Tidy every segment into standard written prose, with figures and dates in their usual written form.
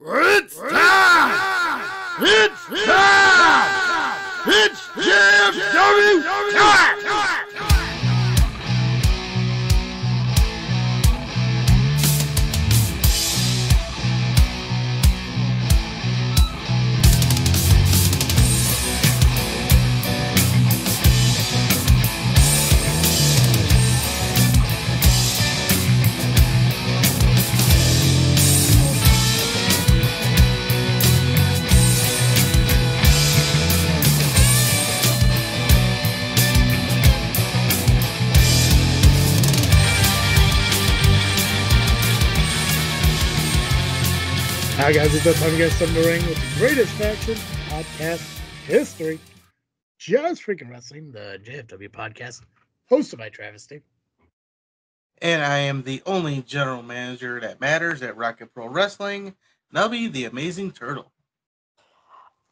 It's time! It's time! It's JFW time! Hi guys, it's time to get some in the ring with the greatest faction podcast history. Just freaking wrestling, the JFW Podcast, hosted by Travesty. And I am the only general manager that matters at RPW Wrestling, Nubby, the Amazing Turtle.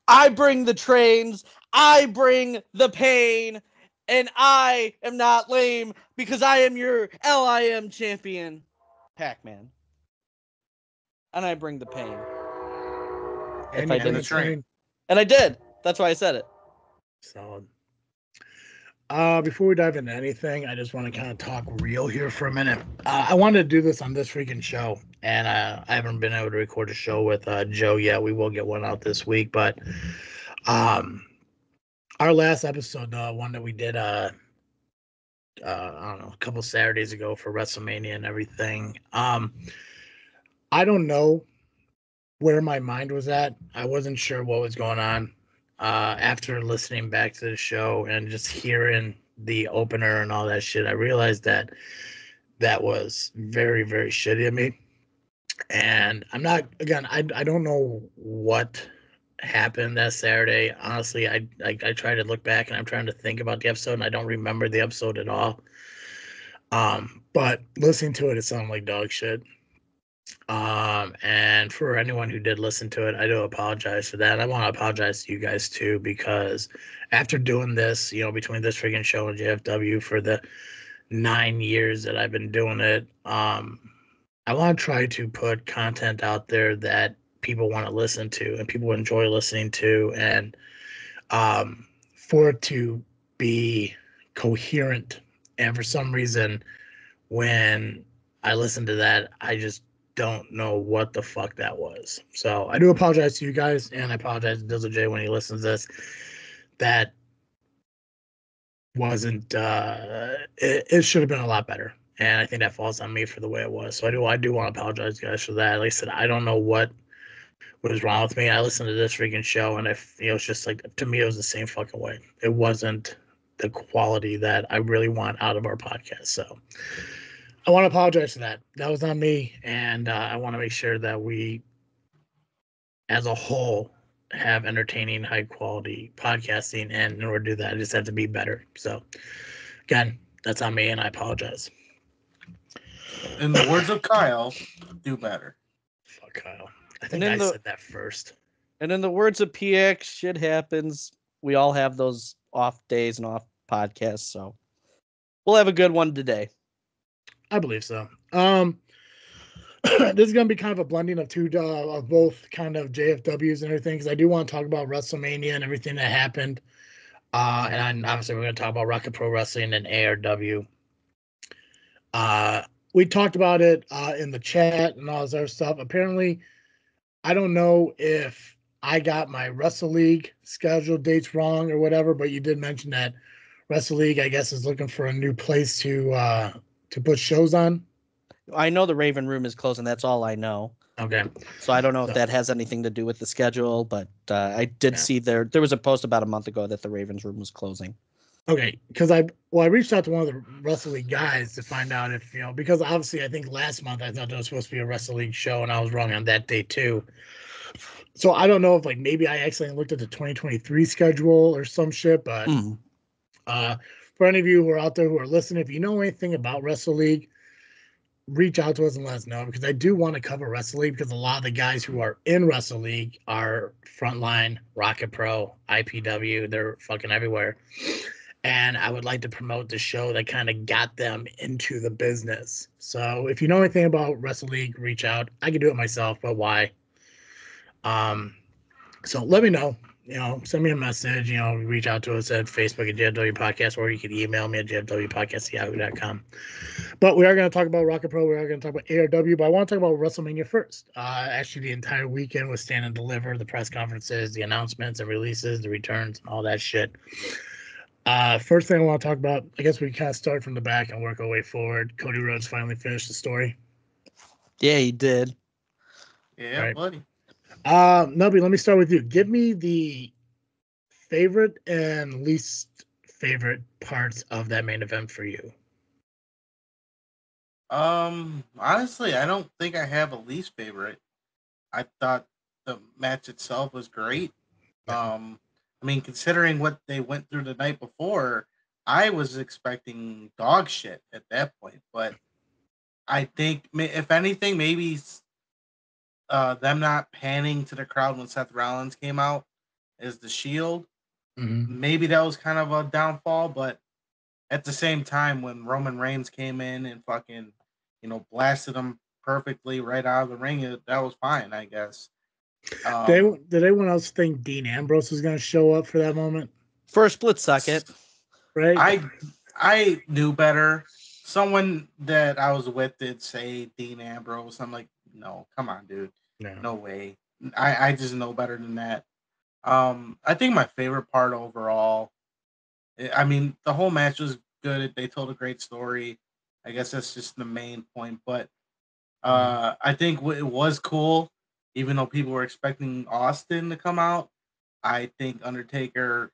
I bring the trains, I bring the pain, and I am not lame because I am your LIM champion, Pacman. And I bring the pain. And I didn't the train. And I did. That's why I said it. Solid. Before we dive into anything, I just want to kind of talk real here for a minute. I wanted to do this on this freaking show, and I haven't been able to record a show with Joe yet. We will get one out this week, but our last episode, one that we did, I don't know, a couple Saturdays ago for WrestleMania and everything. I don't know where my mind was at. I wasn't sure what was going on. After listening back to the show and just hearing the opener and all that shit, I realized that was very, very shitty of me. And I'm not, again, I don't know what happened that Saturday. Honestly, I try to look back and I'm trying to think about the episode and I don't remember the episode at all. But listening to it sounded like dog shit. And for anyone who did listen to it, I do apologize for that. I want to apologize to you guys too, because after doing this, between this freaking show and JFW for the 9 years that I've been doing it, I want to try to put content out there that people want to listen to and people enjoy listening to, and for it to be coherent. And for some reason, when I listen to that, I just don't know what the fuck that was. So I do apologize to you guys, and I apologize to Dizzle J when he listens to this. That wasn't it should have been a lot better, and I think that falls on me for the way it was. So I do want to apologize, guys, for that. Like I said, I don't know what was wrong with me. I listened to this freaking show, and it's just like, to me, it was the same fucking way. It wasn't the quality that I really want out of our podcast. So I want to apologize for that. That was on me, and I want to make sure that we, as a whole, have entertaining, high-quality podcasting, and in order to do that, I just have to be better. So, again, that's on me, and I apologize. In the words of Kyle, do better. Fuck Kyle. I think I said that first. And in the words of PX, shit happens. We all have those off days and off podcasts, so we'll have a good one today. I believe so. This is going to be kind of a blending of two of both kind of JFWs and everything, because I do want to talk about WrestleMania and everything that happened. And obviously we're going to talk about RPW Wrestling and ARW. We talked about it in the chat and all this other stuff. Apparently, I don't know if I got my Wrestle League schedule dates wrong or whatever, but you did mention that Wrestle League, I guess, is looking for a new place to put shows on. I know the Raven Room is closing. That's all I know. Okay. So I don't know if that has anything to do with the schedule, but I did see there was a post about a month ago that the Ravens Room was closing. Okay, because I reached out to one of the Wrestle League guys to find out if, because obviously I think last month I thought there was supposed to be a Wrestle League show, and I was wrong on that day too. So I don't know if maybe I accidentally looked at the 2023 schedule or some shit, but for any of you who are out there who are listening, if you know anything about Wrestle League, reach out to us and let us know, because I do want to cover Wrestle League, because a lot of the guys who are in Wrestle League are Frontline, RPW, IPW, they're fucking everywhere. And I would like to promote the show that kind of got them into the business. So if you know anything about Wrestle League, reach out. I can do it myself, but why? So let me know. Send me a message. Reach out to us at Facebook at JFW Podcast, or you can email me at JFWPodcast@yahoo.com. But we are going to talk about Rocket Pro. We are going to talk about ARW, but I want to talk about WrestleMania first. Actually, the entire weekend was Stand and Deliver, the press conferences, the announcements and releases, the returns, and all that shit. First thing I want to talk about, I guess we kind of start from the back and work our way forward. Cody Rhodes finally finished the story. Yeah, he did. Yeah, Right. buddy. Nubby, let me start with you. Give me the favorite and least favorite parts of that main event for you. Honestly, I don't think I have a least favorite. I thought the match itself was great. Yeah. I mean, considering what they went through the night before, I was expecting dog shit at that point. But I think, if anything, maybe them not panning to the crowd when Seth Rollins came out as the Shield, maybe that was kind of a downfall. But at the same time, when Roman Reigns came in and fucking, blasted him perfectly right out of the ring, that was fine, I guess. Did anyone else think Dean Ambrose was going to show up for that moment? For a split second. Right? I knew better. Someone that I was with did say Dean Ambrose. I'm like, no, come on, dude. No way. I just know better than that. I think my favorite part overall, I mean, the whole match was good. They told a great story. I guess that's just the main point. But I think it was cool, even though people were expecting Austin to come out. I think Undertaker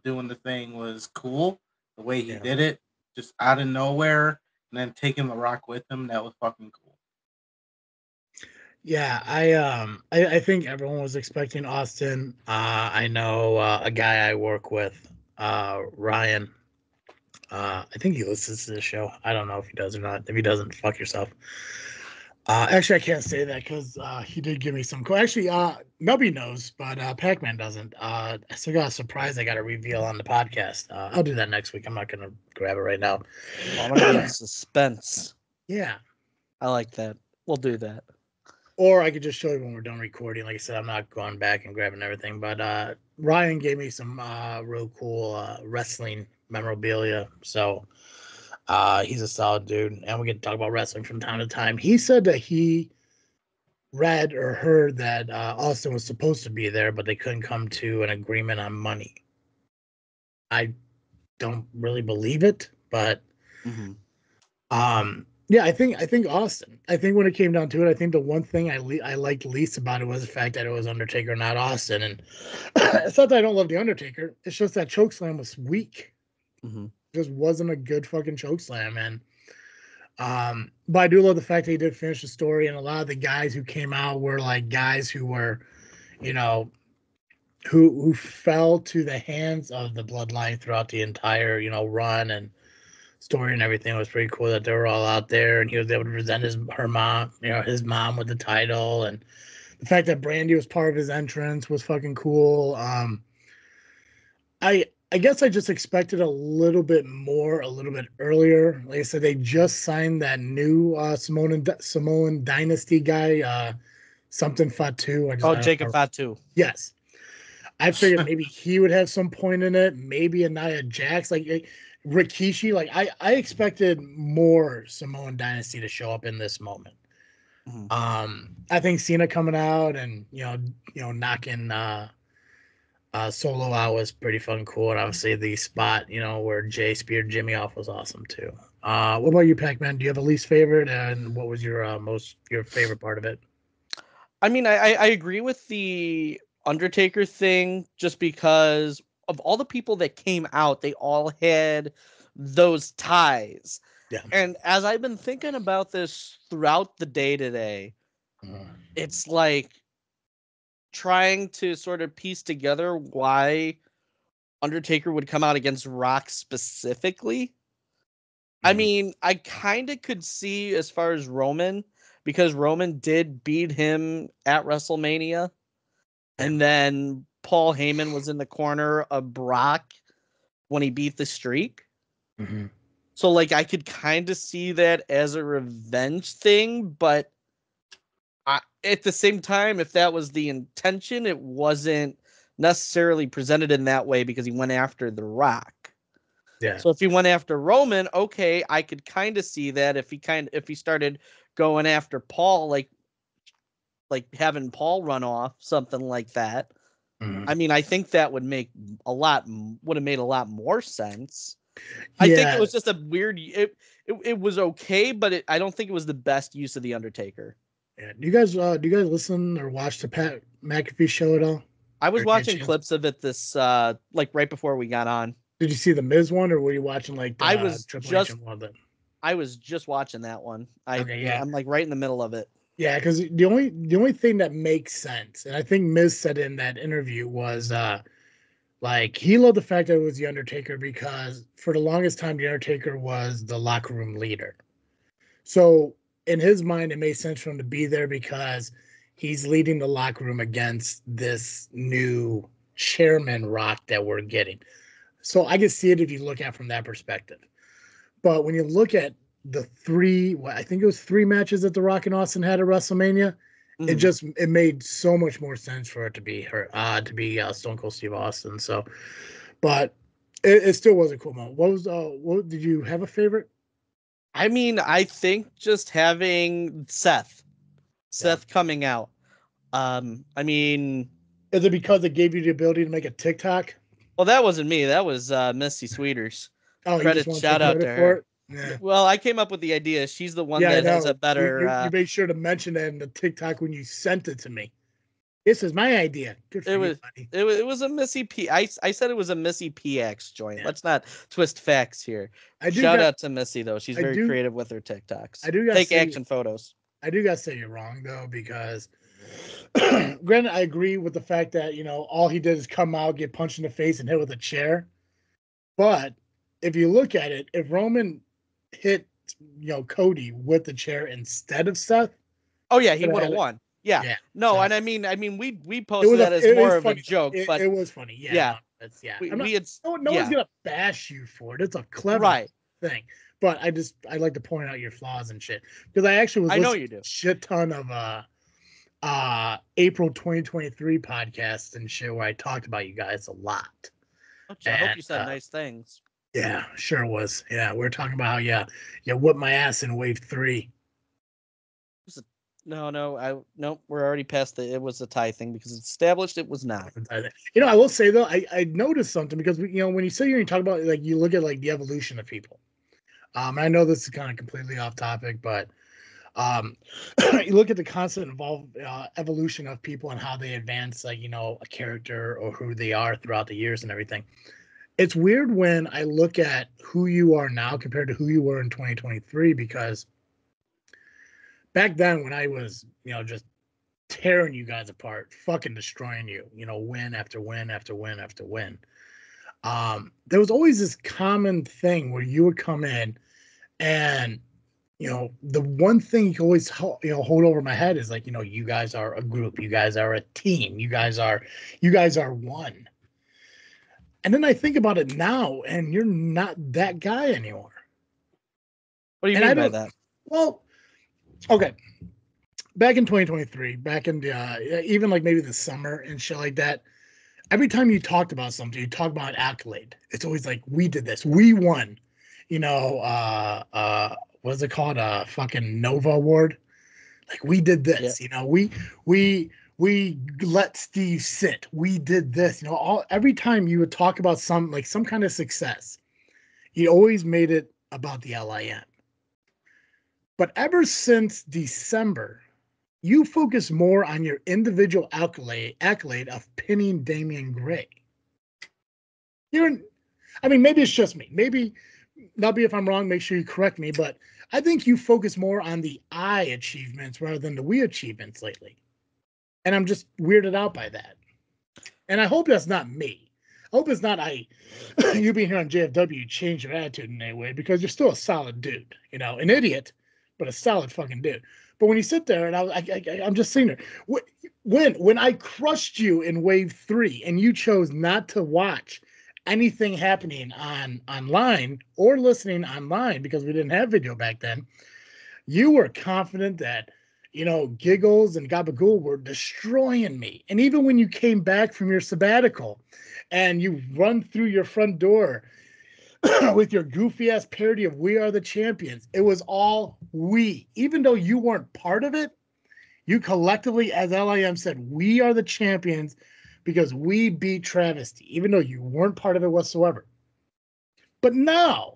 doing the thing was cool. The way he did it, just out of nowhere, and then taking The Rock with him, that was fucking cool. Yeah, I think everyone was expecting Austin. I know a guy I work with, Ryan. I think he listens to the show. I don't know if he does or not. If he doesn't, fuck yourself. Actually, I can't say that because he did give me some. Actually, Nubby knows, but Pacman doesn't. I still got a surprise I got to reveal on the podcast. I'll do that next week. I'm not gonna grab it right now. I want to be in suspense. Yeah. I like that. We'll do that. Or I could just show you when we're done recording. Like I said, I'm not going back and grabbing everything. But Ryan gave me some real cool wrestling memorabilia. So he's a solid dude. And we get to talk about wrestling from time to time. He said that he read or heard that Austin was supposed to be there, but they couldn't come to an agreement on money. I don't really believe it, but yeah, I think Austin. I think when it came down to it, I think the one thing I liked least about it was the fact that it was Undertaker, not Austin. And it's not that I don't love the Undertaker. It's just that chokeslam was weak. It just wasn't a good fucking chokeslam, and but I do love the fact that he did finish the story, and a lot of the guys who came out were like guys who were, who fell to the hands of the bloodline throughout the entire, run and story and everything. It was pretty cool that they were all out there, and he was able to present his mom with the title, and the fact that Brandy was part of his entrance was fucking cool. I guess I just expected a little bit more, a little bit earlier. Like I said, they just signed that new Samoan Dynasty guy, something Fatu. Jacob Fatu. Yes. I figured maybe he would have some point in it. Maybe a Nia Jax, like Rikishi. Like I expected more Samoan Dynasty to show up in this moment. I think Cena coming out and knocking Solo out was pretty fun, cool, and obviously the spot where Jay speared Jimmy off was awesome too. What about you, Pac-Man? Do you have a least favorite, and what was your your favorite part of it? I mean, I agree with the Undertaker thing just because of all the people that came out, they all had those ties. Yeah. And as I've been thinking about this throughout the day today, it's like trying to sort of piece together why Undertaker would come out against Rock specifically. I mean, I kind of could see as far as Roman, because Roman did beat him at WrestleMania. And then Paul Heyman was in the corner of Brock when he beat the Streak. So, like, I could kind of see that as a revenge thing, but at the same time, if that was the intention, it wasn't necessarily presented in that way because he went after The Rock. Yeah. So if he went after Roman, okay, I could kind of see that. If he started going after Paul, like having Paul run off, something like that. I mean, I think that would have made a lot more sense. Yeah. I think it was just a weird. It was okay, but I don't think it was the best use of the Undertaker. Yeah. Do you guys listen or watch the Pat McAfee show at all? I was watching clips of it this like right before we got on. Did you see the Miz one, or were you watching like the I was Triple H and one? I was just watching that one. Okay, I'm like right in the middle of it. Yeah, because the only thing that makes sense, and I think Miz said in that interview, was like he loved the fact that it was the Undertaker because for the longest time the Undertaker was the locker room leader. So in his mind, it made sense for him to be there because he's leading the locker room against this new chairman Rock that we're getting. So I can see it if you look at it from that perspective. But when you look at the I think it was 3 matches that The Rock and Austin had at WrestleMania, it made so much more sense for it to be Stone Cold Steve Austin. So, but it still was a cool moment. What did you have a favorite? I mean, I think just having Seth coming out. I mean, is it because it gave you the ability to make a TikTok? Well, that wasn't me. That was Misty Sweeters. Oh, shout out to her. Yeah. Well, I came up with the idea. She's the one that has a better. You made sure to mention that in the TikTok when you sent it to me. This is my idea. Good for you, buddy. It was a Missy P. I said it was a Missy PX joint. Yeah. Let's not twist facts here. Shout out to Missy though. She's very creative with her TikToks. I do take action photos. I do gotta say you're wrong though, because granted, I agree with the fact that all he did is come out, get punched in the face, and hit with a chair. But if you look at it, if Roman hit Cody with the chair instead of Seth, oh yeah, he would have won. Yeah. No, so, and I mean we posted that as more of funny, a joke, but it was funny. Yeah. No one's gonna bash you for it. It's a clever thing. But I like to point out your flaws and shit. Because I actually was listening to a shit ton of April 2023 podcasts and shit where I talked about you guys a lot. I hope you said nice things. Yeah, sure was. Yeah, we were talking about how you whipped my ass in wave 3. No, we're already past it was a tie thing because it's established it was not. I will say though, I noticed something because when you sit here and you talk about like you look at like the evolution of people. I know this is kind of completely off topic, but you look at the constant evolution of people and how they advance, like a character or who they are throughout the years and everything. It's weird when I look at who you are now compared to who you were in 2023, because back then when I was, just tearing you guys apart, fucking destroying you, win after win after win after win. There was always this common thing where you would come in and, the one thing you can always, hold over my head is like, you guys are a group, you guys are a team, you guys are one. And then I think about it now, and you're not that guy anymore. What do you mean by that? Well, okay. Back in 2023, back in the, even like maybe the summer and shit like that, every time you talked about something, you talk about an accolade. It's always like, we did this, we won. What is it called? A fucking Nova Award. Like, we did this. Yeah. We let Steve sit. We did this. Every time you would talk about some kind of success, you always made it about the LIM. But ever since December, you focus more on your individual accolade of pinning Damian Gray. Maybe it's just me. Maybe, Nubby, if I'm wrong, make sure you correct me. But I think you focus more on the I achievements rather than the we achievements lately. And I'm just weirded out by that. And I hope that's not me. I hope it's not you being here on JFW change your attitude in any way, because you're still a solid dude. An idiot, but a solid fucking dude. But when you sit there and I'm just sitting there, when I crushed you in wave 3 and you chose not to watch anything happening online or listening online because we didn't have video back then, you were confident that Giggles and Gabagool were destroying me. And even when you came back from your sabbatical and you run through your front door with your goofy ass parody of We Are the Champions, it was all we. Even though you weren't part of it, you collectively, as LIM said, we are the champions because we beat Travesty, even though you weren't part of it whatsoever. But now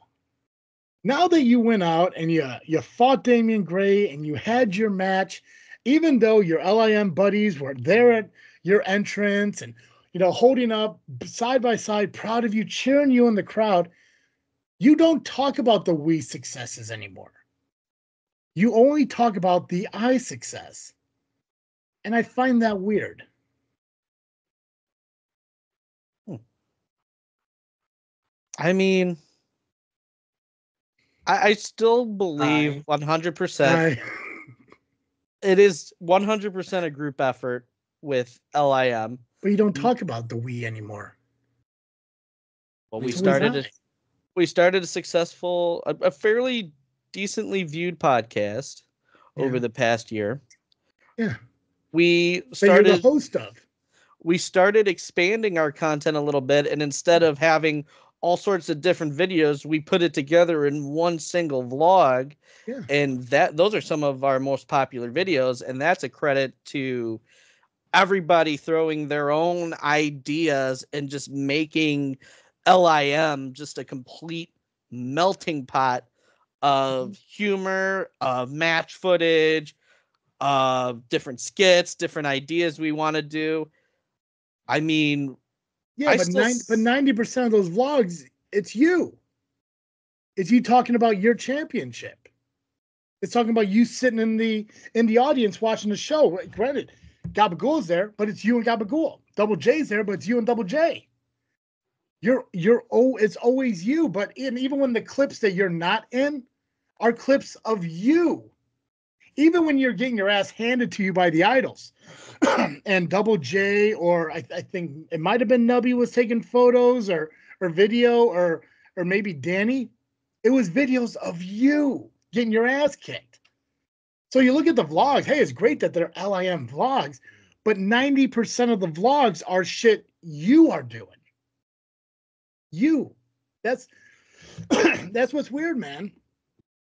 that you went out and you fought Damian Gray and you had your match, even though your LIM buddies were there at your entrance and, holding up side by side, proud of you, cheering you in the crowd, you don't talk about the we successes anymore. You only talk about the I success. And I find that weird. I mean, I still believe 100%. It is 100% a group effort with LIM. But you don't talk about the we anymore. Well, we started a successful, a fairly decently viewed podcast over the past year. Yeah. We started you're the host of. We started expanding our content a little bit, and instead of having all sorts of different videos, we put it together in one single vlog. Yeah. And those are some of our most popular videos, and that's a credit to everybody throwing their own ideas and just making LIM just a complete melting pot of humor, of match footage, different skits, different ideas we want to do. I mean, but 90% of those vlogs, it's you. It's you talking about your championship. It's talking about you sitting in the audience watching the show. Granted, Gabagool's there, but it's you and Gabagool. Double J's there, but it's you and Double J. It's always you. But even when the clips that you're not in are clips of you. Even when you're getting your ass handed to you by the idols, and Double J, or I think it might have been Nubby was taking photos or video, or maybe Danny, it was videos of you getting your ass kicked. So you look at the vlogs. Hey, it's great that they're LIM vlogs, but 90% of the vlogs are shit you are doing. You. That's what's weird, man.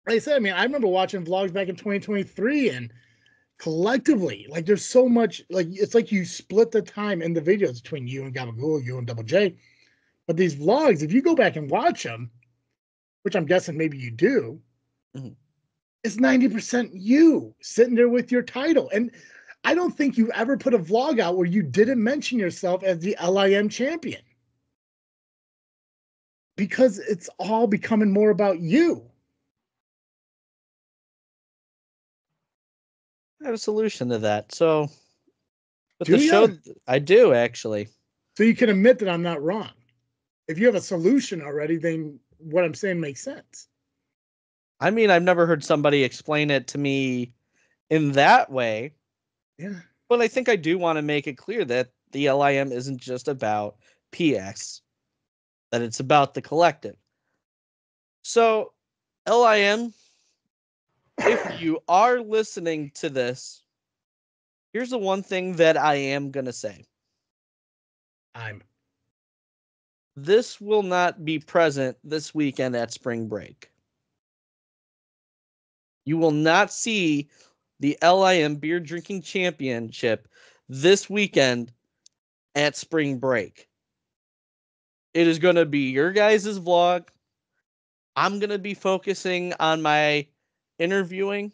Like I said, I remember watching vlogs back in 2023, and collectively, like, there's so much, like, it's like you split the time in the videos between you and Gabagool, you and Double J. But these vlogs, if you go back and watch them, which I'm guessing maybe you do, it's 90% you sitting there with your title. And I don't think you've ever put a vlog out where you didn't mention yourself as the LIM champion. Because it's all becoming more about you. I have a solution to that. So, with the show, I do actually. So you can admit that I'm not wrong. If you have a solution already, then what I'm saying makes sense. I mean, I've never heard somebody explain it to me in that way. Yeah. But I think I do want to make it clear that the LIM isn't just about PX, that it's about the collective. So, LIM, if you are listening to this, here's the one thing that I am going to say. This will not be present this weekend at spring break. You will not see the LIM Beer Drinking Championship this weekend at spring break. It is going to be your guys' vlog. I'm going to be focusing on my interviewing,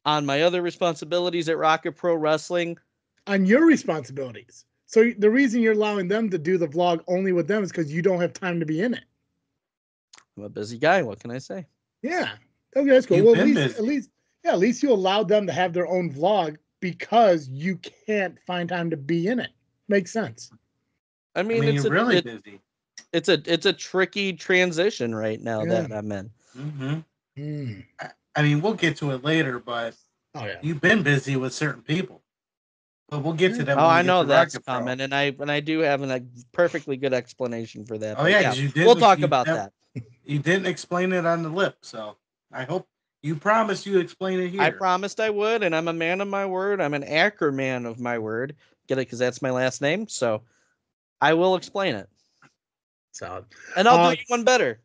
on my other responsibilities at Rocket Pro Wrestling. On your responsibilities. So the reason you're allowing them to do the vlog only with them is because you don't have time to be in it. I'm a busy guy. What can I say? Yeah. Okay, that's cool. Well, at least you allowed them to have their own vlog because you can't find time to be in it. Makes sense. I mean it's really busy. It's a tricky transition right now that I'm in. Mm-hmm. I mean, we'll get to it later, but you've been busy with certain people. But we'll get to that. Oh, I know that's coming, and I do have a perfectly good explanation for that. Oh yeah, because you did. We'll talk about that. You didn't explain it on the lip, so I hope You promised you explain it here. I promised I would, and I'm a man of my word. I'm an Acker man of my word. Get it? Because that's my last name. So I will explain it. So, and I'll do you one better.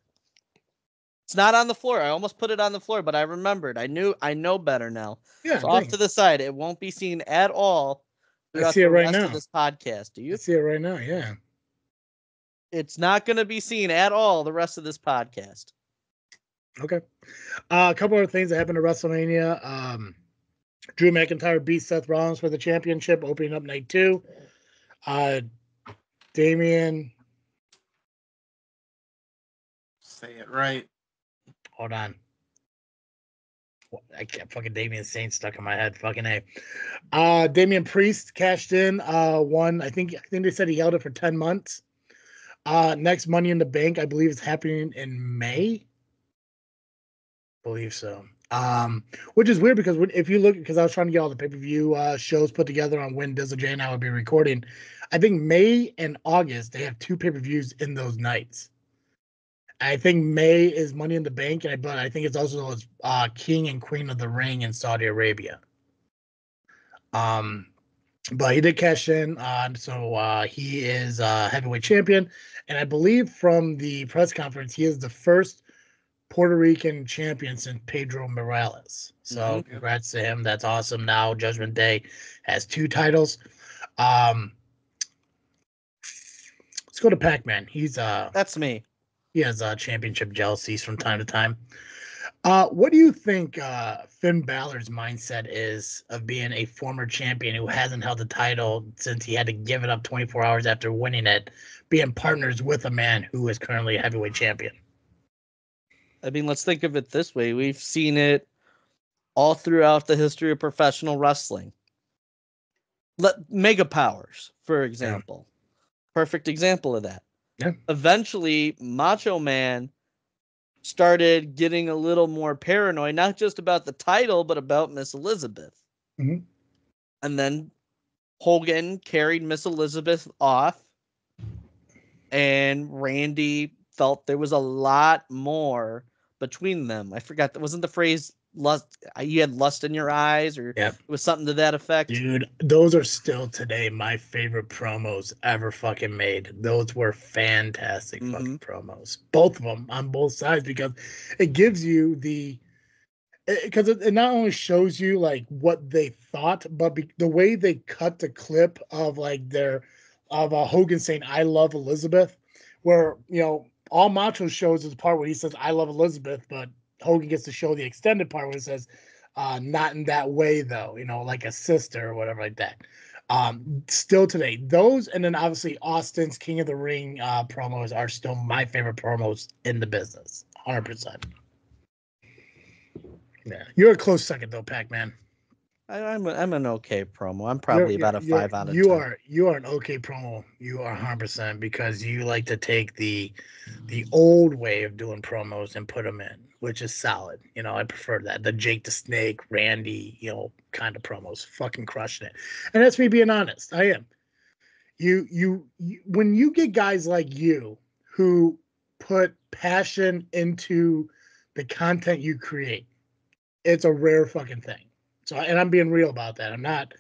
It's not on the floor. I almost put it on the floor, but I remembered. I know better now. Yeah, so off to the side. It won't be seen at all throughout the rest of this podcast. Do you? I see it right now, yeah. It's not going to be seen at all the rest of this podcast. Okay. A couple of things that happened at WrestleMania. Drew McIntyre beat Seth Rollins for the championship, opening up night 2. Damian. Say it right. Hold on. I kept fucking Damian Saint stuck in my head. Fucking A. Damian Priest cashed in. Won. I think they said he held it for 10 months. Next Money in the Bank, I believe, is happening in May. Believe so. Which is weird because if you look, because I was trying to get all the pay-per-view shows put together on when Dizzle J and I would be recording. I think May and August they have 2 pay-per-views in those nights. I think May is Money in the Bank, but I think it's also King and Queen of the Ring in Saudi Arabia. But he did cash in, so he is heavyweight champion, and I believe from the press conference he is the first Puerto Rican champion since Pedro Morales. So congrats to him. That's awesome. Now Judgment Day has 2 titles. Let's go to Pacman. He's that's me. He has championship jealousies from time to time. What do you think Finn Balor's mindset is of being a former champion who hasn't held the title since he had to give it up 24 hours after winning it, being partners with a man who is currently a heavyweight champion? I mean, let's think of it this way. We've seen it all throughout the history of professional wrestling. Mega Powers, for example. Yeah. Perfect example of that. Yeah. Eventually, Macho Man started getting a little more paranoid, not just about the title, but about Miss Elizabeth. Mm-hmm. And then Hogan carried Miss Elizabeth off, and Randy felt there was a lot more between them. I forgot, that wasn't the phrase lust. You had lust in your eyes, or it was something to that effect. Dude, those are still today my favorite promos ever fucking made. Those were fantastic fucking promos. Both of them on both sides, because it gives you because it not only shows you like what they thought, but the way they cut the clip of like Hogan saying "I love Elizabeth," where all Macho shows is the part where he says "I love Elizabeth," but Hogan gets to show the extended part where it says "not in that way," though, like a sister or whatever like that. Still today, those, and then obviously Austin's King of the Ring promos are still my favorite promos in the business, 100%. Yeah, you're a close second though, Pac-Man. I'm an okay promo. I'm probably about a 5 out of 10. You are an okay promo. You are 100%, because you like to take the old way of doing promos and put them in, which is solid. I prefer that. The Jake the Snake, Randy, kind of promos, fucking crushing it. And that's me being honest. I am. You when you get guys like you who put passion into the content you create, it's a rare fucking thing. So, and I'm being real about that. I'm not,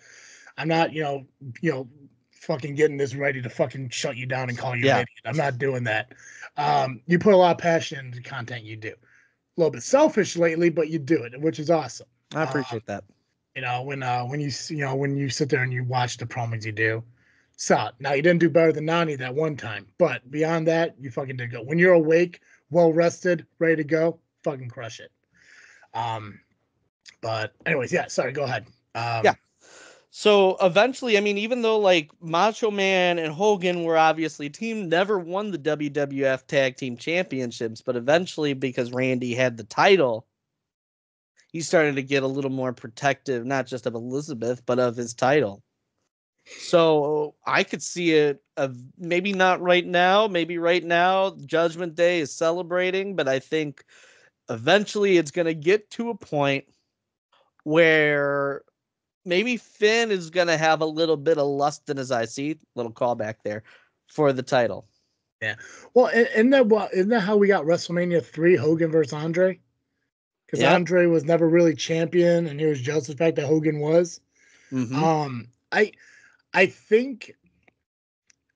fucking getting this ready to fucking shut you down and call you an idiot. I'm not doing that. You put a lot of passion into the content you do. A little bit selfish lately, but you do it, which is awesome. I appreciate that. When you sit there and you watch the promos you do, solid. Now you didn't do better than Nani that one time, but beyond that, you fucking did go. When you're awake, well rested, ready to go, fucking crush it. But anyways, sorry, go ahead. So eventually, I mean, even though like Macho Man and Hogan were obviously a team, never won the WWF Tag Team Championships, but eventually, because Randy had the title, he started to get a little more protective, not just of Elizabeth, but of his title. So I could see it, maybe not right now, maybe right now, Judgment Day is celebrating, but I think eventually it's going to get to a point where maybe Finn is going to have a little bit of lust in his eyes. See, little callback there for the title. Yeah. Well, isn't that how we got WrestleMania 3, Hogan versus Andre? because Andre was never really champion, and he was just the fact that Hogan was. Mm-hmm. I think,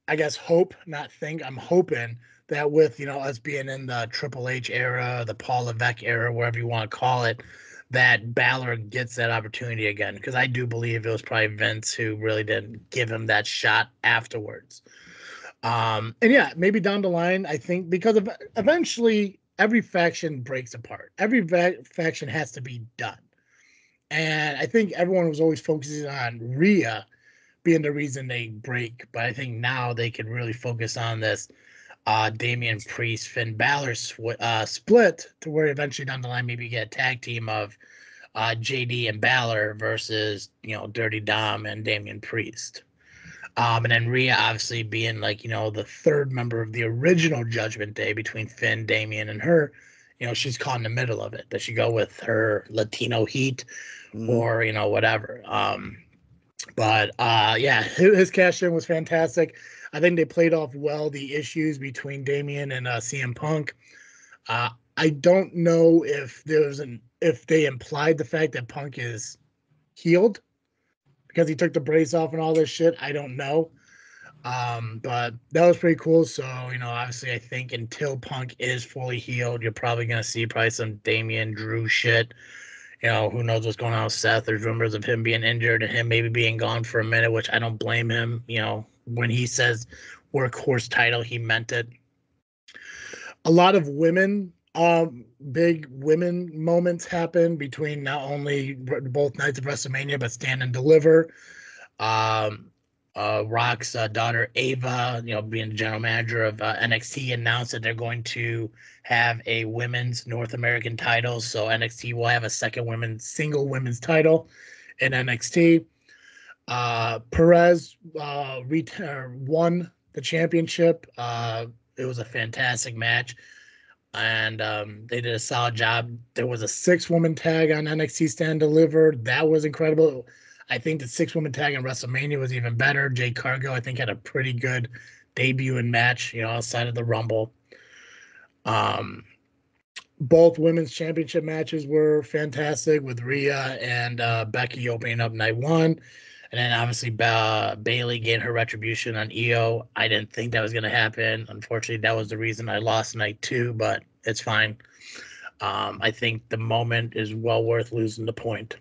I guess I'm hoping that with, us being in the Triple H era, the Paul Levesque era, whatever you want to call it, that Balor gets that opportunity again. Because I do believe it was probably Vince who really didn't give him that shot afterwards. And yeah, maybe down the line, I think, because eventually every faction breaks apart. Every faction has to be done. And I think everyone was always focusing on Rhea being the reason they break. But I think now they can really focus on this Damian Priest, Finn Balor split, to where eventually down the line maybe you get a tag team of JD and Balor versus, Dirty Dom and Damian Priest. And then Rhea obviously being the third member of the original Judgment Day between Finn, Damian, and her. She's caught in the middle of it. Does she go with her Latino heat or, whatever? But yeah, his cash in was fantastic. I think they played off well the issues between Damian and CM Punk. I don't know if if they implied the fact that Punk is healed because he took the brace off and all this shit. I don't know. But that was pretty cool. So, obviously I think until Punk is fully healed, you're probably going to see some Damian Drew shit. Who knows what's going on with Seth. There's rumors of him being injured and him maybe being gone for a minute, which I don't blame him. When he says workhorse title, he meant it. A lot of women, big women moments happen between not only both nights of WrestleMania, but Stand and Deliver. Rock's daughter Ava, being the general manager of NXT, announced that they're going to have a women's North American title. So NXT will have a second single women's title in NXT. Perez won the championship. It was a fantastic match, and they did a solid job. There was a 6-woman tag on NXT Stand Deliver. That was incredible. I think the 6-woman tag in WrestleMania was even better. Jade Cargill, I think, had a pretty good debut and match, outside of the Rumble. Both women's championship matches were fantastic, with Rhea and Becky opening up night one. And then obviously Bayley getting her retribution on Io. I didn't think that was going to happen. Unfortunately, that was the reason I lost night 2, but it's fine. I think the moment is well worth losing the point.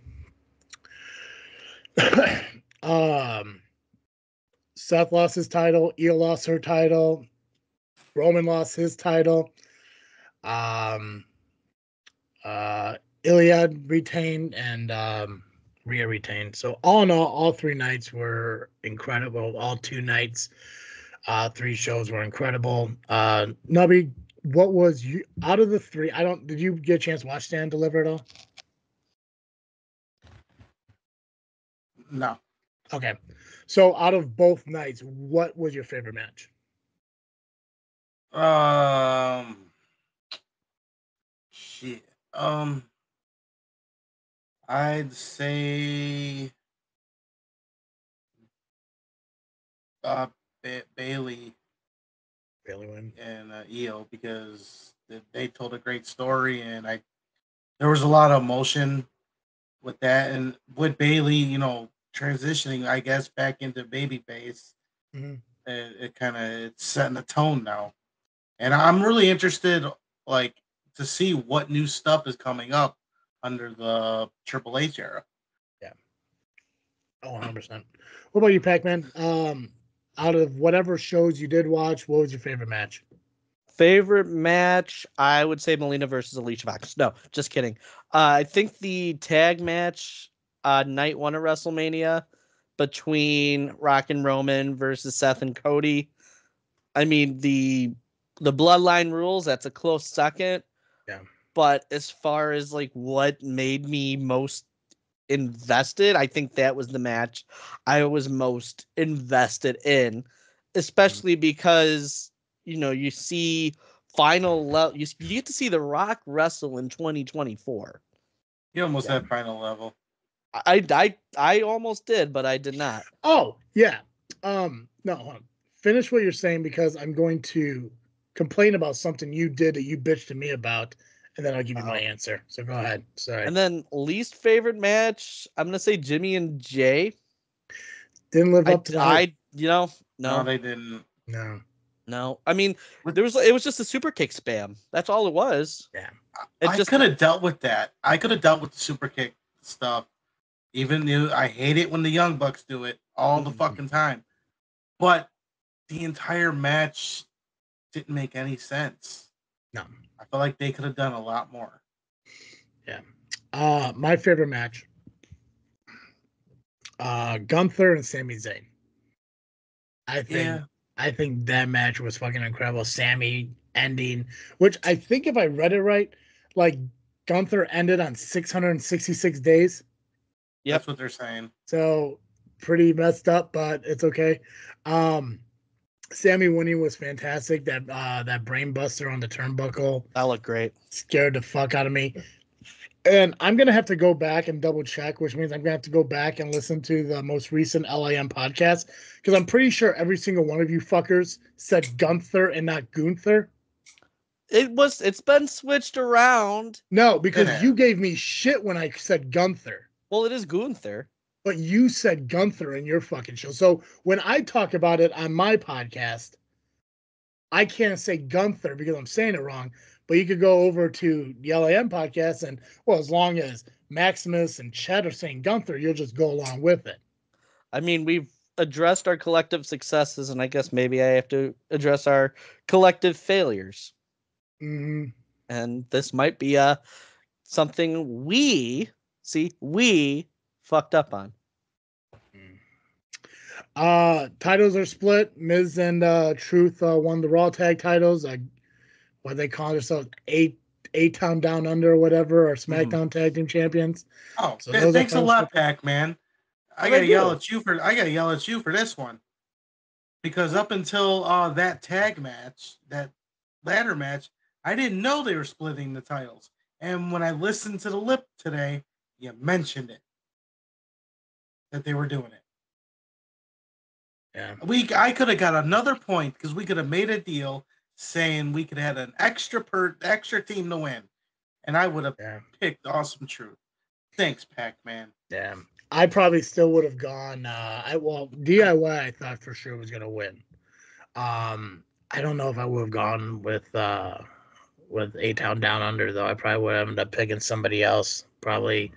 Seth lost his title. Io lost her title. Roman lost his title. Iliad retained, and Rhea retained. So all in all 3 nights were incredible. All 2 nights, 3 shows were incredible. Nubby, what was you out of the 3? Did you get a chance to watch Stand Deliver at all? No. Okay. So out of both nights, what was your favorite match? Shit. I'd say Bailey Win. and Io, because they told a great story, and there was a lot of emotion with that, and with Bailey, transitioning, I guess, back into babyface. Mm-hmm. It's setting the tone now, and I'm really interested, to see what new stuff is coming up under the Triple H era. Yeah. Oh, 100%. What about you, Pacman? Out of whatever shows you did watch, what was your favorite match? Favorite match, I would say Melina versus Alicia Fox. No, just kidding. I think the tag match, night 1 of WrestleMania, between Rock and Roman versus Seth and Cody. I mean, the Bloodline rules, that's a close second. Yeah. But as far as what made me most invested, I think that was the match I was most invested in, especially because you see you get to see The Rock wrestle in 2024. You almost had final level. I almost did, but I did not. Oh yeah. No, finish what you're saying, because I'm going to complain about something you did that you bitched to me about, and then I'll give you my answer. So go ahead. Sorry. And then least favorite match, I'm gonna say Jimmy and Jay. Didn't live up to that. No, they didn't. No. I mean, it was just a super kick spam. That's all it was. Yeah. I could have dealt with that. I could have dealt with the super kick stuff. Even though I hate it when the Young Bucks do it all the fucking time. But the entire match didn't make any sense. No. I feel like they could have done a lot more. Yeah. My favorite match. Gunther and Sami Zayn. I think that match was fucking incredible. Sami ending, which I think if I read it right, like Gunther ended on 666 days. Yep. That's what they're saying. So pretty messed up, but it's okay. Sami winning was fantastic. That brain buster on the turnbuckle. That looked great. Scared the fuck out of me. And I'm going to have to go back and double check, which means I'm going to have to go back and listen to the most recent LIM podcast, because I'm pretty sure every single one of you fuckers said Gunther and not Gunther. It's been switched around. No, because you gave me shit when I said Gunther. Well, it is Gunther. But you said Gunther in your fucking show. So when I talk about it on my podcast, I can't say Gunther because I'm saying it wrong. But you could go over to the LAM podcast and, well, as long as Maximus and Chet are saying Gunther, you'll just go along with it. I mean, we've addressed our collective successes, and I guess maybe I have to address our collective failures. Mm-hmm. And this might be something we fucked up on. Titles are split. Miz and Truth won the Raw tag titles. What they call themselves, A-Town Down Under or whatever, or SmackDown Tag Team Champions. Oh, so thanks a lot, Pac-Man. I gotta yell at you for this one, because up until that tag match, that ladder match, I didn't know they were splitting the titles. And when I listened to the lip today, you mentioned it, that they were doing it. Yeah, I could have got another point because we could have made a deal saying we could have had an extra team to win, and I would have picked Awesome Truth. Thanks, Pac-Man. Yeah, I probably still would have gone. DIY I thought for sure was gonna win. I don't know if I would have gone with A-Town Down Under though. I probably would have ended up picking somebody else. Probably.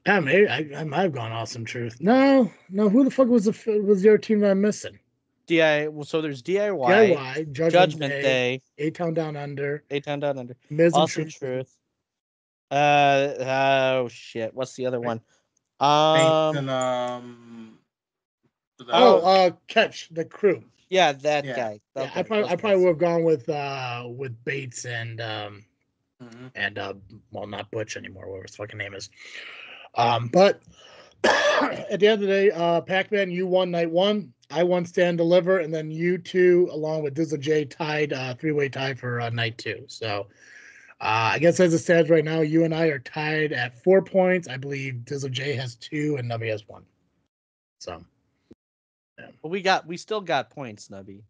Yeah, maybe I might have gone Awesome Truth. No. Who the fuck was your team that I'm missing? So there's DIY, Judgment Day, A-Town Down Under, Miz and Truth. Oh shit! What's the other one? Catch the Crew. Yeah, that guy. Okay, I probably would have gone with Bates and not Butch anymore, whatever his fucking name is. But at the end of the day, Pac-Man, you won night one. I won Stand Deliver, and then you two, along with Dizzle J, tied three-way tie for night two. So I guess as it stands right now, you and I are tied at 4 points. I believe Dizzle J has 2 and Nubby has 1. So yeah. But we still got points, Nubby.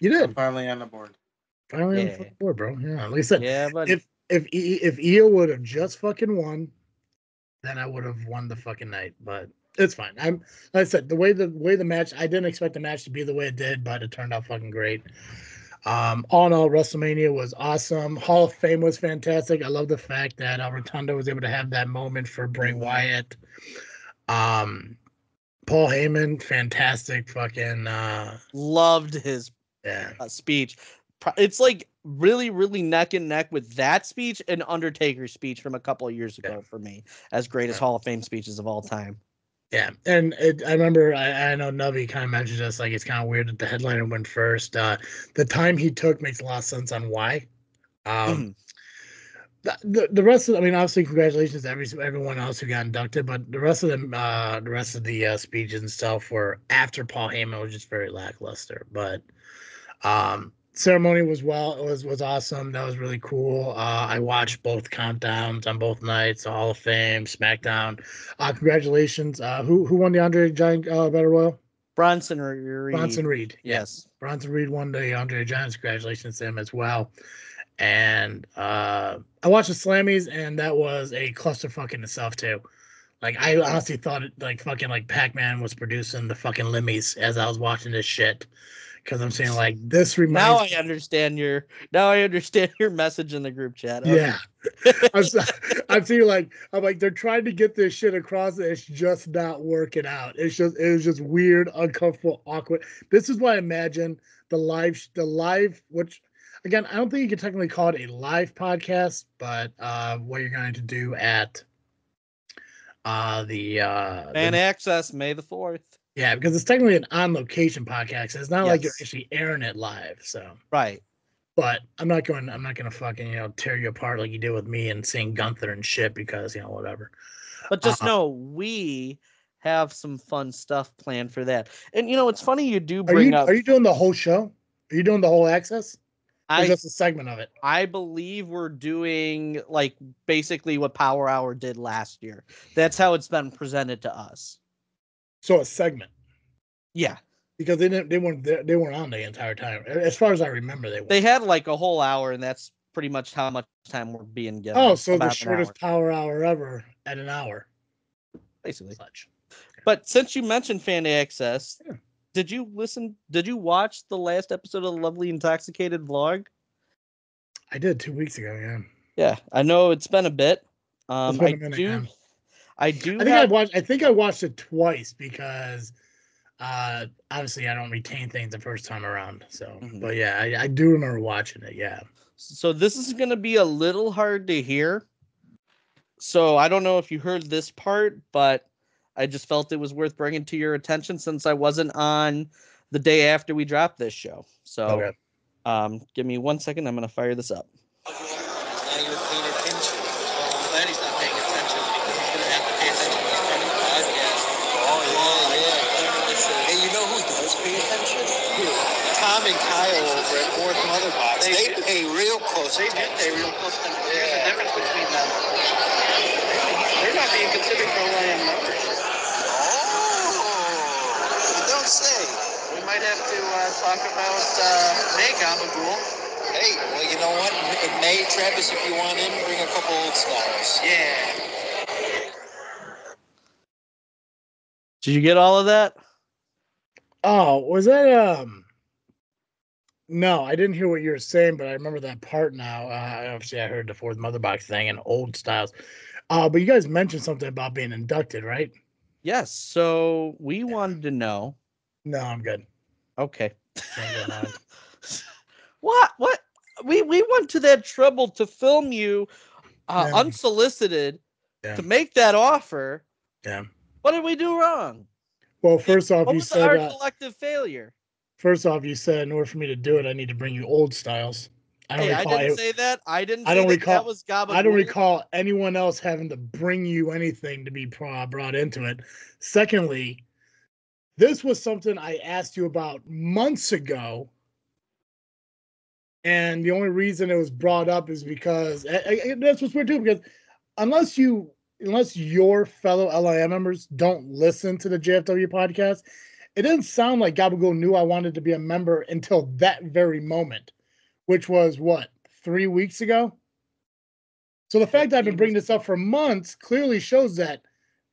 You did. I'm finally on the board. Finally on the fucking board, bro. Yeah, at least that. Yeah, but if Io would have just fucking won, then I would have won the fucking night. But it's fine. Like I said, the way the match, I didn't expect the match to be the way it did, but it turned out fucking great. All in all, WrestleMania was awesome. Hall of Fame was fantastic. I love the fact that Rotunda was able to have that moment for Bray Wyatt. Paul Heyman, fantastic. Fucking loved his speech. It's like really, really neck and neck with that speech and Undertaker's speech from a couple of years ago for me, as greatest Hall of Fame speeches of all time. Yeah, and I remember, I know Nubby kind of mentioned this, like it's kind of weird that the headliner went first. The time he took makes a lot of sense on why. The rest of, I mean, obviously, congratulations to everyone else who got inducted, but the rest of them, the rest of the speeches and stuff were after Paul Heyman was just very lackluster. But ceremony was awesome. That was really cool. I watched both countdowns on both nights, Hall of Fame, SmackDown. Congratulations. Who won the Andre Giant Battle Royal? Bronson Reed. Bronson Reed. Yes. Bronson Reed won the Andre Giant. Congratulations to him as well. And I watched the Slammies, and that was a clusterfuck in itself too. Like, I honestly thought it, like, fucking, like, Pac-Man was producing the fucking Limmies as I was watching this shit. Because I'm saying, like, this reminds Now I understand your message in the group chat. Okay. Yeah. I'm seeing, like, I'm like, they're trying to get this shit across, and it's just not working out. It was just weird, uncomfortable, awkward. This is why I imagine the live, which, again, I don't think you can technically call it a live podcast, but what you're going to do at Fan Access, May the 4th. Yeah, because it's technically an on-location podcast. It's not like you're Yes. actually airing it live. So Right. But I'm not gonna fucking, tear you apart like you did with me and seeing Gunther and shit because, whatever. But just know we have some fun stuff planned for that. And it's funny you do bring up. Are you doing the whole show? Are you doing the whole Access? Or just a segment of it? I believe we're doing like basically what Power Hour did last year. That's how it's been presented to us. So a segment. Yeah. Because they weren't on the entire time. As far as I remember, they weren't. They had like a whole hour, and that's pretty much how much time we're being given. Oh, so the shortest Power Hour ever at an hour. Basically. But since you mentioned Fan Access, did you watch the last episode of the Lovely Intoxicated vlog? I did 2 weeks ago, yeah. Yeah, I know it's been a bit. It's been a minute, yeah. I think I watched it twice because obviously I don't retain things the first time around. So, but yeah, I do remember watching it. Yeah. So this is going to be a little hard to hear. So I don't know if you heard this part, but I just felt it was worth bringing to your attention since I wasn't on the day after we dropped this show. So, give me 1 second. I'm going to fire this up. Now you're paying attention. Well, I'm glad he's not paying attention because he's going to have to pay attention when he's running the podcast. Oh, yeah. Hey, you know who does pay attention? Who? Tom and Kyle over at Fourth Mother Box. They pay real close attention. They do pay real close attention. There's a difference between them. They're not being considered for OIM members. Oh, you don't say. We might have to talk about May Gabagool. Hey, well, you know what? In May, Travis, if you want in, bring a couple old styles. Yeah. Did you get all of that? Oh, was that No, I didn't hear what you were saying, but I remember that part now. Obviously, I heard the Fourth Mother Box thing and old styles. But you guys mentioned something about being inducted, right? Yes. So we wanted to know. No, I'm good. Okay. What? We went to that trouble to film you unsolicited to make that offer. Yeah. What did we do wrong? Well, first off, you said our collective failure. First off, you said in order for me to do it, I need to bring you old styles. I didn't say that. I don't recall anyone else having to bring you anything to be brought into it. Secondly, this was something I asked you about months ago. And the only reason it was brought up is because that's what's weird too, because unless your fellow LIM members don't listen to the JFW podcast, it didn't sound like Gabagool knew I wanted to be a member until that very moment, which was what, 3 weeks ago? So the fact that I've been bringing this up for months clearly shows that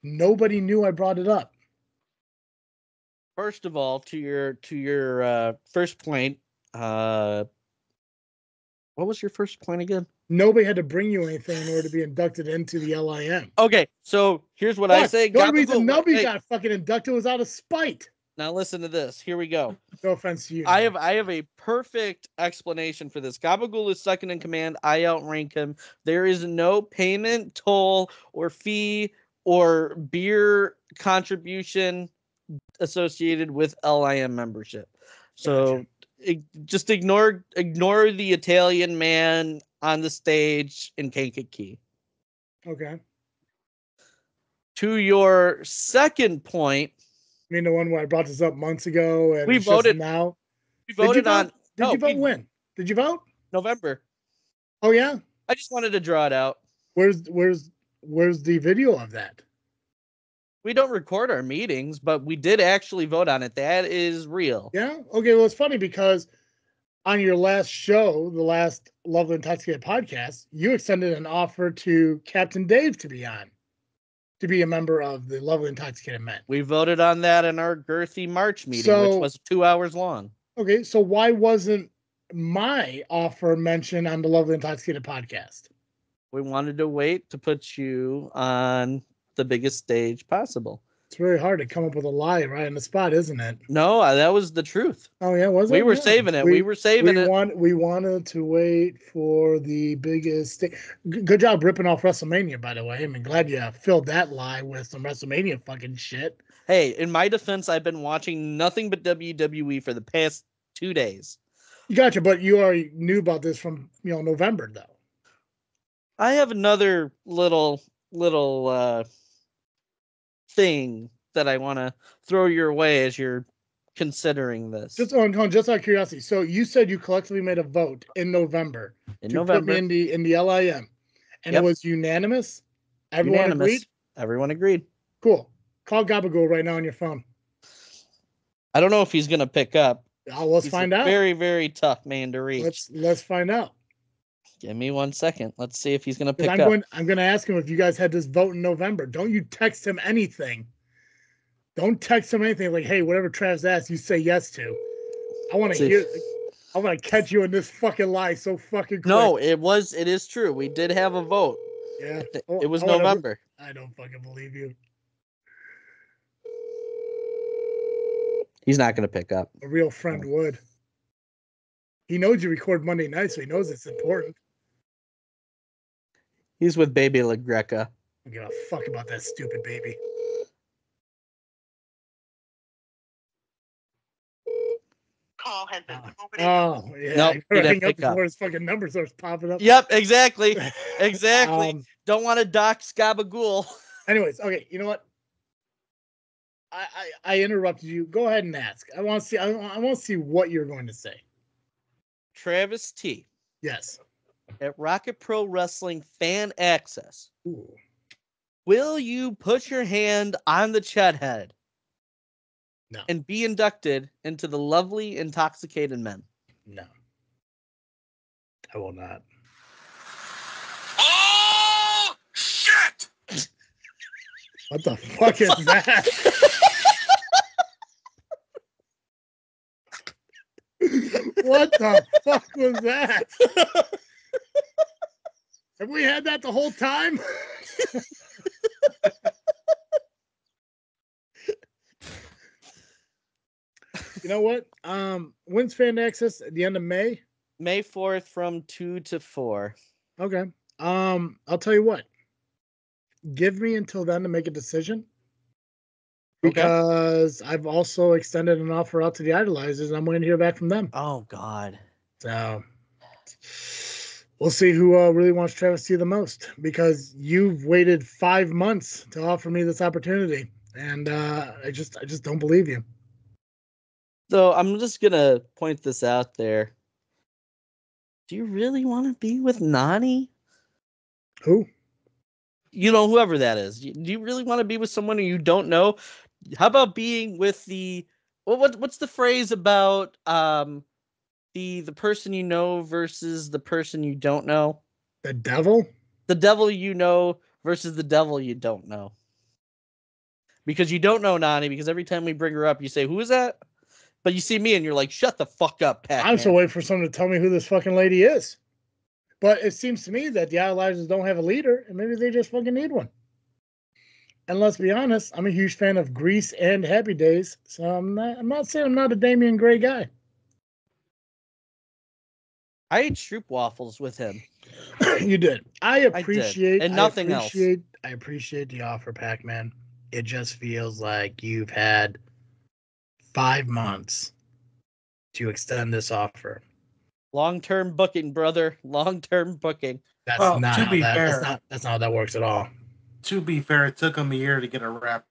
nobody knew I brought it up. First of all, to your first point, what was your first point again? Nobody had to bring you anything in order to be inducted into the LIM. Okay, so here's what I say. The only reason nobody got fucking inducted was out of spite. Now listen to this. Here we go. No offense to you. I have a perfect explanation for this. Gabagool is second in command. I outrank him. There is no payment, toll, or fee or beer contribution associated with LIM membership. So just ignore the Italian man on the stage in Kankakee. Okay. To your second point, I mean the one where I brought this up months ago, and we voted now. We voted on. Did you vote when? Did you vote? November. Oh yeah. I just wanted to draw it out. Where's the video of that? We don't record our meetings, but we did actually vote on it. That is real. Yeah. Okay. Well, it's funny because on your last show, the last Lovely Intoxicated podcast, you extended an offer to Captain Dave to be on, to be a member of the Lovely Intoxicated Men. We voted on that in our girthy March meeting, which was 2 hours long. Okay, so why wasn't my offer mentioned on the Lovely Intoxicated podcast? We wanted to wait to put you on the biggest stage possible. It's very hard to come up with a lie right on the spot, isn't it? No, that was the truth. Oh yeah, was it? We were saving it. We were saving it. We wanted to wait for the biggest. Good job ripping off WrestleMania, by the way. I'm glad you filled that lie with some WrestleMania fucking shit. Hey, in my defense, I've been watching nothing but WWE for the past 2 days. You gotcha, but you already knew about this from November, though. I have another little thing that I want to throw your way as you're considering this. Just out of curiosity. So you said you collectively made a vote in November to put me in the LIM, and It was unanimous. Everyone agreed. Everyone agreed. Cool. Call Gabagool right now on your phone. I don't know if he's gonna pick up. Let's find out. Very, very tough man to reach. Let's find out. Give me 1 second. Let's see if he's going to pick up. I'm going to ask him if you guys had this vote in November. Don't you text him anything. Don't text him anything like, hey, whatever Travis asks, you say yes to. I want to hear. I want to catch you in this fucking lie so fucking quick. No, it is true. We did have a vote. Yeah. It was November. I don't fucking believe you. He's not going to pick up. A real friend would. He knows you record Monday night, so he knows it's important. He's with Baby La Greca. I don't give a fuck about that stupid baby. Call has been forwarded. Oh, yeah. Nope, he didn't pick up. Before his fucking number starts popping up. Yep, exactly. Exactly. Don't want to dock Gabagool. Anyways, okay, you know what? I interrupted you. Go ahead and ask. I want to see. I want to see what you're going to say. Travis T. Yes. At Rocket Pro Wrestling Fan Access. Ooh. Will you put your hand on the chat head? No. And be inducted into the Lovely Intoxicated Men? No. I will not. Oh, shit! What the fuck is that? What the fuck was that? Have we had that the whole time? You know what? When's Fan Access? At the end of May? May 4th from 2 to 4. Okay. I'll tell you what. Give me until then to make a decision. Because I've also extended an offer out to the Idolizers, and I'm waiting to hear back from them. Oh, God. So we'll see who really wants Travis T the most, because you've waited 5 months to offer me this opportunity, and I just don't believe you. So I'm just going to point this out there. Do you really want to be with Nani? Who? You know, whoever that is. Do you really want to be with someone who you don't know? How about being with the what's the phrase about the person you know versus the person you don't know? The devil? The devil you know versus the devil you don't know. Because you don't know Nani, because every time we bring her up, you say, "Who is that?" But you see me and you're like, "Shut the fuck up, Pat." I'm still waiting for someone to tell me who this fucking lady is. But it seems to me that the Idolizers don't have a leader, and maybe they just fucking need one. And let's be honest, I'm a huge fan of Grease and Happy Days, so I'm not saying I'm not a Damian Gray guy. I ate Stroop waffles with him. You did. I appreciate and nothing else. I appreciate the offer, Pacman. It just feels like you've had 5 months to extend this offer. Long-term booking, brother. Long-term booking. That's not how that works at all. To be fair, it took him a year to get a rep.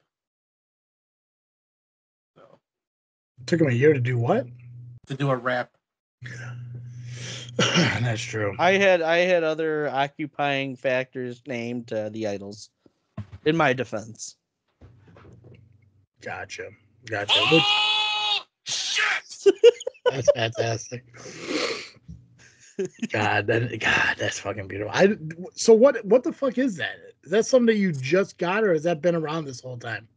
So. It took him a year to do what? To do a rep. That's true. I had other occupying factors named the idols. In my defense. Gotcha. Oh, shit! That's fantastic. God, that's fucking beautiful. So what the fuck is that? Is that something that you just got, or has that been around this whole time?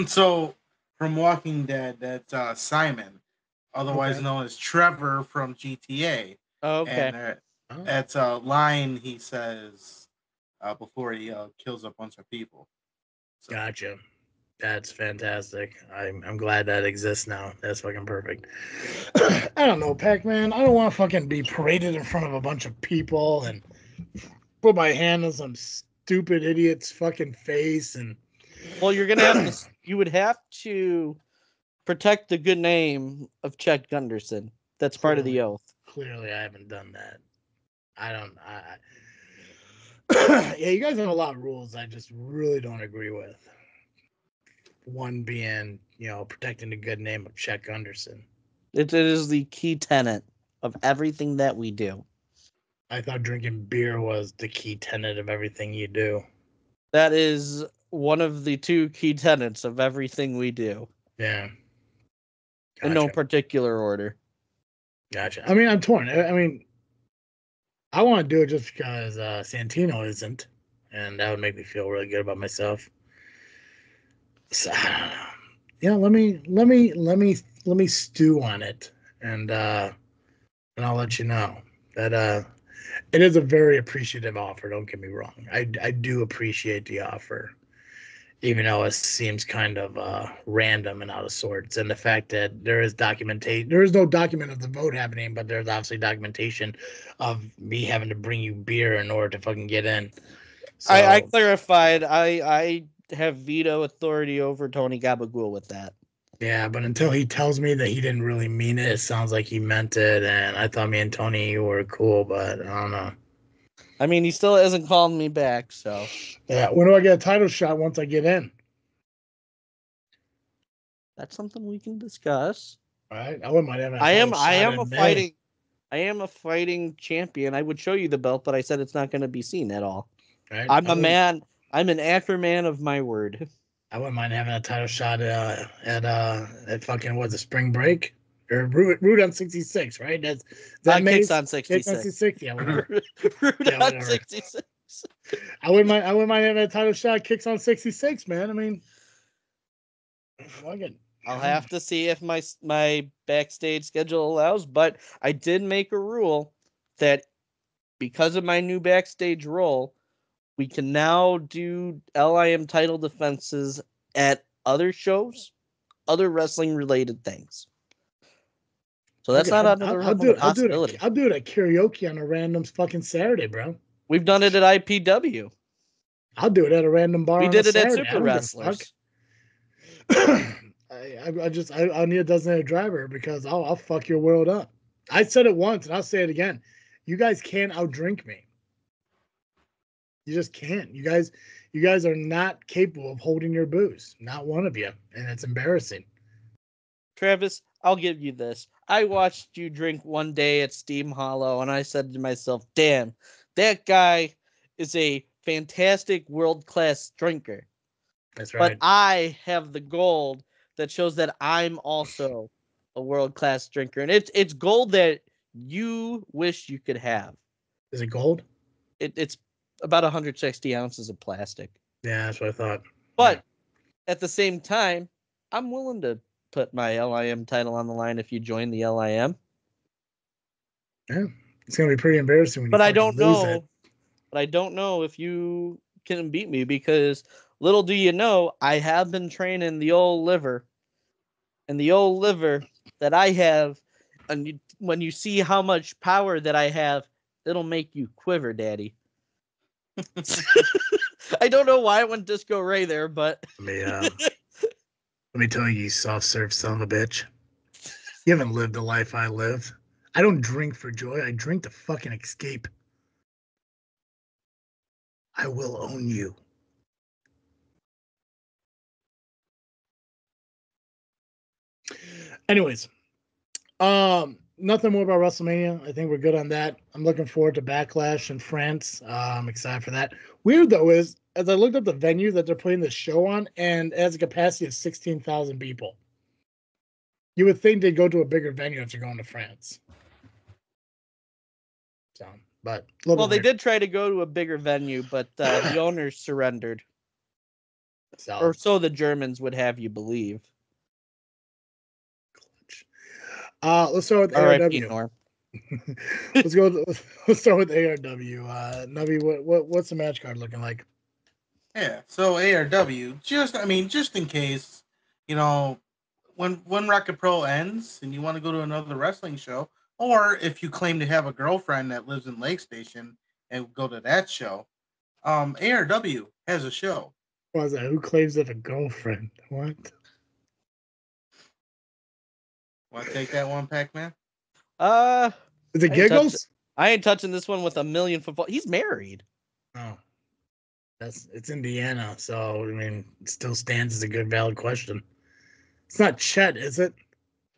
So from Walking Dead, that's Simon, otherwise known as Trevor from GTA. Oh, okay. And that's a line he says before he kills a bunch of people. So. Gotcha. That's fantastic. I'm glad that exists now. That's fucking perfect. I don't know, Pac-Man. I don't want to fucking be paraded in front of a bunch of people and put my hand on some stupid idiot's fucking face. And well, you're gonna have to. You would have to protect the good name of Chet Gunderson. That's part of the oath. Clearly, I haven't done that. Yeah, you guys have a lot of rules I just really don't agree with. One being, protecting the good name of Chet Gunderson. It is the key tenet of everything that we do. I thought drinking beer was the key tenet of everything you do. That is one of the two key tenets of everything we do. Yeah. Gotcha. In no particular order. Gotcha. I mean, I'm torn. I want to do it just because Santino isn't, and that would make me feel really good about myself. So, yeah, let me stew on it, and I'll let you know that it is a very appreciative offer. Don't get me wrong. I do appreciate the offer, even though it seems kind of random and out of sorts. And the fact that there is documentation, there is no document of the vote happening, but there's obviously documentation of me having to bring you beer in order to fucking get in. So, I clarified. I have veto authority over Tony Gabagool with that. Yeah, but until he tells me that he didn't really mean it, it sounds like he meant it. And I thought me and Tony were cool, but I don't know. I mean, he still hasn't called me back, so. Yeah, when do I get a title shot once I get in? That's something we can discuss. All right, I wouldn't mind having I am a fighting champion. I would show you the belt, but I said it's not going to be seen at all. Right? I'm a man. I'm an actor man of my word. I wouldn't mind having a title shot at fucking the spring break or Root on 66, right? That Kicks on 66. Kicks on 66, yeah, whatever. Root on 66. I wouldn't mind having a title shot. Kicks on 66, man. I mean, fucking. I'll have to see if my backstage schedule allows, but I did make a rule that because of my new backstage role, we can now do LIM title defenses at other shows, other wrestling related things. So that's not another possibility. I'll do it at karaoke on a random fucking Saturday, bro. We've done it at IPW. I'll do it at a random bar. We did it at Super Wrestlers. I need a designated driver because I'll fuck your world up. I said it once and I'll say it again. You guys can't outdrink me. You just can't. You guys are not capable of holding your booze. Not one of you. And it's embarrassing. Travis, I'll give you this. I watched you drink one day at Steam Hollow and I said to myself, damn, that guy is a fantastic world-class drinker. That's right. But I have the gold that shows that I'm also a world-class drinker. And it's gold that you wish you could have. Is it gold? It's about 160 ounces of plastic. Yeah, that's what I thought. But at the same time, I'm willing to put my LIM title on the line if you join the LIM. Yeah, it's going to be pretty embarrassing when but you I don't lose know. it. But I don't know if you can beat me because little do you know, I have been training the old liver. And the old liver that I have, and when you see how much power that I have, it'll make you quiver, Daddy. I don't know why I went Disco Ray there, but let me tell you, you soft serve son of a bitch. You haven't lived the life I lived. I don't drink for joy. I drink to fucking escape. I will own you. Anyways, nothing more about WrestleMania. I think we're good on that. I'm looking forward to Backlash in France. I'm excited for that. Weird though is, as I looked up the venue that they're putting this show on, and it has a capacity of 16,000 people. You would think they'd go to a bigger venue if you're going to France. So, but well, they did try to go to a bigger venue, but the owners surrendered. So, or so the Germans would have you believe. Let's start with R.I.P. ARW. Norm. Let's start with ARW. Nubby, what's the match card looking like? Yeah, so ARW, just in case, when Rocket Pro ends and you want to go to another wrestling show, or if you claim to have a girlfriend that lives in Lake Station and go to that show, ARW has a show. What was that? Who claims to have a girlfriend? What? Want to take that one, Pacman? Is it Giggles? I ain't touching this one with a million football. He's married. Oh. It's Indiana, so I mean it still stands as a good valid question. It's not Chet, is it?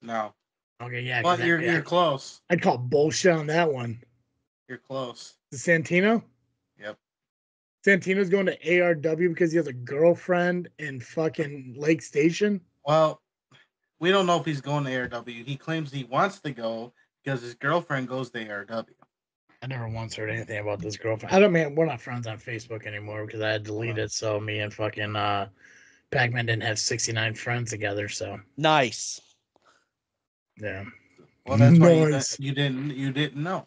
No. Okay, yeah. But you're close. I'd call bullshit on that one. You're close. The Santino? Yep. Santino's going to ARW because he has a girlfriend in fucking Lake Station? Well, we don't know if he's going to ARW. He claims he wants to go because his girlfriend goes to ARW. I never once heard anything about this girlfriend. We're not friends on Facebook anymore because I had deleted, so me and fucking Pacman didn't have 69 friends together, so. Nice. Yeah. Well, that's nice. Why you didn't know.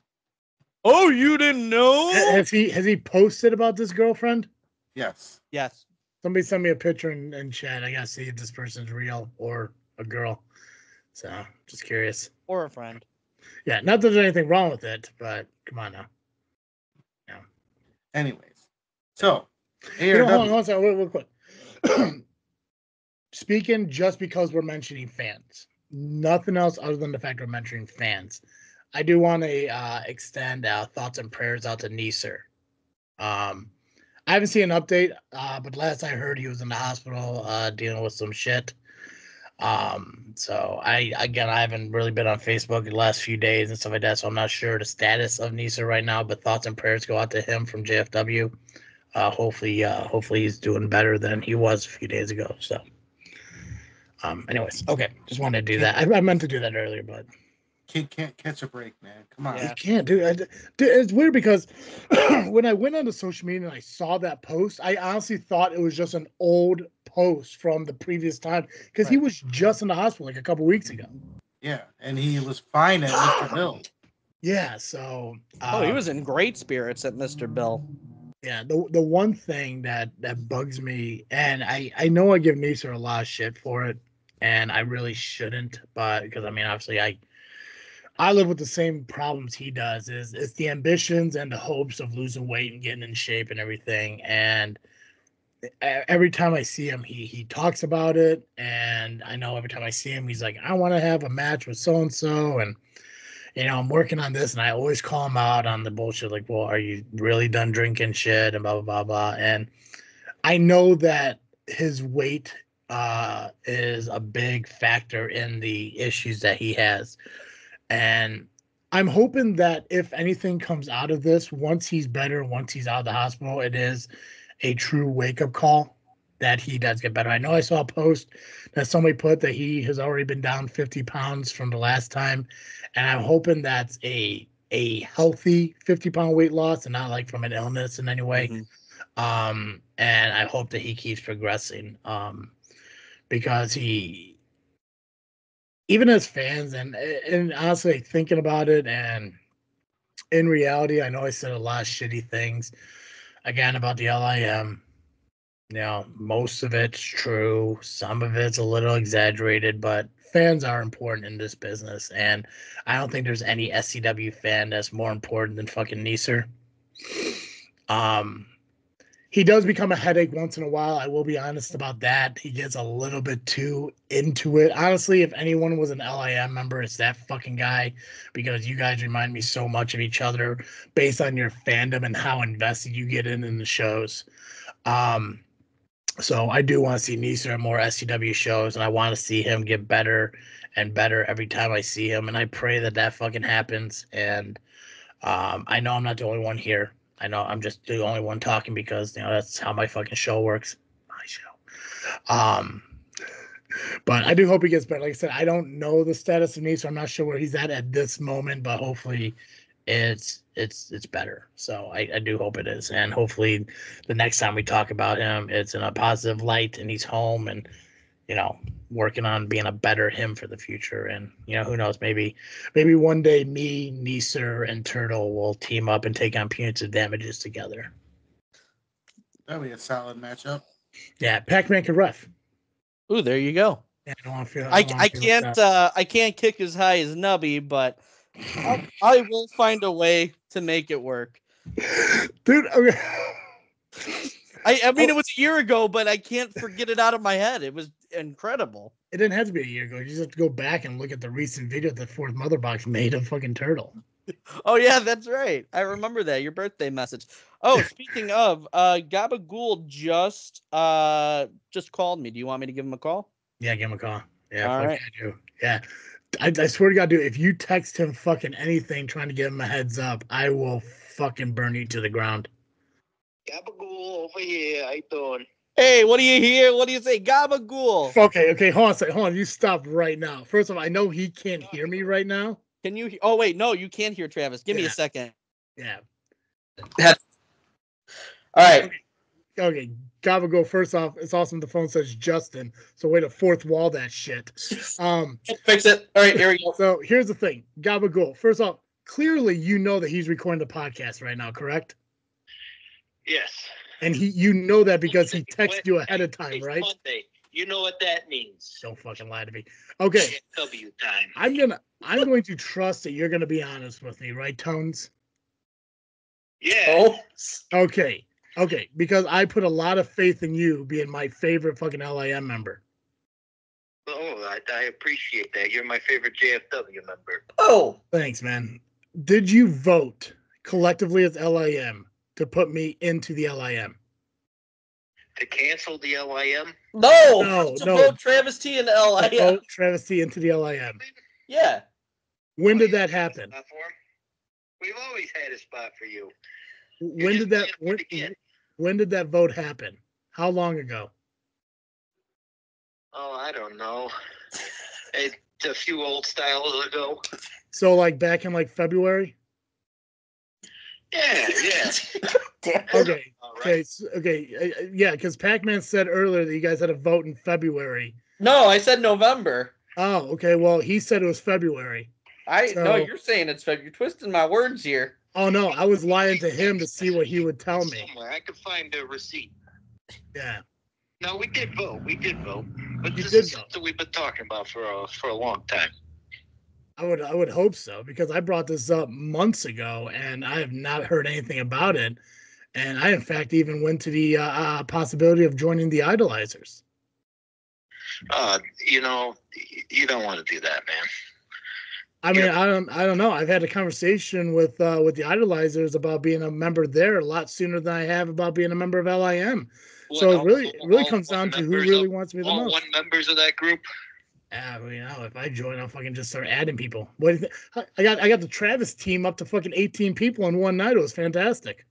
Oh, you didn't know? Has he posted about this girlfriend? Yes. Yes. Somebody send me a picture in chat. I gotta see if this person's real or a girl. So, just curious. Or a friend. Yeah, not that there's anything wrong with it, but come on now. Yeah. Anyways, so ARW. Hold on, real quick. Speaking just because we're mentioning fans, nothing else other than the fact we're mentioning fans. I do want to extend thoughts and prayers out to Neeser. I haven't seen an update, but last I heard he was in the hospital dealing with some shit. So I haven't really been on Facebook the last few days and stuff like that, so I'm not sure the status of Neeser right now, but thoughts and prayers go out to him from JFW. Hopefully he's doing better than he was a few days ago. So anyways, okay, just wanted to do that. I meant to do that earlier, but kid can't catch a break, man. Come on. He can't do it. It's weird because when I went onto social media and I saw that post, I honestly thought it was just an old post from the previous time because he was just in the hospital like a couple weeks ago. Yeah, and he was fine at Mr. Bill. Yeah, so he was in great spirits at Mr. Bill. Yeah, the one thing that bugs me, and I know I give Neeser a lot of shit for it, and I really shouldn't, but because I mean obviously I live with the same problems he does. It's the ambitions and the hopes of losing weight and getting in shape and everything. And every time I see him, he talks about it. And I know every time I see him, he's like, I want to have a match with so and so, and I'm working on this. And I always call him out on the bullshit, like, well, are you really done drinking shit and blah blah blah blah. And I know that his weight is a big factor in the issues that he has. And I'm hoping that if anything comes out of this, once he's better, once he's out of the hospital, it is a true wake-up call that he does get better. I know I saw a post that somebody put that he has already been down 50 pounds from the last time. And I'm hoping that's a healthy 50-pound weight loss and not like from an illness in any way. Mm-hmm. And I hope that he keeps progressing because even as fans and honestly thinking about it, and in reality, I know I said a lot of shitty things again about the LIM. Most of it's true. Some of it's a little exaggerated, but fans are important in this business. And I don't think there's any SCW fan that's more important than fucking Neeser. He does become a headache once in a while. I will be honest about that. He gets a little bit too into it. Honestly, if anyone was an LIM member, it's that fucking guy, because you guys remind me so much of each other based on your fandom and how invested you get in the shows. So I do want to see Neeser at more SCW shows, and I want to see him get better and better every time I see him. And I pray that fucking happens. And I know I'm not the only one here. I know I'm just the only one talking because that's how my fucking show works. My show. But I do hope he gets better. Like I said, I don't know the status of Neeser. I'm not sure where he's at this moment, but hopefully it's better. So I do hope it is, and hopefully the next time we talk about him, it's in a positive light, and he's home, and working on being a better him for the future. And who knows, maybe one day me, Neeser, and Turtle will team up and take on Punitive Damages together. That'll be a solid matchup. Yeah, Pacman can ref. Ooh, there you go. Yeah, I can't kick as high as Nubby, but I will find a way to make it work. Dude, okay. I mean, it was a year ago, but I can't forget it out of my head. It was incredible. It didn't have to be a year ago. You just have to go back and look at the recent video that Fourth Mother Box made of fucking Turtle. Oh yeah, that's right. I remember that. Your birthday message. Oh, speaking of, Gabagool just called me. Do you want me to give him a call? Yeah, give him a call. Yeah, all right. I do. Yeah. I swear to God, dude, if you text him fucking anything trying to give him a heads up, I will fucking burn you to the ground. Gabagool over here. How you doing? Hey, what do you hear? What do you say? Gabagool. Okay, hold on a second. Hold on, you stop right now. First of all, I know he can't hear me right now. Can you? Oh wait, no, you can't hear Travis. Give me a second. Yeah. All right. Okay, Gabagool. First off, it's awesome. The phone says Justin, so way to fourth wall that shit. Fix it. All right, here we go. So here's the thing, Gabagool. First off, clearly you know that he's recording the podcast right now, correct? Yes. And you know that because he texted you ahead of time, right? Monday. You know what that means. Don't fucking lie to me. Okay. JFW time. I'm going to trust that you're gonna be honest with me, right, Tones? Yeah. Oh. Okay, because I put a lot of faith in you being my favorite fucking LIM member. Oh, I appreciate that. You're my favorite JFW member. Oh. Thanks, man. Did you vote collectively as LIM to put me into the LIM? To cancel the LIM? No. To vote Travis T in the LIM. Vote Travis T into the LIM. Yeah. When did that happen? We've always had a spot for you. When did that vote happen? How long ago? Oh, I don't know. It's a few old styles ago. So like back in like February? Yeah. Okay. Yeah, because Pacman said earlier that you guys had a vote in February. No, I said November. Oh, okay. Well, he said it was February. No, you're saying it's February. You're twisting my words here. Oh no, I was lying to him to see what he would tell me. Somewhere I could find a receipt. Yeah. No, we did vote. But You this did is vote. something we've been talking about for a long time. I would hope so, because I brought this up months ago and I have not heard anything about it. And I, in fact, even went to the possibility of joining the Idolizers. You don't want to do that, man. I mean, I don't know. I've had a conversation with the Idolizers about being a member there a lot sooner than I have about being a member of LIM. So it really comes down to who really wants me the most. All 1 members of that group. Yeah, if I join, I'll fucking just start adding people. What do you think? I got the Travis team up to fucking 18 people in one night. It was fantastic.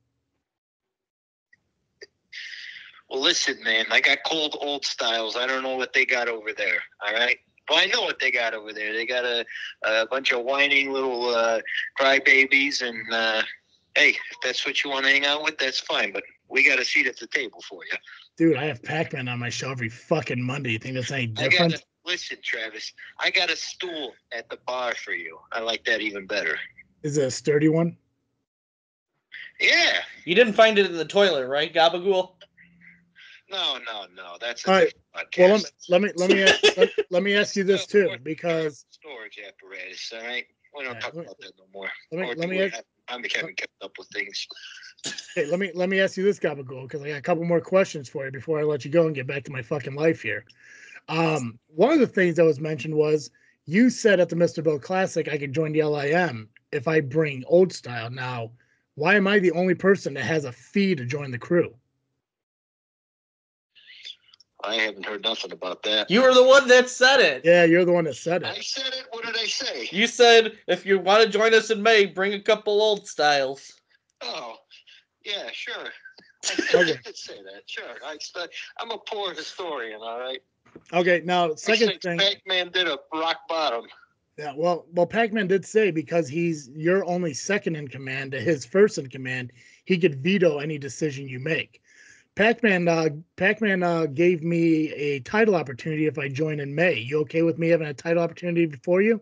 Well, listen, man, I got cold old styles. I don't know what they got over there. All right. Well, I know what they got over there. They got a bunch of whining little crybabies, and hey, if that's what you want to hang out with, that's fine. But we got a seat at the table for you. Dude, I have Pac-Man on my show every fucking Monday. You think that's any different? Listen, Travis, I got a stool at the bar for you. I like that even better. Is it a sturdy one? Yeah. You didn't find it in the toilet, right, Gabagool? No. That's all right. Podcast. Well, let me ask you this too, because storage apparatus. All right, we don't talk about that no more. I'm having kept up with things. Hey, let me ask you this, Gabagool, because I got a couple more questions for you before I let you go and get back to my fucking life here. One of the things that was mentioned was you said at the Mr. Bill Classic I could join the LIM if I bring Old Style. Now, why am I the only person that has a fee to join the crew? I haven't heard nothing about that. You were the one that said it. Yeah, you're the one that said it. I said it. What did I say? You said if you want to join us in May, bring a couple Old Styles. Oh, yeah, sure. Okay. I did say that. Sure. I'm a poor historian. All right. Okay. Now, second thing. Pac-Man did a rock bottom. Yeah, well, Pacman did say because he's your only second in command to his first in command, he could veto any decision you make. Pacman gave me a title opportunity if I join in May. You okay with me having a title opportunity before you?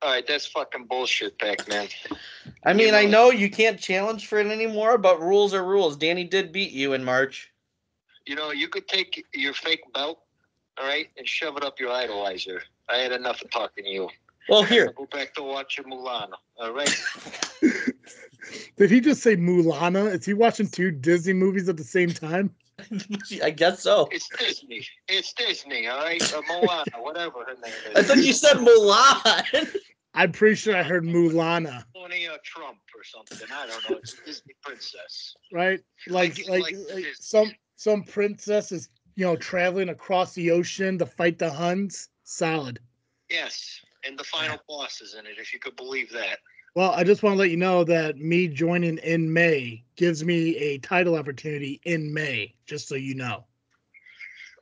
All right, that's fucking bullshit, Pacman. I mean, I know you can't challenge for it anymore, but rules are rules. Danny did beat you in March. You know, you could take your fake belt, all right, and shove it up your idolizer. I had enough of talking to you. Well, here. Go back to watching Mulan, all right? Did he just say Mulana? Is he watching 2 Disney movies at the same time? I guess so. It's Disney. It's Disney, all right? Moana, whatever her name is. I thought you said Mulan. I'm pretty sure I heard Mulana. Trump or something. I don't know. It's a Disney princess. Right? Like some princess is, traveling across the ocean to fight the Huns. Solid. Yes. And the final boss is in it, if you could believe that. Well, I just want to let you know that me joining in May gives me a title opportunity in May, just so you know.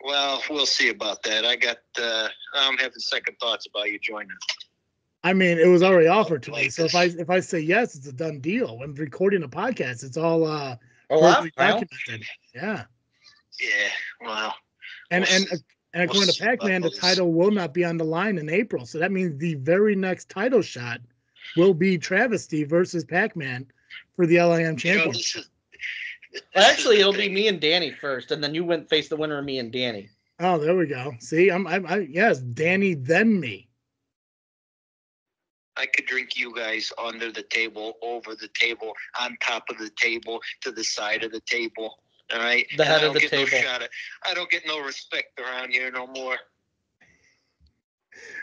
Well, we'll see about that. I'm having second thoughts about you joining. I mean, it was already offered to me. So if I say yes, it's a done deal. When recording a podcast, it's all documented. Yeah. Yeah. Wow. And according to Pacman, the title will not be on the line in April. So that means the very next title shot will be Travesty versus Pacman for the LIM championship. Actually, it'll be me and Danny first, and then you went face the winner of me and Danny. Oh, there we go. See, yes, Danny then me. I could drink you guys under the table, over the table, on top of the table, to the side of the table. All right? The head of the table. I don't get no respect around here no more.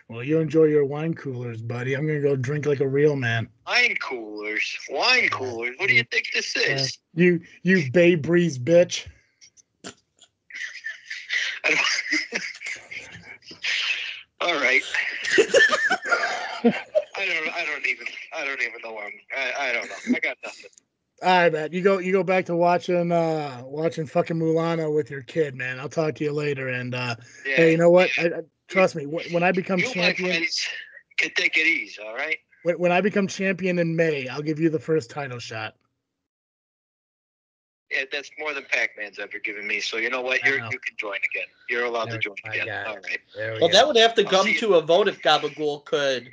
Well, you enjoy your wine coolers, buddy. I'm going to go drink like a real man. Wine coolers? What do you think this is? You Bay Breeze bitch. All right. I don't even know where I don't know. I got nothing. All right, man. You go back to watching fucking Mulana with your kid, man. I'll talk to you later. And hey, you know what? Trust me. When I become champion, my friends, can take it easy. All right. When I become champion in May, I'll give you the first title shot. Yeah, that's more than Pacman's ever given me. So you know what? You can join again. You're allowed to join again. All right. Well, that would have to come to a vote if Gabagool could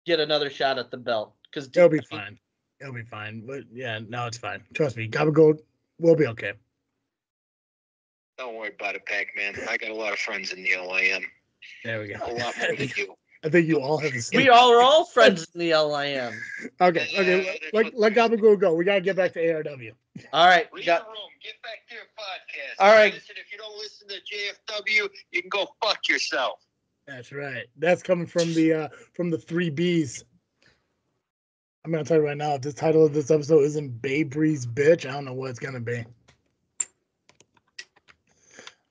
get another shot at the belt. Because it'll be fine. It'll be fine. But yeah, no, it's fine. Trust me, Gabagool will be okay. Don't worry about it, Pacman. I got a lot of friends in the LIM. There we go. A lot more than you. I think you all have the same. We are all friends in the LIM. Okay. Let Gabagool go. We gotta get back to ARW. All right. Read the room. Get back to your podcast. All right. Listen, if you don't listen to JFW, you can go fuck yourself. That's right. That's coming from the 3 Bs. I'm gonna tell you right now, if this title of this episode isn't Bay Breeze bitch, I don't know what it's gonna be.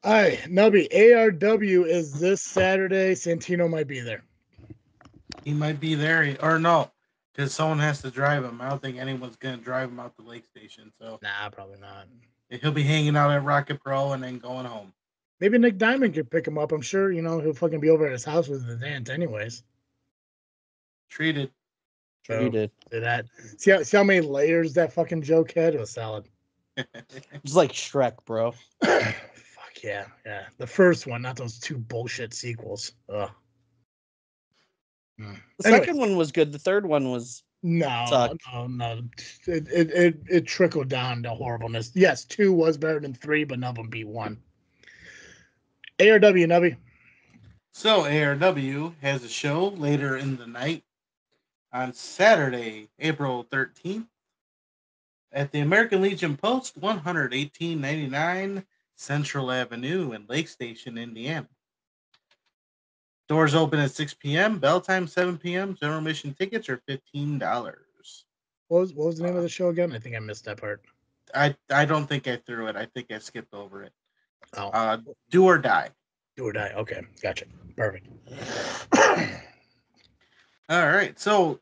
All right, Nubby, ARW is this Saturday. Santino might be there. He might be there, or no, because someone has to drive him. I don't think anyone's gonna drive him out the lake station. So nah, probably not. He'll be hanging out at Rocket Pro and then going home. Maybe Nick Diamond could pick him up. I'm sure he'll fucking be over at his house with his aunt anyways. Treated. So, did that. See how many layers that fucking joke had? It was solid. It's like Shrek, bro. Fuck yeah. The first one, not those 2 bullshit sequels. Ugh. The second one was good. The third one was no. It trickled down to horribleness. Yes, 2 was better than 3, but none of them beat 1. ARW, Nubby. So ARW has a show later in the night on Saturday, April 13th at the American Legion Post, 11899 Central Avenue in Lake Station, Indiana. Doors open at 6 p.m. Bell time 7 p.m. General admission tickets are $15. What was the name of the show again? I think I missed that part. I don't think I threw it. I think I skipped over it. Oh. Do or Die. Do or Die. Okay, gotcha. Perfect. All right. So,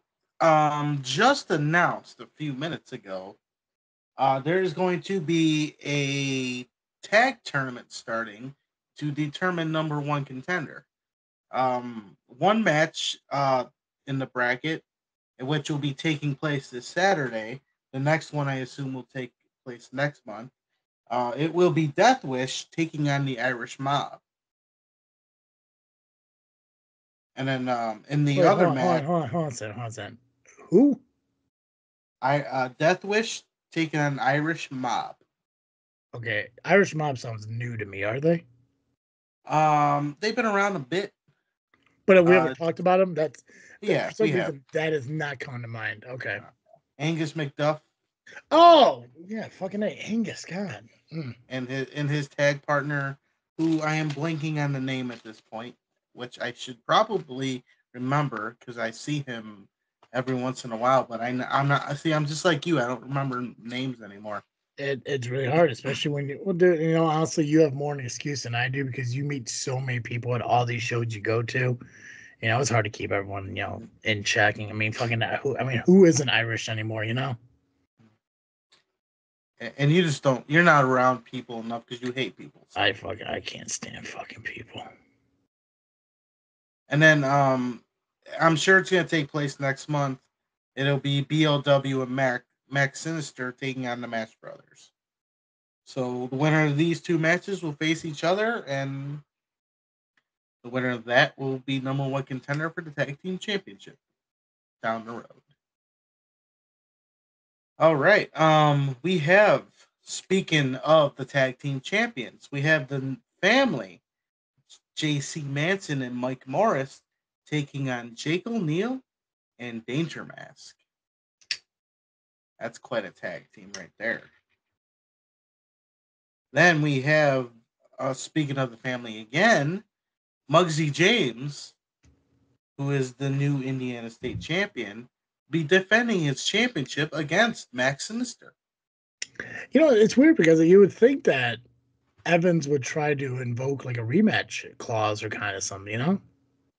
just announced a few minutes ago, there's going to be a tag tournament starting to determine number 1 contender. one match in the bracket, which will be taking place this Saturday. The next one, I assume, will take place next month. It will be Death Wish taking on the Irish Mob. And then in the other match... Hold on a second. Who? Death Wish taking on Irish Mob. Okay, Irish Mob sounds new to me. Are they? They've been around a bit. But have we ever talked about them? For some reason, have. that is not coming to mind. Okay. Angus McDuff. Oh, yeah, fucking Angus, God. Mm. And his tag partner, who I am blanking on the name at this point, which I should probably remember because I see him every once in a while, but I'm not. See, I'm just like you. I don't remember names anymore. It's really hard, especially when honestly, you have more an excuse than I do because you meet so many people at all these shows you go to. It's hard to keep everyone, in checking. I mean, who isn't Irish anymore, And you just don't. You're not around people enough because you hate people. So. I can't stand fucking people. And then I'm sure it's gonna take place next month. It'll be BLW and Max Sinister taking on the Match Brothers. So the winner of these two matches will face each other, and the winner of that will be number one contender for the tag team championship down the road. All right. We have, speaking of the tag team champions, we have the family, JC Manson and Mike Morris, taking on Jake O'Neill and Danger Mask. That's quite a tag team right there. Then we have, speaking of the family again, Muggsy James, who is the new Indiana State champion, be defending his championship against Max Sinister. It's weird because you would think that Evans would try to invoke like a rematch clause or kind of something,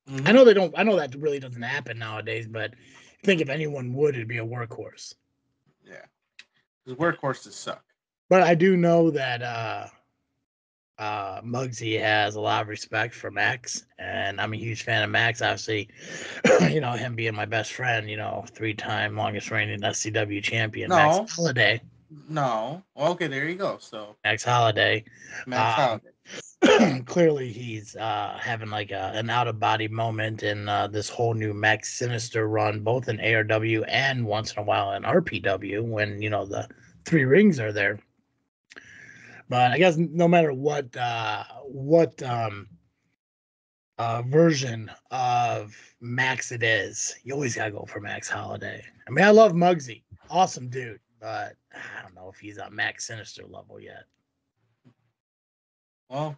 Mm-hmm. I know they don't. I know that really doesn't happen nowadays, but I think if anyone would, it'd be a Workhorse. Yeah, because Workhorses suck. But I do know that Muggsy has a lot of respect for Max, and I'm a huge fan of Max. Obviously, him being my best friend, 3-time longest reigning SCW champion, Max Holiday. No. Okay, there you go. So Max Holiday. Holiday. Clearly, he's having like an out-of-body moment in this whole new Max Sinister run, both in ARW and once in a while in RPW when, the 3 rings are there. But I guess no matter what version of Max it is, you always got to go for Max Holiday. I mean, I love Muggsy. Awesome dude. But I don't know if he's on Max Sinister level yet. Well,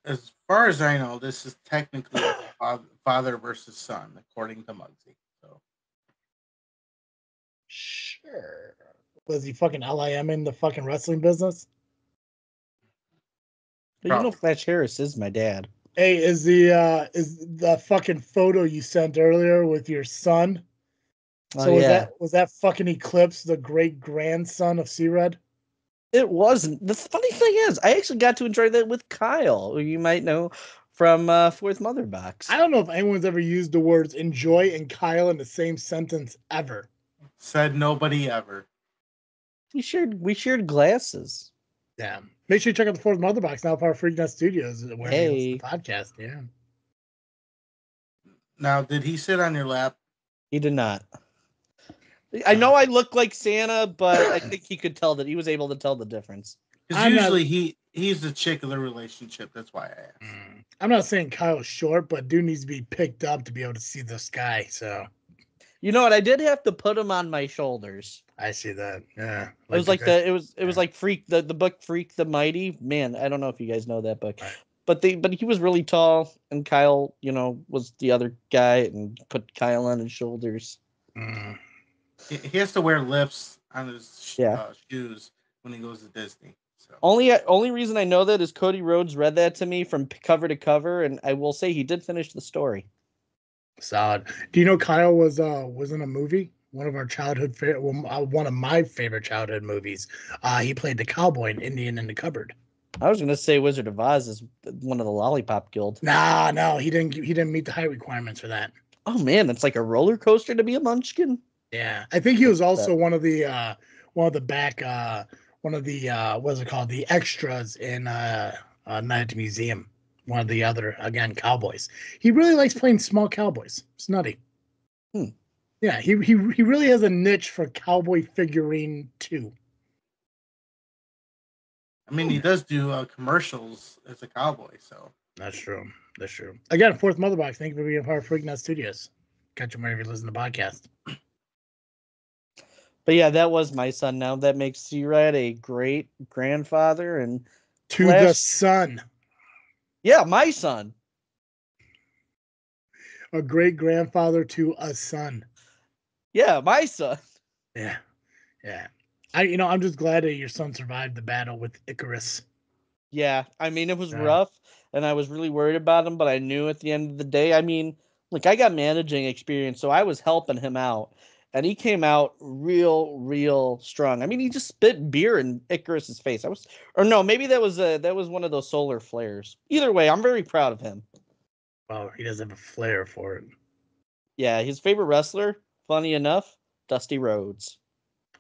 as far as I know, this is technically father versus son, according to Muggsy. So, sure. Was he fucking LIM in the fucking wrestling business? But Flash Harris is my dad. Hey, is the fucking photo you sent earlier with your son? So was that fucking Eclipse the great grandson of C-Red? It wasn't. The funny thing is, I actually got to enjoy that with Kyle, who you might know from Fourth Mother Box. I don't know if anyone's ever used the words enjoy and Kyle in the same sentence ever. Said nobody ever. We shared glasses. Yeah. Make sure you check out the Fourth Mother Box now for our Freaknet Studios where he hosts the podcast. Yeah. Now, did he sit on your lap? He did not. I know I look like Santa, but I think he could tell that he was able to tell the difference. Because usually he's the chick of the relationship. That's why I asked. I'm not saying Kyle's short, but dude needs to be picked up to be able to see the sky. So, you know what? I did have to put him on my shoulders. I see that. Yeah, it was like it was like Freak the book Freak the Mighty. Man, I don't know if you guys know that book, but he was really tall, and Kyle, was the other guy, and put Kyle on his shoulders. He has to wear lifts on his shoes when he goes to Disney. So. Only reason I know that is Cody Rhodes read that to me from cover to cover, and I will say he did finish the story. Solid. Do you know Kyle was in a movie? One of our one of my favorite childhood movies. He played the cowboy in Indian in the Cupboard. I was gonna say Wizard of Oz is one of the Lollipop Guild. Nah, no, he didn't meet the height requirements for that. Oh man, that's like a roller coaster to be a Munchkin. Yeah, I think he was also one of the what's it called, the extras in Night at the Museum. One of the other, again, cowboys. He really likes playing small cowboys. It's nutty. Yeah, he really has a niche for cowboy figurine too. I mean, he does do commercials as a cowboy, so. That's true. That's true. Again, Fourth Mother Box. Thank you for being a part of Freak Nut Studios. Catch him wherever you listen to the podcast. But yeah, that was my son. Now that makes C-Rad a great grandfather and To the son. Yeah, my son. A great grandfather to a son. Yeah, my son. Yeah. Yeah. I'm just glad that your son survived the battle with Icarus. Yeah, I mean, it was rough, and I was really worried about him, but I knew at the end of the day, I mean, like, I got managing experience, so I was helping him out, and he came out real strong. I mean, he just spit beer in Icarus's face. Maybe that was one of those solar flares. Either way, I'm very proud of him. Well, he doesn't have a flair for it. Yeah, his favorite wrestler, funny enough, Dusty Rhodes.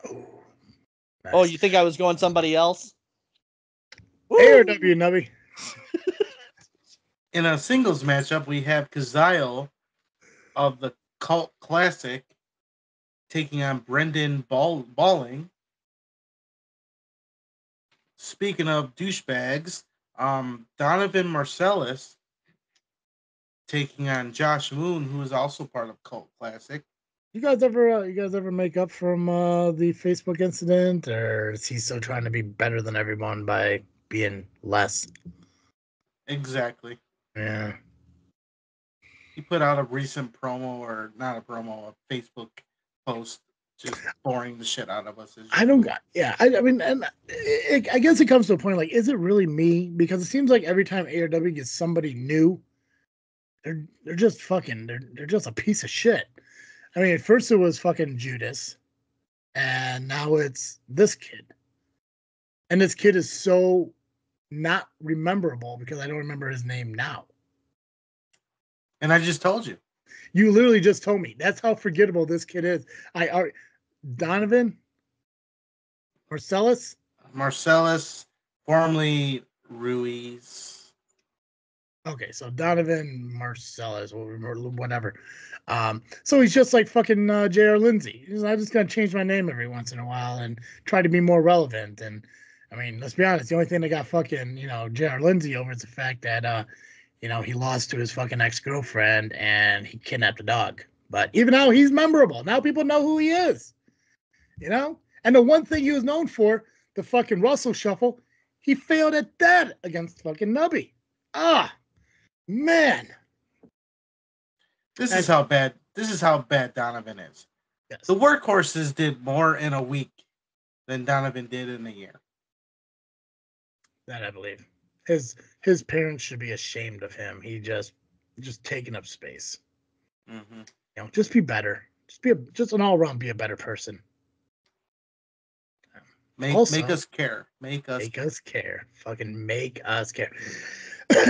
Oh, nice. Oh, you think I was going somebody else? ARW, Nubby. In a singles matchup, we have Kazile of the Cult Classic taking on Brendan Balling. Speaking of douchebags, Donovan Marcellus taking on Josh Moon, who is also part of Cult Classic. You guys ever make up from the Facebook incident, or is he still trying to be better than everyone by being less? Exactly. Yeah. He put out a recent promo, or not a promo, a Facebook post, just boring the shit out of us. I mean, and I guess it comes to a point, like, is it really me? Because it seems like every time ARW gets somebody new, they're just fucking, they're just a piece of shit. I mean, at first it was fucking Judas, and now it's this kid. And this kid is so not rememberable because I don't remember his name now. And I just told you. You literally just told me. That's how forgettable this kid is. Donovan Marcellus, formerly Ruiz. Okay, so Donovan Marcellus, whatever. So he's just like fucking J.R. Lindsay. I'm just gonna change my name every once in a while and try to be more relevant. And I mean, let's be honest, the only thing that got fucking J.R. Lindsay over is the fact that he lost to his fucking ex-girlfriend and he kidnapped a dog. But even now, he's memorable. Now people know who he is. And the one thing he was known for, the fucking Russell Shuffle, he failed at that against fucking Nubby. Man. This is how bad Donovan is. Yes. The Workhorses did more in a week than Donovan did in a year. That I believe. His parents should be ashamed of him. He just taking up space. Mm-hmm. Just be better. Just an all around be a better person. Make us care. Make us care. Fucking make us care.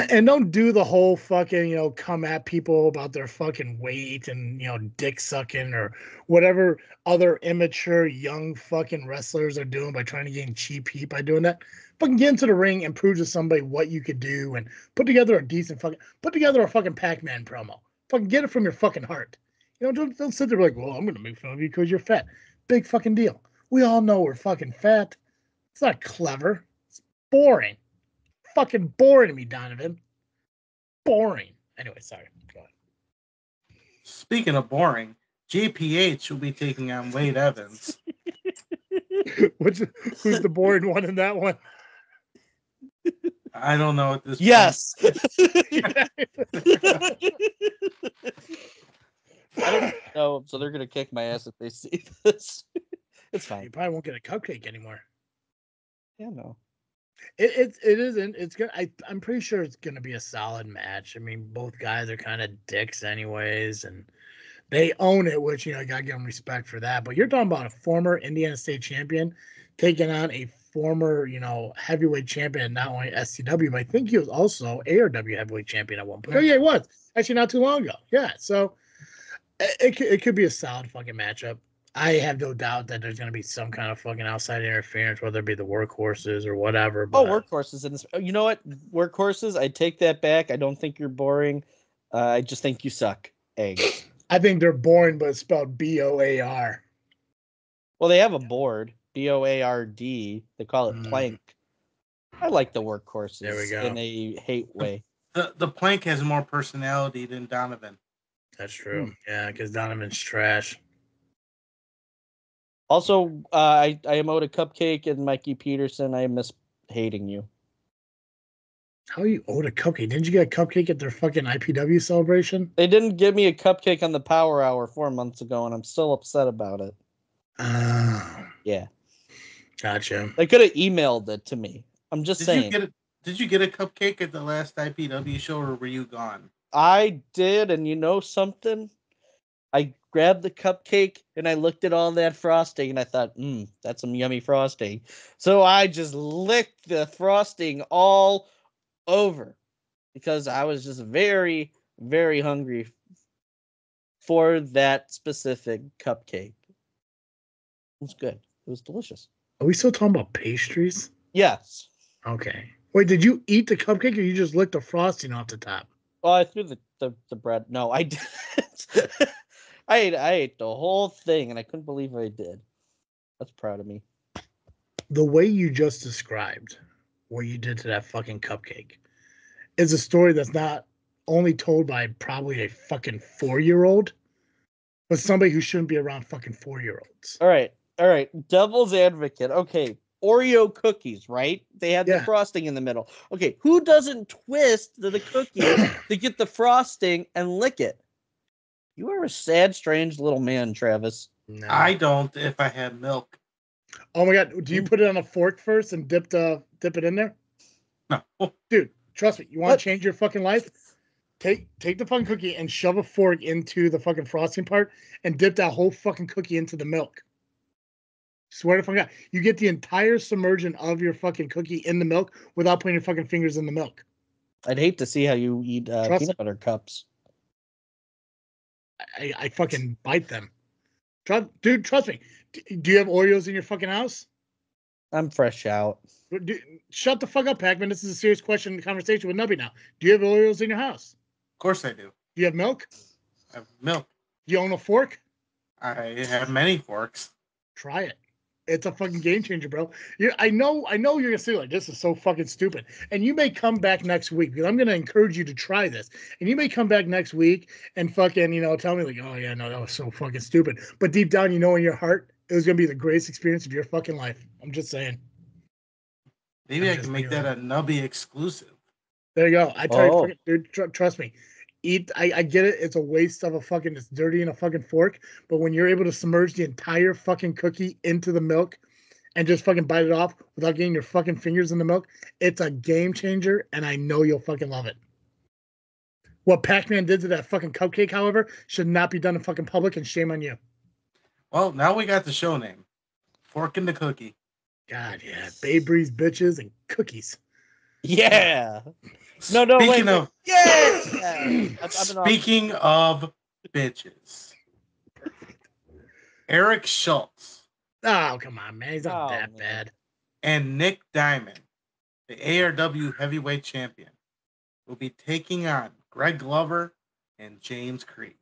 And don't do the whole fucking, come at people about their fucking weight and, dick sucking or whatever other immature young fucking wrestlers are doing by trying to gain cheap heat by doing that. Fucking get into the ring and prove to somebody what you could do and put together a fucking Pac-Man promo. Fucking get it from your fucking heart. Don't sit there like, well, I'm going to make fun of you because you're fat. Big fucking deal. We all know we're fucking fat. It's not clever. It's boring. Fucking boring to me, Donovan. Boring. Anyway, sorry. Go ahead. Speaking of boring, JPH will be taking on Wade Evans. Who's the boring one in that one? I don't know at this yes. point. I don't know, so they're gonna kick my ass if they see this. It's fine. You probably won't get a cupcake anymore. Yeah, no. It isn't. It's good. I'm pretty sure it's gonna be a solid match. I mean, both guys are kind of dicks anyways, and they own it, which you gotta give them respect for that. But you're talking about a former Indiana State champion taking on a former, heavyweight champion, not only SCW, but I think he was also ARW heavyweight champion at one point. Oh, yeah, he was. Actually, not too long ago. Yeah, so it could be a solid fucking matchup. I have no doubt that there's going to be some kind of fucking outside interference, whether it be the workhorses or whatever. But... workhorses in this. You know what? Workhorses, I take that back. I don't think you're boring. I just think you suck. Eggs. I think they're boring, but it's spelled BOAR. Well, they have a board. BOARD. They call it plank. I like the workhorses there we go. in a hate way. The plank has more personality than Donovan. That's true. Yeah, because Donovan's trash. Also, I emote a cupcake and Mikey Peterson. I miss hating you. How you owed a cupcake? Didn't you get a cupcake at their fucking IPW celebration? They didn't give me a cupcake on the Power Hour 4 months ago, and I'm still upset about it. Yeah. Gotcha. They could have emailed it to me. I'm just saying. Did you get a cupcake at the last IPW show, or were you gone? I did, and you know something? I grabbed the cupcake, and I looked at all that frosting, and I thought, that's some yummy frosting. So I just licked the frosting all over because I was just very, very hungry for that specific cupcake. It was good. It was delicious. Are we still talking about pastries? Yes. Okay. Wait, did you eat the cupcake or you just licked the frosting off the top? Oh, I threw the bread. No, I didn't. I ate the whole thing, and I couldn't believe I did. That's proud of me. The way you just described what you did to that fucking cupcake is a story that's not only told by probably a fucking 4-year-old, but somebody who shouldn't be around fucking 4-year-olds. All right. Devil's advocate. Okay. Oreo cookies, right? They had the frosting in the middle. Okay. Who doesn't twist the cookie to get the frosting and lick it? You are a sad, strange little man, Travis. No. I don't if I had milk. Oh my God. Do you put it on a fork first and dip it in there? No. Dude, trust me. You want to change your fucking life? Take the fucking cookie and shove a fork into the fucking frosting part and dip that whole fucking cookie into the milk. Swear to fucking God. You get the entire submersion of your fucking cookie in the milk without putting your fucking fingers in the milk. I'd hate to see how you eat peanut butter cups. I fucking bite them. Dude, trust me. Do you have Oreos in your fucking house? I'm fresh out. Shut the fuck up, Pacman. This is a serious conversation with Nubby now. Do you have Oreos in your house? Of course I do. Do you have milk? I have milk. Do you own a fork? I have many forks. Try it. It's a fucking game changer, bro. I know you're gonna say like this is so fucking stupid, and you may come back next week because I'm gonna encourage you to try this, and you may come back next week and fucking tell me like, oh yeah, no, that was so fucking stupid, but deep down in your heart it was gonna be the greatest experience of your fucking life. I'm just saying. Maybe I can make that a Nubby exclusive. There you go. I tell you, dude, trust me. I get it. It's a waste of it's dirty in a fucking fork. But when you're able to submerge the entire fucking cookie into the milk and just fucking bite it off without getting your fucking fingers in the milk, it's a game changer. And I know you'll fucking love it. What Pac-Man did to that fucking cupcake, however, should not be done in fucking public, and shame on you. Well, now we got the show name. Fork in the Cookie. God, yeah. Babe Breeze bitches and cookies. Yeah. Speaking of bitches, Eric Schultz. Oh, come on, man. He's not that bad. And Nick Diamond, the ARW heavyweight champion, will be taking on Greg Glover and James Creed.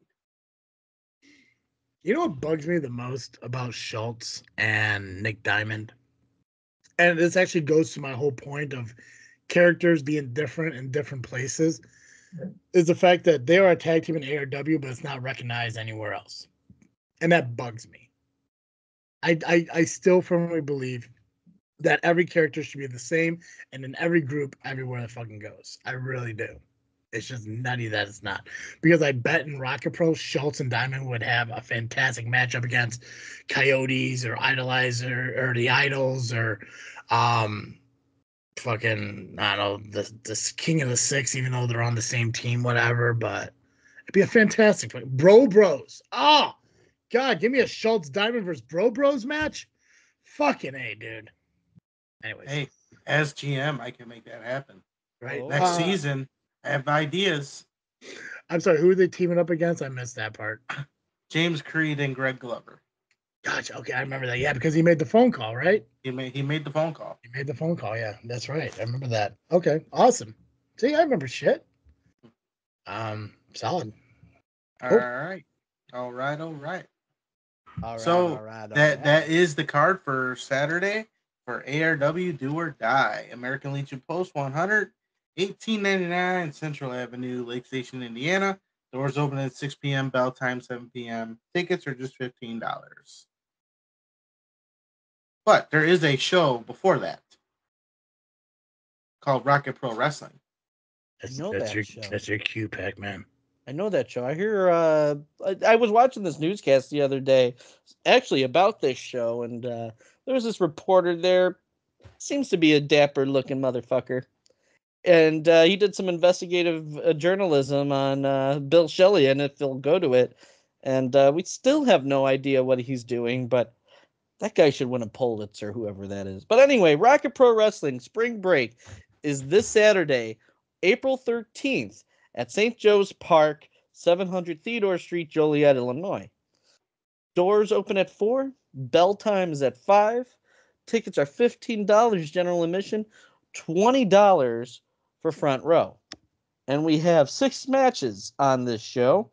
You know what bugs me the most about Schultz and Nick Diamond? And this actually goes to my whole point of characters being different in different places, is the fact that they are a tag team in ARW, but it's not recognized anywhere else. And that bugs me. I still firmly believe that every character should be the same, and in every group, everywhere it fucking goes. I really do. It's just nutty that it's not. Because I bet in Rocket Pro, Schultz and Diamond would have a fantastic matchup against Coyotes or Idolizer or the Idols or fucking, I don't know, this King of the Six, even though they're on the same team, whatever, but it'd be a fantastic Bros. Oh, God, give me a Schultz Diamond versus Bros match. Fucking A, dude. Anyways. Hey, as GM, I can make that happen. Right. Next season, I have ideas. I'm sorry, who are they teaming up against? I missed that part. James Creed and Greg Glover. Gotcha. Okay, I remember that. Yeah, because he made the phone call, right? He made the phone call. He made the phone call. Yeah, that's right. I remember that. Okay, awesome. See, I remember shit. Solid. All right. So all that is the card for Saturday for ARW Do or Die. American Legion Post 100, $18.99 Central Avenue, Lake Station, Indiana. Doors open at 6 p.m. Bell time 7 p.m. Tickets are just $15. But there is a show before that called Rocket Pro Wrestling. That's your cue, Pac-Man. I know that show. I hear. I was watching this newscast the other day, actually about this show, and there was this reporter there. Seems to be a dapper-looking motherfucker, and he did some investigative journalism on Bill Shelley, and if he'll go to it, and we still have no idea what he's doing, but that guy should win a Pulitzer, whoever that is. But anyway, Rocket Pro Wrestling Spring Break is this Saturday, April 13th. At St. Joe's Park, 700 Theodore Street, Joliet, Illinois. Doors open at 4. Bell time is at 5. Tickets are $15 general admission, $20 for front row. And we have 6 matches on this show.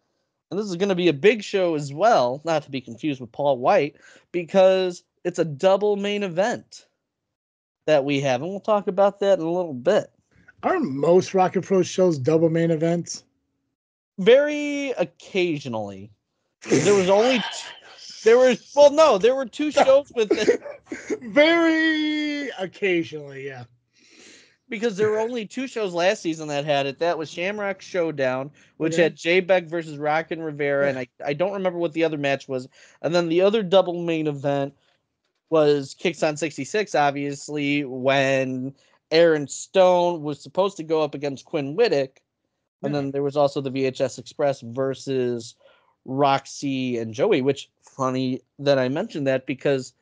And this is going to be a big show as well, not to be confused with Paul White, because it's a double main event that we have. And we'll talk about that in a little bit. Aren't most Rocket Pro shows double main events? Very occasionally. There were 2 shows with it. Very occasionally, yeah. Because there were only 2 shows last season that had it. That was Shamrock Showdown, which had Jay Beck versus Rockin' Rivera, and I don't remember what the other match was. And then the other double main event was Kicks on 66, obviously, when Aaron Stone was supposed to go up against Quinn Whittick. And then there was also the VHS Express versus Roxy and Joey, which funny that I mentioned that because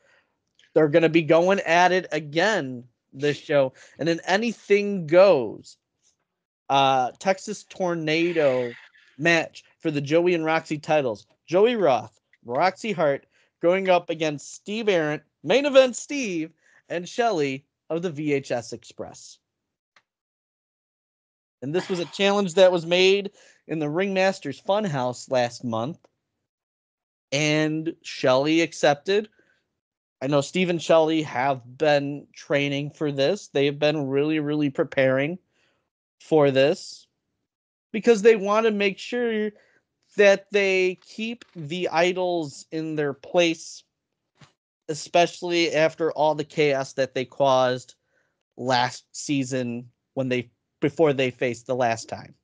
they're going to be going at it again this show. And then anything goes. Texas Tornado match for the Joey and Roxy titles. Joey Roth, Roxy Hart going up against Steve Arndt, main event Steve, and Shelley of the VHS Express. And this was a challenge that was made in the Ringmasters Funhouse last month. And Shelley accepted. I know Steve and Shelley have been training for this. They've been really, really preparing for this because they want to make sure that they keep the idols in their place, especially after all the chaos that they caused last season before they faced the last time.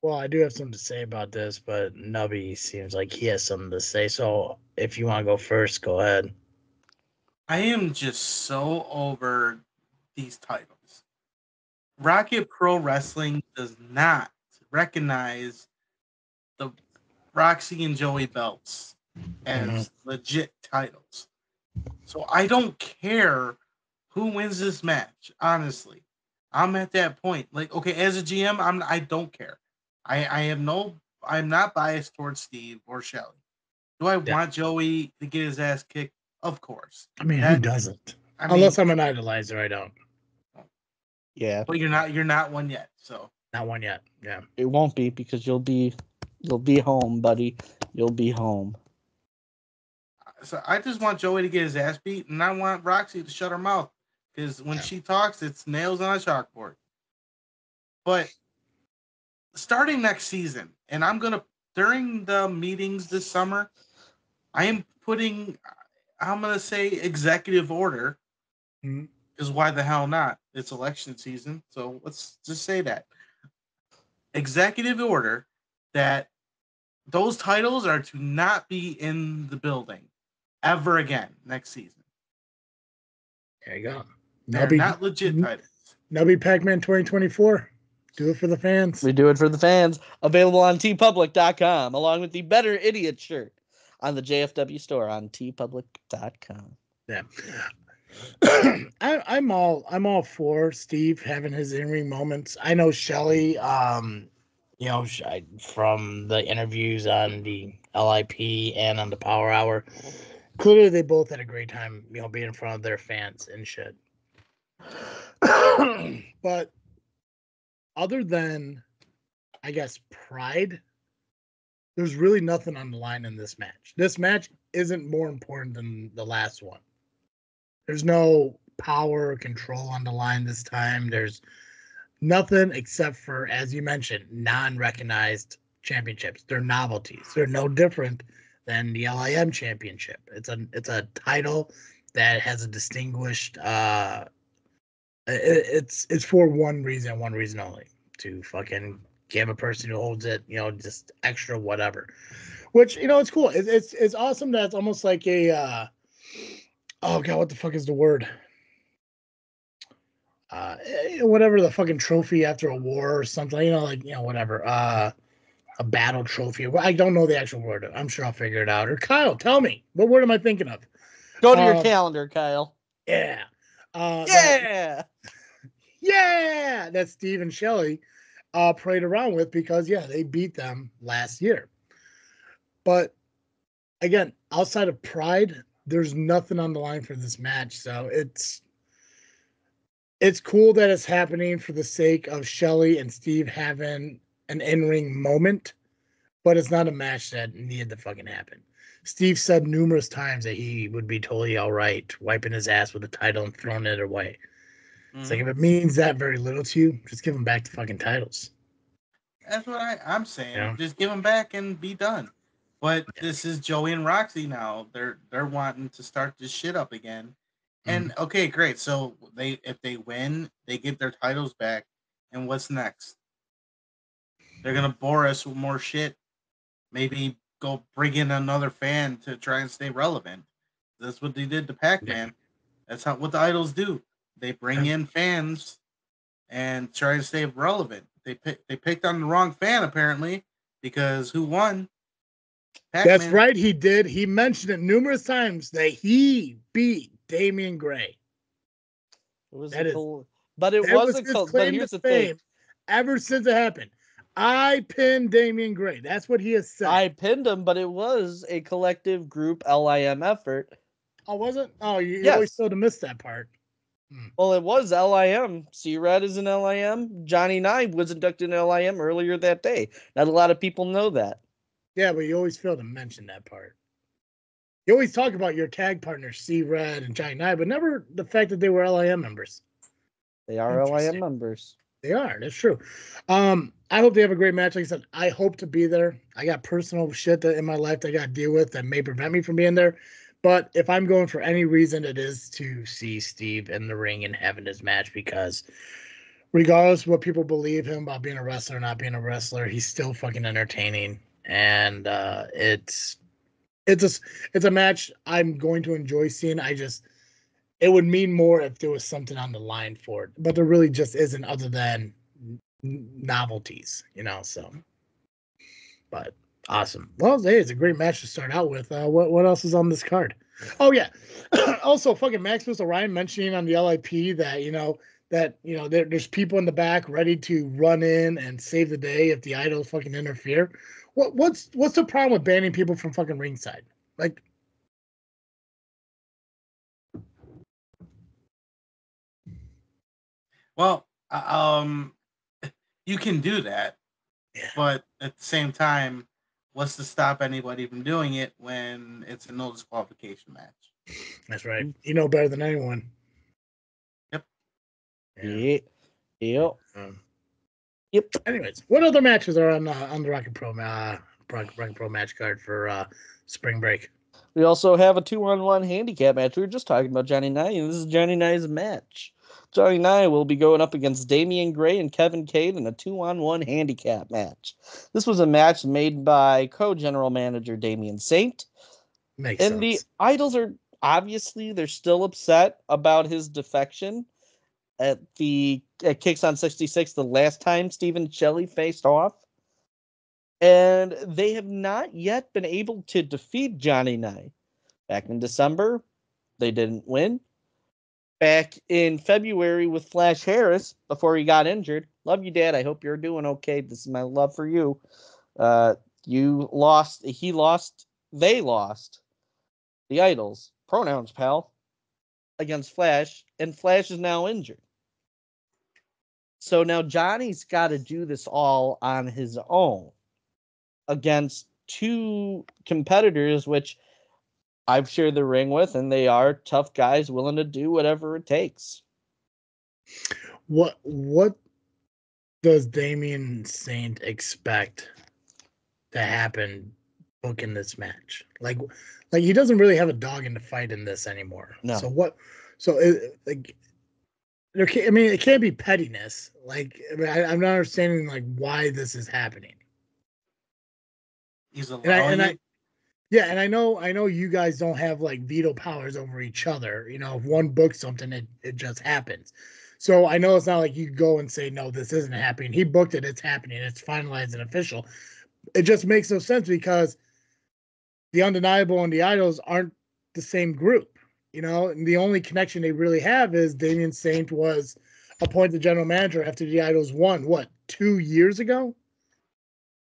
Well, I do have something to say about this, but Nubby seems like he has something to say. So if you want to go first, go ahead. I am just so over these titles. Rocket Pro Wrestling does not recognize the Roxy and Joey belts as legit titles. So I don't care who wins this match, honestly. I'm at that point. Like, okay, as a GM, I don't care. I'm not biased towards Steve or Shelley. Do I want Joey to get his ass kicked? Of course. I mean, who doesn't? Unless I'm an idolizer, I don't. Yeah. But you're not one yet, so. Not one yet. Yeah. It won't be because you'll be home, buddy. You'll be home. So I just want Joey to get his ass beat, and I want Roxy to shut her mouth because when she talks, it's nails on a chalkboard. But starting next season, and during the meetings this summer, I'm gonna say executive order, because why the hell not? It's election season, so let's just say that. Executive order that those titles are to not be in the building ever again next season. There you go. They're not legit titles. Nubby Pac-Man 2024. Do it for the fans. We do it for the fans. Available on tpublic.com, along with the Better Idiot shirt on the JFW store on tpublic.com. Yeah. I'm all for Steve having his in-ring moments. I know Shelly, from the interviews on the LIP and on the Power Hour, clearly they both had a great time, being in front of their fans and shit. But other than, I guess, pride, there's really nothing on the line in this match. This match isn't more important than the last one. There's no power or control on the line this time. There's nothing except for, as you mentioned, non-recognized championships. They're novelties. They're no different than the LIM championship. It's a title that has a distinguished. It's for one reason only, to fucking give a person who holds it, just extra whatever. Which, it's cool. It's awesome that it's almost like a oh god, what the fuck is the word? Whatever, the fucking trophy after a war or something, whatever. A battle trophy. I don't know the actual word. I'm sure I'll figure it out. Or Kyle, tell me. What word am I thinking of? Go to your calendar, Kyle. Yeah. Yeah. That Steve and Shelly played around with because, they beat them last year. But again, outside of pride, there's nothing on the line for this match. So it's cool that it's happening for the sake of Shelly and Steve having an in-ring moment, but it's not a match that needed to fucking happen. Steve said numerous times that he would be totally all right wiping his ass with the title and throwing it away. It's like, if it means that very little to you, just give them back the fucking titles. That's what I'm saying. Just give them back and be done. But this is Joey and Roxy now. They're wanting to start this shit up again. And okay, great. So if they win, they get their titles back. And what's next? They're gonna bore us with more shit. Maybe go bring in another fan to try and stay relevant. That's what they did to Pacman. That's what the idols do. They bring in fans and try to stay relevant. They picked on the wrong fan apparently, because who won? Pac-Man. That's right, he did. He mentioned it numerous times that he beat Damian Gray. It was but here's the thing. Ever since it happened, I pinned Damian Gray. That's what he has said. I pinned him, but it was a collective group LIM effort. Oh, was it? Oh, you always fail to miss that part. Well, it was LIM. C-Red is an LIM. Johnny Nye was inducted in LIM earlier that day. Not a lot of people know that. Yeah, but you always fail to mention that part. You always talk about your tag partners, C-Red and Johnny Nye, but never the fact that they were LIM members. They are LIM members. They are. That's true. I hope they have a great match. Like I said, I hope to be there. I got personal shit that in my life that I got to deal with that may prevent me from being there. But if I'm going for any reason, it is to see Steve in the ring and having his match, because regardless of what people believe him about being a wrestler or not being a wrestler, he's still fucking entertaining. And it's a match I'm going to enjoy seeing. It would mean more if there was something on the line for it, but there really just isn't, other than novelties, so. But awesome. Well, hey, it's a great match to start out with. What else is on this card? Oh yeah. Also, fucking Maximus Orion mentioning on the LIP that there's people in the back ready to run in and save the day if the idols fucking interfere. What's the problem with banning people from fucking ringside? Like, well, you can do that, but at the same time, what's to stop anybody from doing it when it's a no disqualification match? That's right. You know better than anyone. Yep. Yeah. Yep. Yep. Anyways, what other matches are on the Rocket Pro match card for spring break? We also have a 2-on-1 handicap match. We were just talking about Johnny Nye, and this is Johnny Nye's match. Johnny Nye will be going up against Damian Gray and Kevin Cade in a 2-on-1 handicap match. This was a match made by co-general manager Damian Saint. Makes sense. The idols are obviously, they're still upset about his defection at Kicks on 66, the last time Steve and Shelly faced off. And they have not yet been able to defeat Johnny Nye. Back in December, they didn't win. back in February with Flash Harris before he got injured. Love you, Dad. I hope you're doing okay. This is my love for you. You lost. He lost. They lost. The Idols. Pronouns, pal. Against Flash. And Flash is now injured. So now Johnny's got to do this all on his own against two competitors, which I've shared the ring with, and they are tough guys willing to do whatever it takes. What does Damian Saint expect to happen booking this match? Like he doesn't really have a dog in the fight in this anymore. No. So what? So it can't be pettiness. Like, I'm not understanding like why this is happening. He's allowing it. Yeah, and I know you guys don't have like veto powers over each other. You know, if one books something, it just happens. So I know it's not like you go and say, no, this isn't happening. He booked it, it's happening, it's finalized and official. It just makes no sense because the Undeniable and the Idols aren't the same group, you know, and the only connection they really have is Damian Saint was appointed general manager after the Idols won, 2 years ago?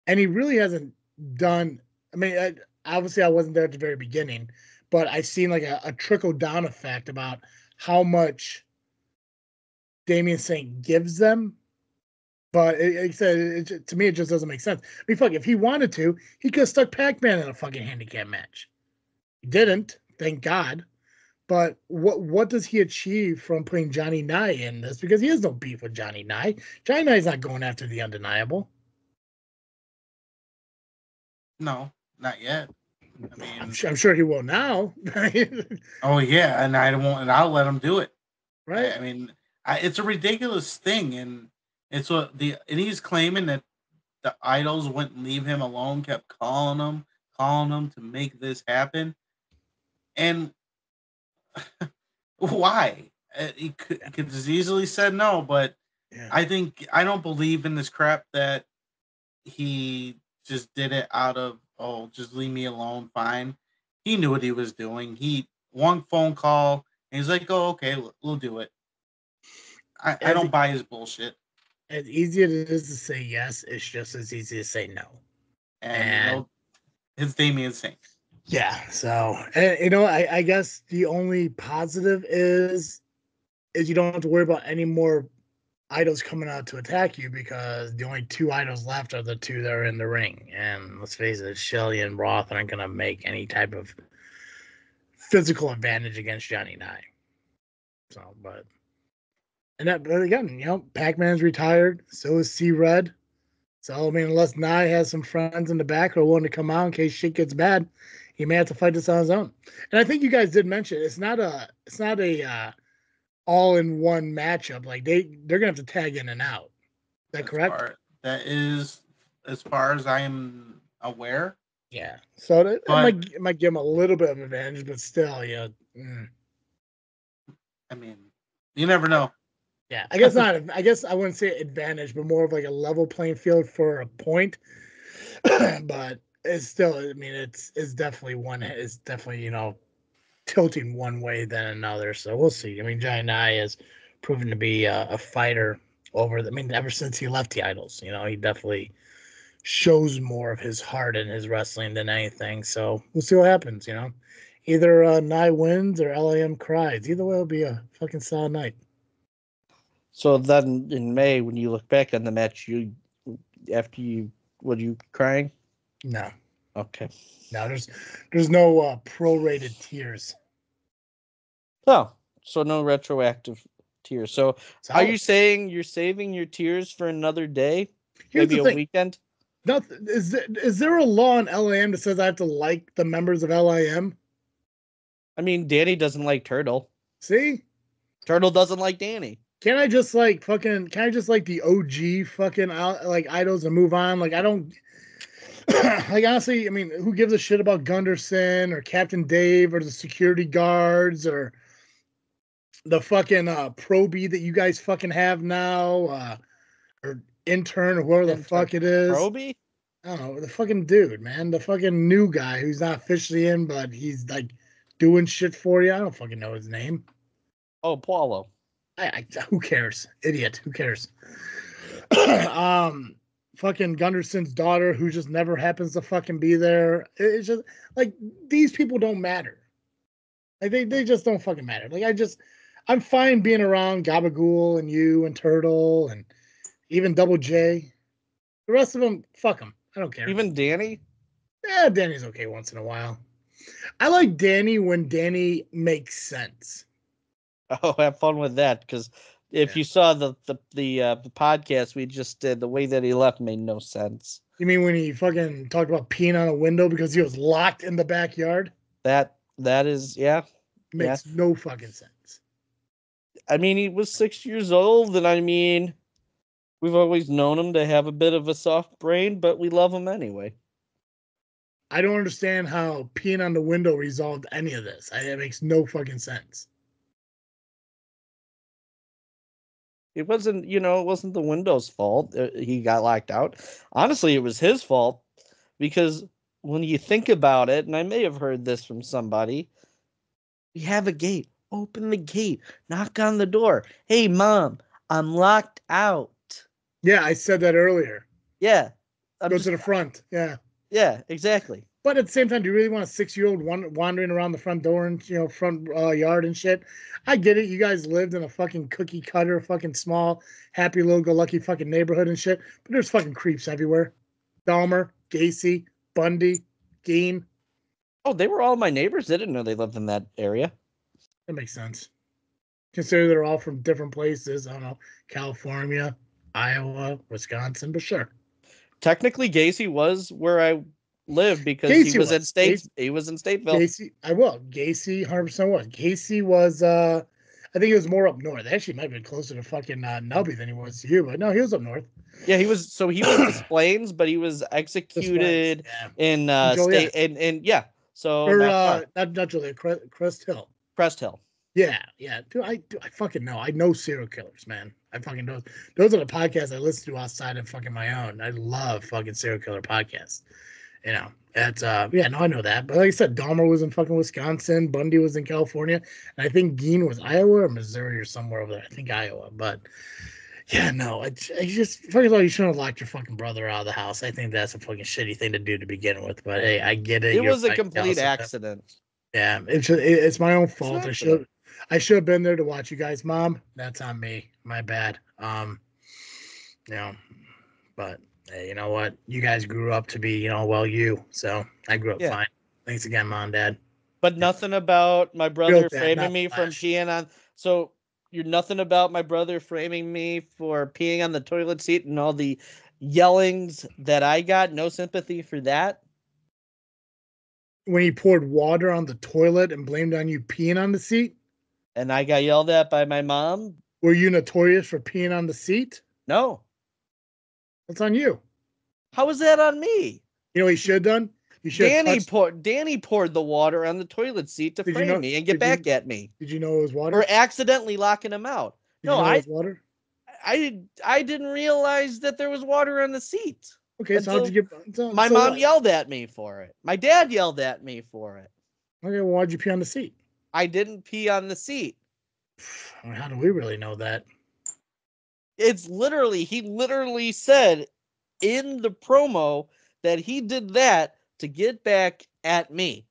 And he really hasn't done, I mean, obviously I wasn't there at the very beginning, but I've seen like a trickle-down effect about how much Damian Saint gives them. But to me, it just doesn't make sense. I mean, fuck, if he wanted to, he could have stuck Pac-Man in a fucking handicap match. He didn't, thank God. But what does he achieve from putting Johnny Nye in this? Because he has no beef with Johnny Nye. Johnny Nye's not going after the Undeniable. No, not yet. I mean, I'm sure he will now. Oh yeah, and I'll let him do it. Right? I mean, it's a ridiculous thing, and and he's claiming that the Idols wouldn't leave him alone, kept calling him to make this happen, and why? He could just easily said no, but yeah. I don't believe in this crap that he just did it out of, just leave me alone, fine. He knew what he was doing. He one phone call, and he's like, oh, okay, we'll do it. I don't buy his bullshit. As easy as it is to say yes, it's just as easy to say no. And it's Damian Saint. Yeah, so I guess the only positive is you don't have to worry about any more idols coming out to attack you because the only two idols left are the two that are in the ring. And let's face it, Shelley and Roth aren't going to make any type of physical advantage against Johnny Nye. So, but again, Pac-Man's retired, so is C-Red. So, I mean, unless Nye has some friends in the back who are willing to come out in case shit gets bad, he may have to fight this on his own. And I think you guys did mention it's not a all-in-one matchup. Like they're gonna have to tag in and out. Is that correct? That is, as far as I am aware. Yeah. So it might give him a little bit of advantage, but still, yeah. I mean, you never know. Yeah, I guess not. I guess I wouldn't say advantage, but more of like a level playing field for a point. But it's still, I mean, it's definitely tilting one way than another. So we'll see. I mean, Johnny Nye has proven to be a fighter ever since he left the Idols. He definitely shows more of his heart in his wrestling than anything. So we'll see what happens. Either Nye wins or LAM cries. Either way, it'll be a fucking solid night. So then in May, when you look back on the match, were you crying? No. Okay. No, there's no prorated tears. Oh, so no retroactive tears. So are you saying you're saving your tears for another day? Maybe a weekend? No, is there a law in LAM that says I have to like the members of LAM? I mean, Danny doesn't like Turtle. See? Turtle doesn't like Danny. Can I just like the OG fucking like idols and move on? Like I don't like honestly, I mean, who gives a shit about Gunderson or Captain Dave or the security guards or the fucking Proby that you guys fucking have now or intern or whoever the fuck it is. Proby? I don't know, the fucking dude, man. The fucking new guy who's not officially in, but he's like doing shit for you. I don't fucking know his name. Oh, Paulo. Who cares? Idiot. Who cares? Fucking Gunderson's daughter, who just never happens to fucking be there. It's just like these people don't matter. Like they just don't fucking matter. Like I'm fine being around Gabagool and you and Turtle and even Double J. The rest of them, fuck them. I don't care. Even Danny? Yeah, Danny's okay once in a while. I like Danny when Danny makes sense. Oh, have fun with that, because if you saw the podcast we just did, the way that he left made no sense. You mean when he fucking talked about peeing on a window because he was locked in the backyard? That is, yeah. Makes no fucking sense. I mean, he was 6 years old, and I mean, we've always known him to have a bit of a soft brain, but we love him anyway. I don't understand how peeing on the window resolved any of this. It makes no fucking sense. It wasn't, it wasn't the window's fault. He got locked out. Honestly, it was his fault, because when you think about it, and I may have heard this from somebody, we have a gate. Open the gate. Knock on the door. Hey, Mom, I'm locked out. Yeah, I said that earlier. Yeah. Go to the front. Yeah. Yeah, exactly. But at the same time, do you really want a 6-year-old wandering around the front door and front yard and shit? I get it. You guys lived in a fucking cookie cutter, fucking small, happy little go lucky fucking neighborhood and shit. But there's fucking creeps everywhere. Dahmer, Gacy, Bundy, Geen. Oh, they were all my neighbors. They didn't know they lived in that area. That makes sense. Consider they're all from different places. I don't know, California, Iowa, Wisconsin, but sure. Technically, Gacy was where I lived because he was in State. He was in Stateville. Gacy, 100% was. Gacy was, I think he was more up north. Actually, might have been closer to fucking Nubby than he was to you, but no, he was up north. Yeah, he was. So he was Des Plaines, but he was executed in State. And yeah, so or not Joliet, Crest Hill. Crest Hill. Yeah. Dude, I fucking know. I know serial killers, man. I fucking know. Those are the podcasts I listen to outside of fucking my own. I love fucking serial killer podcasts. That's I know that. But like I said, Dahmer was in fucking Wisconsin, Bundy was in California, and I think Geen was Iowa or Missouri or somewhere over there. I think Iowa. But yeah, no, I just first of all, you shouldn't have locked your fucking brother out of the house. I think that's a fucking shitty thing to do to begin with. But hey, I get it. It was a complete accident. Yeah, it's my own fault. I should have been there to watch you guys, Mom. That's on me. My bad. But hey, you know what? You guys grew up to be, you. So I grew up fine. Thanks again, Mom and Dad. But nothing about my brother framing me from peeing on. So you're nothing about my brother framing me for peeing on the toilet seat and all the yellings that I got. No sympathy for that. When he poured water on the toilet and blamed on you peeing on the seat? And I got yelled at by my mom? Were you notorious for peeing on the seat? No. That's on you. How is that on me? You know what he should have done? Danny poured the water on the toilet seat to frame me and get back at me. Did you know it was water? Or accidentally locking him out. Did you know it was water? I didn't realize that there was water on the seat. Okay, so how'd you get... my mom yelled at me for it. My dad yelled at me for it. Okay, well, why'd you pee on the seat? I didn't pee on the seat. How do we really know that? He literally said in the promo that he did that to get back at me.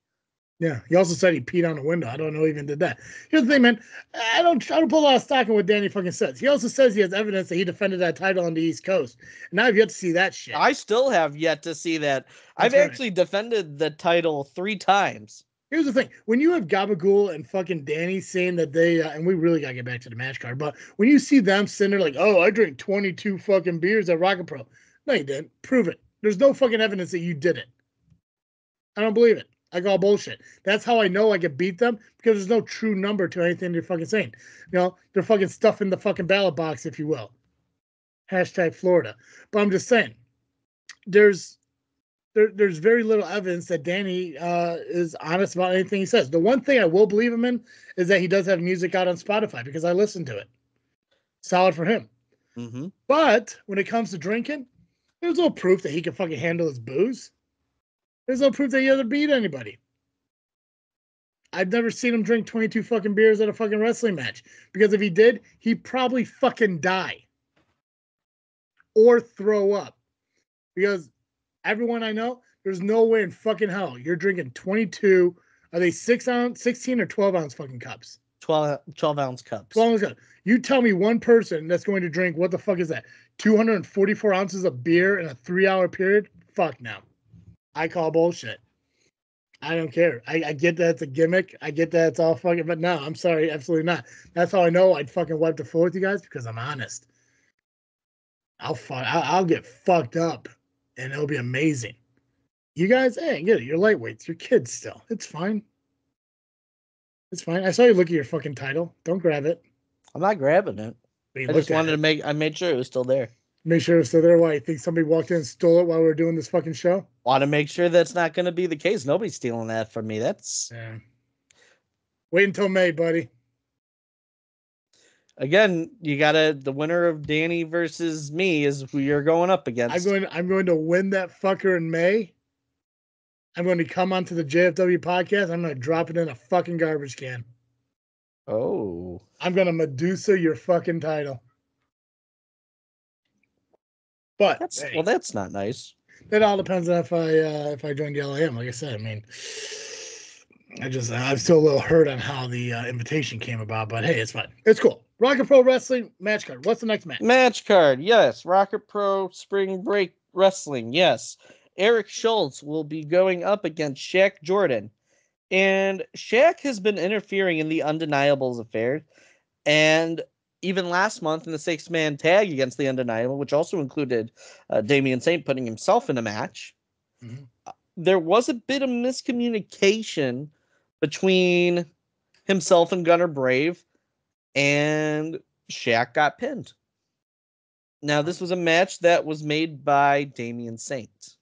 Yeah, he also said he peed on the window. I don't know he even did that. Here's the thing, man. I don't pull a lot of stock in what Danny fucking says. He also says he has evidence that he defended that title on the East Coast. And I've yet to see that shit. I still have yet to see that. I've actually defended the title 3 times. Here's the thing. When you have Gabagool and fucking Danny saying that they, and we really got to get back to the match card, but when you see them sitting there like, oh, I drink 22 fucking beers at RPW. No, you didn't. Prove it. There's no fucking evidence that you did it. I don't believe it. I call bullshit. That's how I know I could beat them, because there's no true number to anything they're fucking saying. They're fucking stuffing the fucking ballot box, if you will. Hashtag Florida. But I'm just saying, there's very little evidence that Danny is honest about anything he says. The one thing I will believe him in is that he does have music out on Spotify, because I listened to it. Solid for him. Mm-hmm. But when it comes to drinking, there's no proof that he can fucking handle his booze. There's no proof that he ever beat anybody. I've never seen him drink 22 fucking beers at a fucking wrestling match. Because if he did, he'd probably fucking die. Or throw up. Because everyone I know, there's no way in fucking hell you're drinking 22. Are they 16 or 12 ounce fucking cups? 12 ounce cups. 12 ounce cups. You tell me one person that's going to drink, what the fuck is that? 244 ounces of beer in a 3-hour period? Fuck no. I call bullshit. I don't care. I get that it's a gimmick. I get that it's all fucking, but no, I'm sorry, absolutely not. That's how I know I'd fucking wipe the floor with you guys, because I'm honest. I'll get fucked up, and it'll be amazing. You guys, hey, get it. You're lightweights. You're kids still. It's fine. It's fine. I saw you look at your fucking title. Don't grab it. I'm not grabbing it. I just wanted to I made sure it was still there. Make sure it's still there. Why? You think somebody walked in and stole it while we were doing this fucking show? Want to make sure that's not going to be the case. Nobody's stealing that from me. That's... Yeah. Wait until May, buddy. Again, you gotta... The winner of Danny versus me is who you're going up against. I'm going to win that fucker in May. I'm going to come onto the JFW podcast. I'm going to drop it in a fucking garbage can. Oh. I'm going to Medusa your fucking title. But Well, that's not nice. It all depends on if I join the LAM. Like I said, I mean, I'm still a little hurt on how the invitation came about. But hey, it's fine. It's cool. Rocket Pro Wrestling match card. What's the next match? Match card, yes. Rocket Pro Spring Break Wrestling, yes. Eric Schultz will be going up against Shaq Jordan. And Shaq has been interfering in the Undeniables affair. And even last month in the 6-man tag against the Undeniable, which also included Damian Saint putting himself in a match, there was a bit of miscommunication between himself and Gunnar Brave, and Shaq got pinned. Now, this was a match that was made by Damian Saint.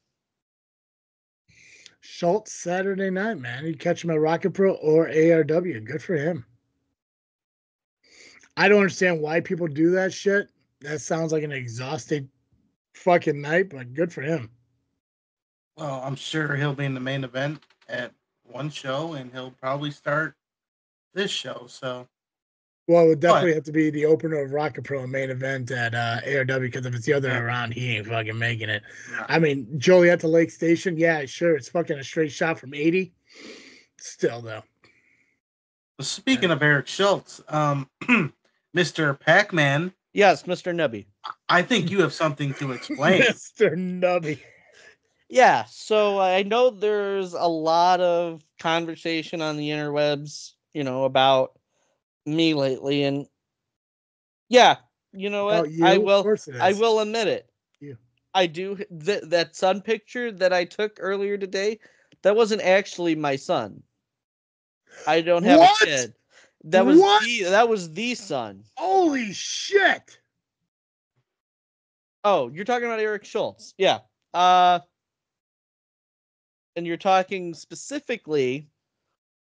Schultz Saturday night, man. You catch him at Rocket Pro or ARW. Good for him. I don't understand why people do that shit. That sounds like an exhausting fucking night, but good for him. Well, I'm sure he'll be in the main event at one show, and he'll probably start this show. So, well, it would definitely have to be the opener of Rocket Pro main event at ARW, because if it's the other way around, he ain't fucking making it. No. I mean, Joliet to Lake Station, yeah, sure, it's fucking a straight shot from 80. Still, though. Speaking of Eric Schultz, Mr. Pacman. Yes, Mr. Nubby. I think you have something to explain. Mr. Nubby. Yeah, so I know there's a lot of conversation on the interwebs, about me lately, and yeah, you know what? I will admit it. You. I do. That sun picture that I took earlier today, that wasn't actually my son. I don't have a kid. That was the son. Holy shit! Oh, you're talking about Eric Schultz. Yeah. And you're talking specifically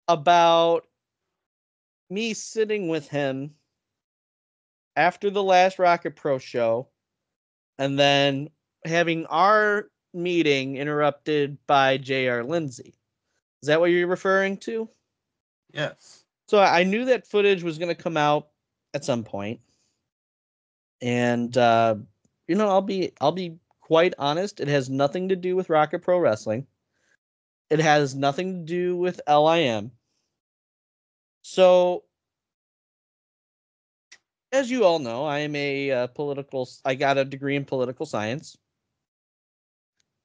about me sitting with him after the last Rocket Pro show, and then having our meeting interrupted by J.R. Lindsay. Is that what you're referring to? Yes. So I knew that footage was going to come out at some point. And, I'll be quite honest. It has nothing to do with Rocket Pro Wrestling. It has nothing to do with LIM. So, as you all know, I am I got a degree in political science.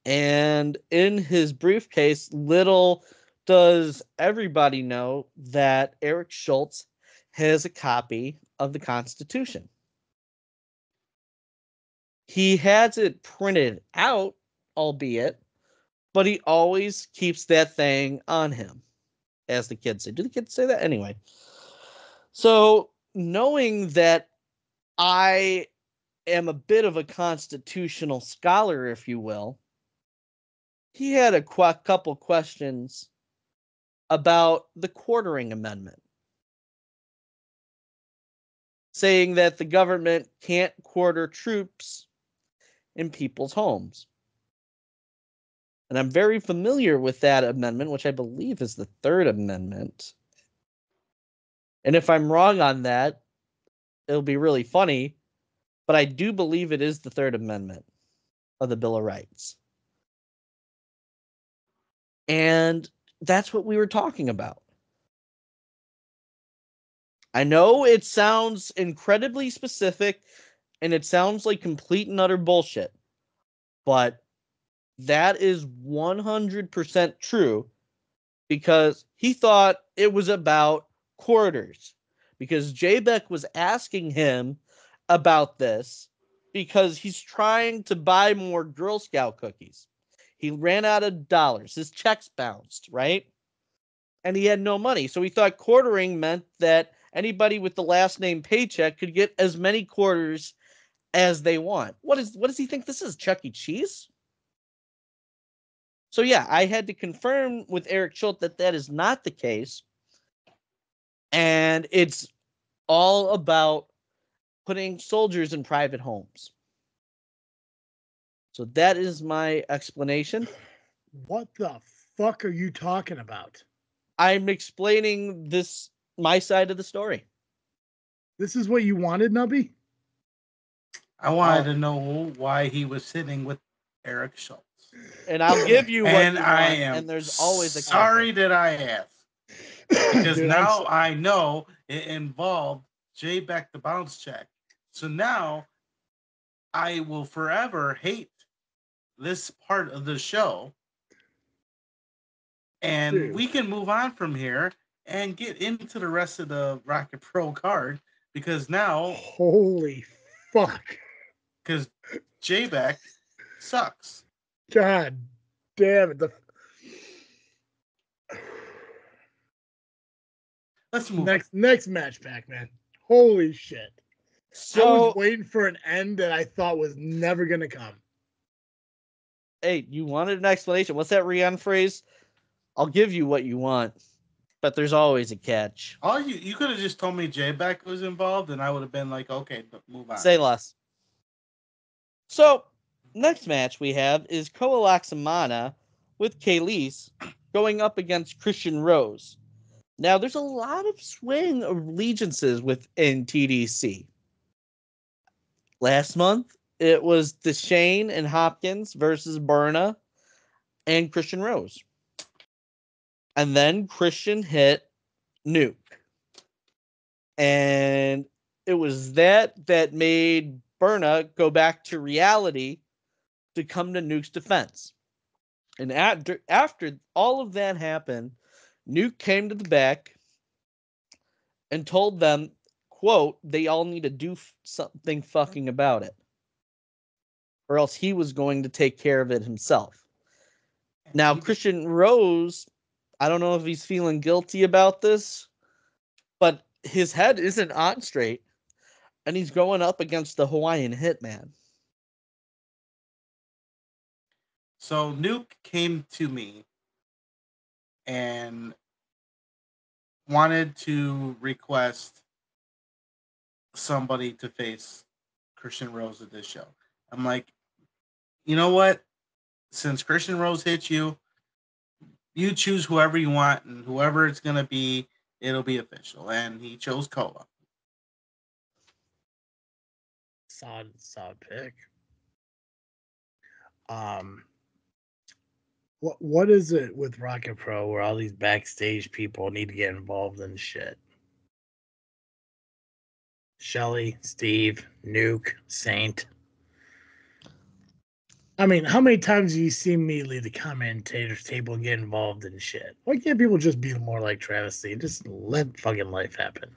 And in his briefcase, little does everybody know that Eric Schultz has a copy of the Constitution. He has it printed out, albeit, but he always keeps that thing on him, as the kids say. Do the kids say that? Anyway. So, knowing that I am a bit of a constitutional scholar, if you will, he had a couple questions about the quartering amendment, saying that the government can't quarter troops in people's homes. And I'm very familiar with that amendment, which I believe is the Third Amendment. And if I'm wrong on that, it'll be really funny. But I do believe it is the Third Amendment of the Bill of Rights. And that's what we were talking about. I know it sounds incredibly specific and it sounds like complete and utter bullshit, but that is 100% true because he thought it was about quarters. Because J-Beck was asking him about this because he's trying to buy more Girl Scout cookies. He ran out of dollars. His checks bounced, right? And he had no money. So he thought quartering meant that anybody with the last name Paycheck could get as many quarters as they want. What does he think this is, Chuck E. Cheese? So yeah, I had to confirm with Eric Schultz that that is not the case. And it's all about putting soldiers in private homes. So that is my explanation. What the fuck are you talking about? I'm explaining this, my side of the story. This is what you wanted, Nubby? I wanted to know why he was sitting with Eric Schultz. And I'll give you what and you I want, am and there's always a sorry that I asked. Because Dude, now I know it involved J Beck the bounce check. So now I will forever hate this part of the show. And Dude. we can move on from here and get into the rest of the Rocket Pro card because now holy fuck. Because J Beck sucks. God damn it. Let's move next match, Pacman. Holy shit. So, I was waiting for an end that I thought was never going to come. Hey, you wanted an explanation. What's that Rihanna phrase? I'll give you what you want, but there's always a catch. All you could have just told me J Beck was involved, and I would have been like, okay, move on. Say less. So, next match we have is Koa Laxamana with Kayleese going up against Christian Rose. Now, there's a lot of swing allegiances within TDC. Last month, it was Deshane and Hopkins versus Berna and Christian Rose. And then Christian hit Nuke. And it was that made Berna go back to reality to come to Nuke's defense. And after all of that happened, Nuke came to the back and told them, quote, they all need to do something fucking about it, or else he was going to take care of it himself. Now, Christian Rose, I don't know if he's feeling guilty about this, but his head isn't on straight, and he's going up against the Hawaiian Hitman. So Nuke came to me and wanted to request somebody to face Christian Rose at this show. I'm like, you know what? Since Christian Rose hit you, you choose whoever you want, and whoever it's going to be, it'll be official. And he chose Koa. Solid pick. What is it with Rocket Pro where all these backstage people need to get involved in shit? Shelly, Steve, Nuke, Saint. I mean, how many times do you see me leave the commentators table and get involved in shit? Why can't people just be more like Travesty? Just let fucking life happen.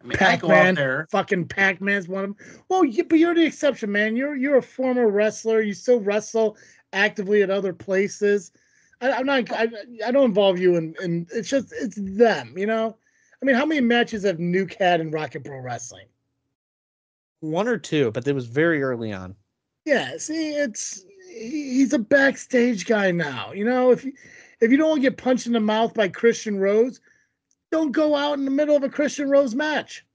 I mean, I go out there. Fucking Pac-Man's one of them. Well, but you're the exception, man. You're a former wrestler. You still wrestle actively at other places. I don't involve you in it's them, you know? I mean, how many matches have Nuke had in Rocket Pro Wrestling? One or two, but it was very early on. Yeah, see, he's a backstage guy now. You know, if you don't want to get punched in the mouth by Christian Rose, don't go out in the middle of a Christian Rose match.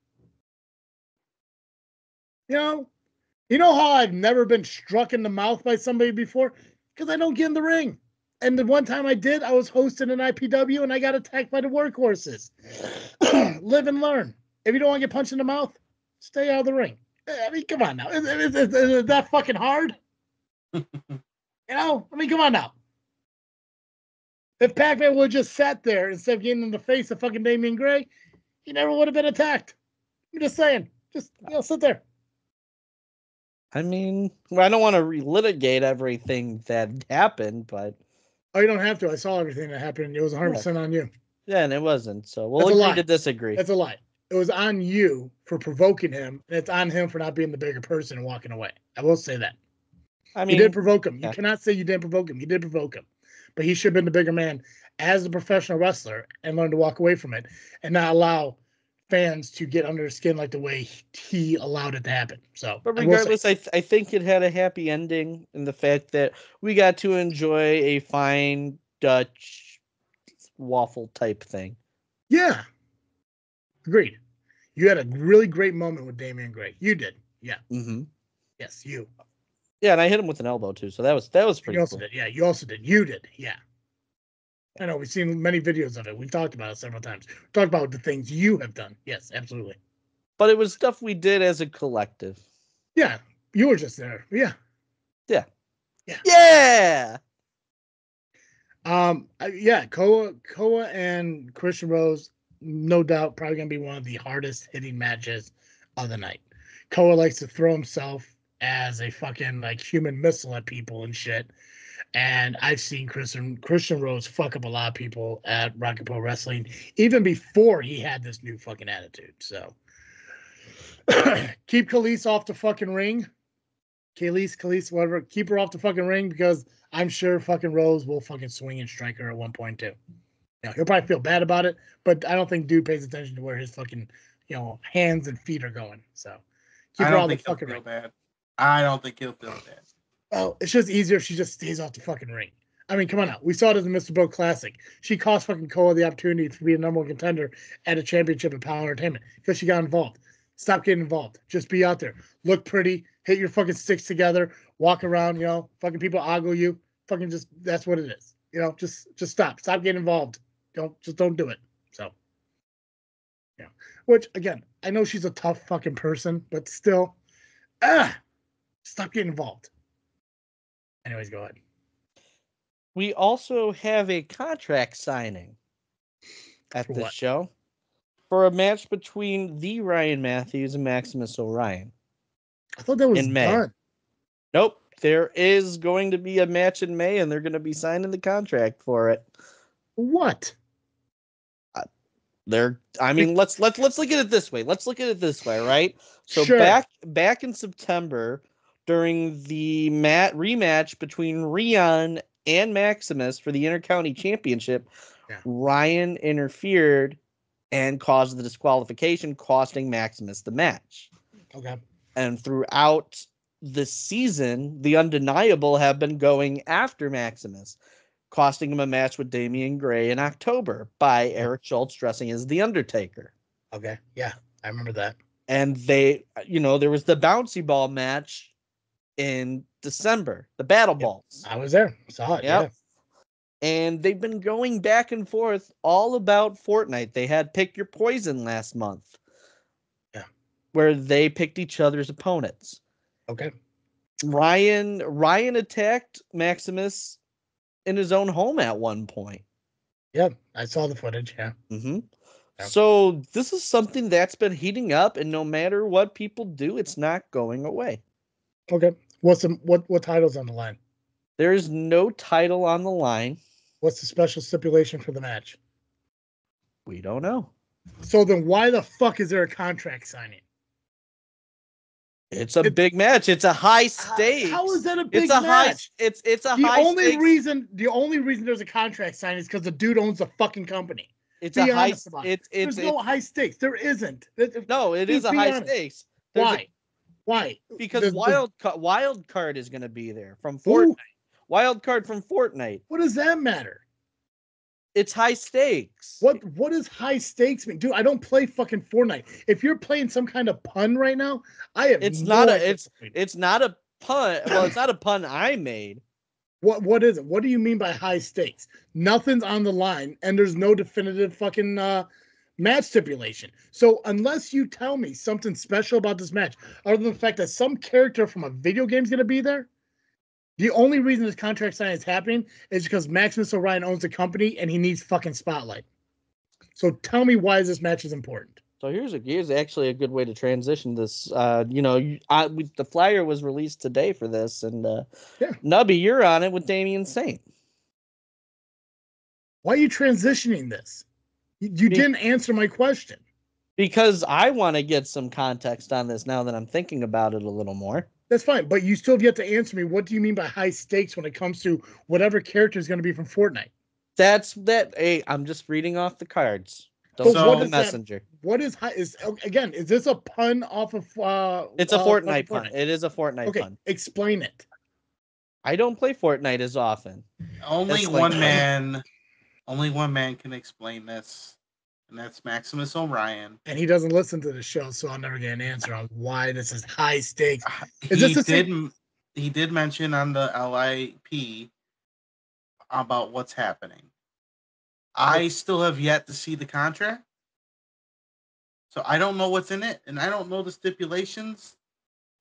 You know how I've never been struck in the mouth by somebody before? Because I don't get in the ring. And the one time I did, I was hosting an IPW and I got attacked by the workhorses. Live and learn. If you don't want to get punched in the mouth, stay out of the ring. I mean, come on now. Is that fucking hard? You know? I mean, come on now. If Pacman would have just sat there instead of getting in the face of fucking Damian Gray, he never would have been attacked. I'm just saying. Just, sit there. I mean, I don't want to relitigate everything that happened, but... Oh, you don't have to. I saw everything that happened. It was 100% on you. Yeah, and it wasn't. So we'll That's agree to disagree. That's a lie. It was on you for provoking him, and it's on him for not being the bigger person and walking away. I will say that. I mean, you did provoke him. You cannot say you didn't provoke him. You did provoke him. But he should have been the bigger man as a professional wrestler and learn to walk away from it and not allow fans to get under his skin like the way he allowed it to happen. So, but regardless, I think it had a happy ending in the fact that we got to enjoy a fine Dutch waffle type thing. Yeah. Agreed. You had a really great moment with Damian Gray. You did. Yeah. Mm-hmm. Yes, you. Yeah, and I hit him with an elbow too, so that was pretty also cool. Did. Yeah, you also did. You did. Yeah. I know. We've seen many videos of it. We've talked about it several times. We've talked about the things you have done. Yes, absolutely. But it was stuff we did as a collective. Yeah. You were just there. Yeah. Yeah. Yeah. Yeah. Yeah, Koa and Christian Rose, no doubt, probably gonna be one of the hardest hitting matches of the night. Koa likes to throw himself as a fucking like human missile at people and shit. And I've seen Christian Rose fuck up a lot of people at Rocket Pro Wrestling, even before he had this new fucking attitude. So keep Khalees off the fucking ring. Khalees, whatever. Keep her off the fucking ring because I'm sure fucking Rose will fucking swing and strike her at one point too. He'll probably feel bad about it, but I don't think dude pays attention to where his fucking, hands and feet are going. So keep her off the fucking ring. I don't think he'll feel bad. Well, it's just easier if she just stays off the fucking ring. I mean, come on now. We saw it as a Mr. Bo Classic. She cost fucking Koa the opportunity to be a number one contender at a championship at Power Entertainment because she got involved. Stop getting involved. Just be out there. Look pretty. Hit your fucking sticks together. Walk around, fucking people ogle you. Fucking just, that's what it is. Just stop. Stop getting involved. Don't do it. So, yeah. Which, again, I know she's a tough fucking person, but still, stop getting involved. Anyways, go ahead. We also have a contract signing at this show for a match between the Ryan Matthews and Maximus Orion. I thought that was in May. Done. Nope. There is going to be a match in May, and they're going to be signing the contract for it. What? Let's look at it this way. Right? So sure. back in September, during the rematch between Rion and Maximus for the Intercounty Championship, Ryan interfered and caused the disqualification, costing Maximus the match. Okay. And throughout the season, the Undeniable have been going after Maximus, costing him a match with Damian Gray in October by Eric Schultz dressing as The Undertaker. Okay. Yeah, I remember that. And there was the bouncy ball match in December, the Battle Balls. I was there. Saw it. Yep. Yeah. And they've been going back and forth all about Fortnite. They had Pick Your Poison last month. Yeah. Where they picked each other's opponents. Okay. Ryan attacked Maximus in his own home at one point. Yeah, I saw the footage. Yeah. Mm-hmm. Yeah. So this is something that's been heating up, and no matter what people do, it's not going away. Okay. What title's on the line? There is no title on the line. What's the special stipulation for the match? We don't know. So then why the fuck is there a contract signing? It's a big match. It's a high stakes. How is that a big match? It's a high stakes. The only reason there's a contract signing is because the dude owns the fucking company. It's Be honest about it. There's no high stakes. There isn't. No, it is a high stakes. Why? Because Wild Card is going to be there from Fortnite. Wild Card from Fortnite. What does that matter? It's high stakes. What does high stakes mean? Dude, I don't play fucking Fortnite. If you're playing some kind of pun right now, I have it's not a pun. Well, it's not a pun I made. What is it? What do you mean by high stakes? Nothing's on the line, and there's no definitive fucking match stipulation. So unless you tell me something special about this match, other than the fact that some character from a video game is going to be there, the only reason this contract signing is happening is because Maximus Orion owns the company and he needs fucking spotlight. So tell me why this match is important. So here's actually a good way to transition this. The flyer was released today for this, and Nubby, you're on it with Damian Saint. Why are you transitioning this? You didn't answer my question. Because I want to get some context on this now that I'm thinking about it a little more. That's fine, but you still have yet to answer me. What do you mean by high stakes when it comes to whatever character is going to be from Fortnite? Hey, I'm just reading off the cards. Don't so the messenger. What is high? Is this a pun off of? It's a Fortnite pun. It is a Fortnite pun. Explain it. I don't play Fortnite as often. Only one man can explain this, and that's Maximus Orion. And he doesn't listen to the show, so I'll never get an answer on why this is high stakes. He did mention on the LIP about what's happening. I still have yet to see the contract, so I don't know what's in it, and I don't know the stipulations.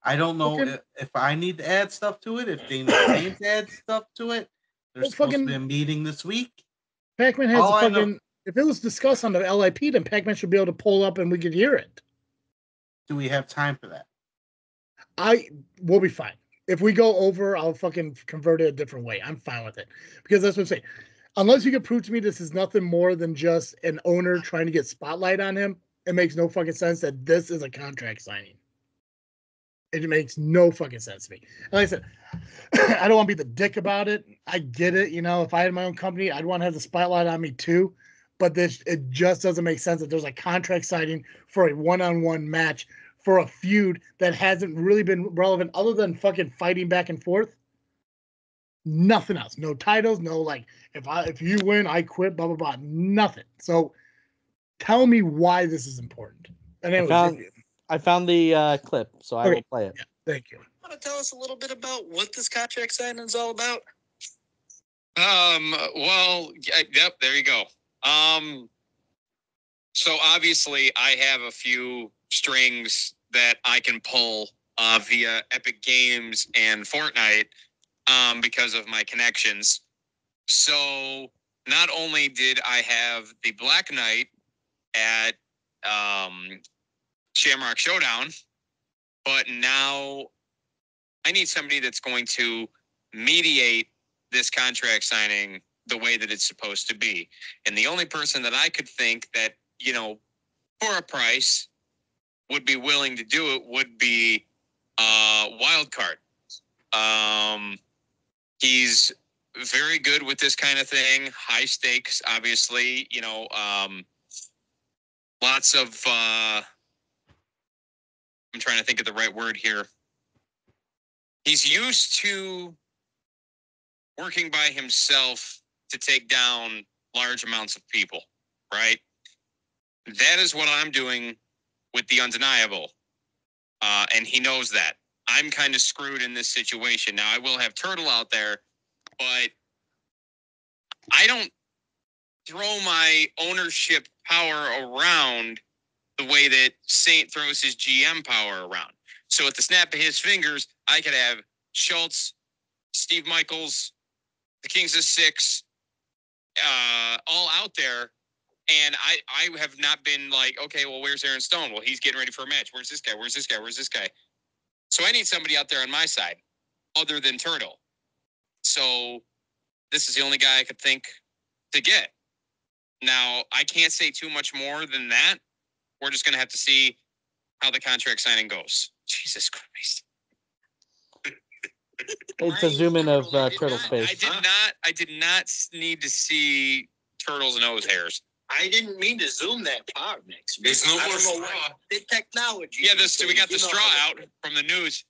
I don't know if I need to add stuff to it, if they need to add stuff to it. There's supposed to be a meeting this week. Pacman has if it was discussed on the LIP, then Pacman should be able to pull up and we could hear it. Do we have time for that? We'll be fine. If we go over, I'll fucking convert it a different way. I'm fine with it. Because that's what I'm saying. Unless you can prove to me this is nothing more than just an owner trying to get spotlight on him, it makes no fucking sense that this is a contract signing. It makes no fucking sense to me. And like I said, I don't want to be the dick about it. I get it. If I had my own company, I'd want to have the spotlight on me too. But it just doesn't make sense that there's a contract signing for a one-on-one match for a feud that hasn't really been relevant other than fucking fighting back and forth. Nothing else. No titles. No if you win, I quit. Blah blah blah. Nothing. So tell me why this is important. And I found the clip, so I will play it. Yeah, thank you. Want to tell us a little bit about what this contract signing is all about? Well, yep, there you go. So obviously I have a few strings that I can pull via Epic Games and Fortnite because of my connections. So not only did I have the Black Knight at Shamrock Showdown, but now I need somebody that's going to mediate this contract signing the way that it's supposed to be. And the only person that I could think that, for a price would be willing to do it would be Wildcard. He's very good with this kind of thing. High stakes, obviously, lots of, I'm trying to think of the right word here. He's used to working by himself to take down large amounts of people, right? That is what I'm doing with the Undeniable. And he knows that. I'm kind of screwed in this situation. Now, I will have Turtle out there, but I don't throw my ownership power around the way that Saint throws his GM power around. So at the snap of his fingers, I could have Schultz, Steve Michaels, the Kings of Six, all out there. And I have not been like, okay, well, where's Aaron Stone? Well, he's getting ready for a match. Where's this guy? Where's this guy? Where's this guy? So I need somebody out there on my side other than Turtle. So this is the only guy I could think to get. Now, I can't say too much more than that. We're just going to have to see how the contract signing goes. Jesus Christ. It's a zoom in of Turtle's face. I did not need to see Turtle's nose hairs. I didn't mean to zoom that far, Mix. There's no more straw. The technology. Yeah, we got the straw out from the news.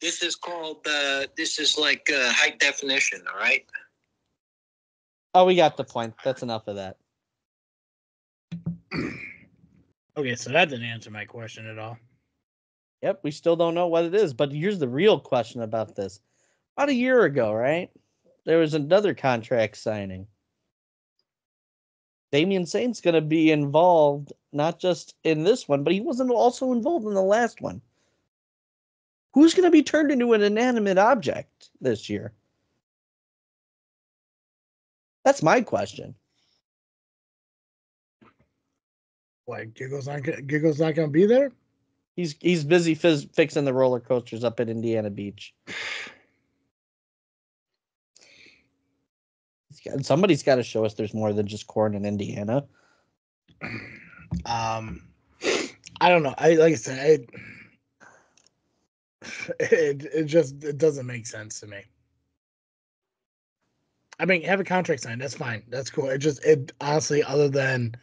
This is called, this is like high definition, all right? Oh, we got the point. That's enough of that. Okay, so that didn't answer my question at all. Yep, we still don't know what it is. But here's the real question about this. About a year ago, right? there was another contract signing. Damian Saint's going to be involved, not just in this one, but he wasn't also involved in the last one. Who's going to be turned into an inanimate object this year? That's my question. Why, Giggle's not going to be there? He's busy fixing the roller coasters up at Indiana Beach. Somebody's got to show us there's more than just corn in Indiana. I don't know. It doesn't make sense to me. I mean, have a contract signed. That's fine. That's cool. It honestly, other than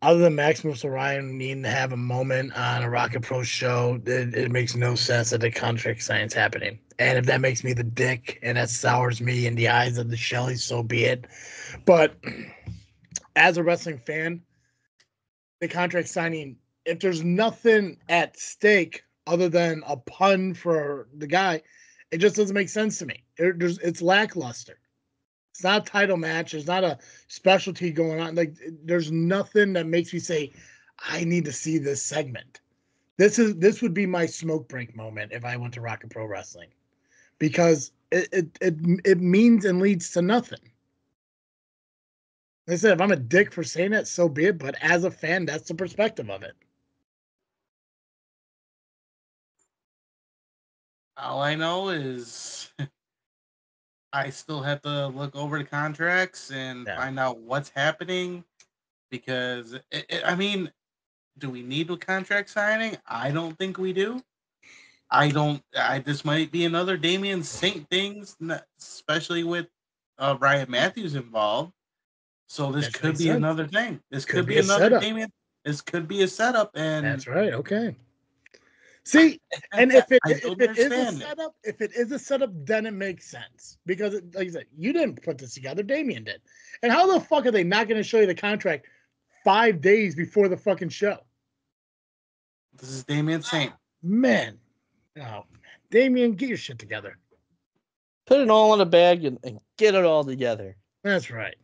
Maximus Orion needing to have a moment on a Rocket Pro show, it makes no sense that the contract sign's happening. And if that makes me the dick and that sours me in the eyes of the Shellys, so be it. But as a wrestling fan, the contract signing, if there's nothing at stake other than a pun for the guy, it just doesn't make sense to me. It's lackluster. It's not a title match. There's not a specialty going on. Like, there's nothing that makes me say, I need to see this segment. This would be my smoke break moment if I went to Rocket Pro Wrestling, because it means and leads to nothing. Like I said, if I'm a dick for saying that, so be it. But as a fan, that's the perspective of it. All I know is I still have to look over the contracts and find out what's happening, because I mean, do we need a contract signing? I don't think we do. This might be another Damian Saint things, especially with Ryan Matthews involved. So this could be another thing. This could be another setup. Damian. This could be a setup, and that's right. Okay. See, and if it is a setup, then it makes sense, because like I said, you didn't put this together, Damian did. And how the fuck are they not going to show you the contract 5 days before the fucking show? This is Damian Saint. Man, Damian, get your shit together. Put it all in a bag and get it all together. That's right.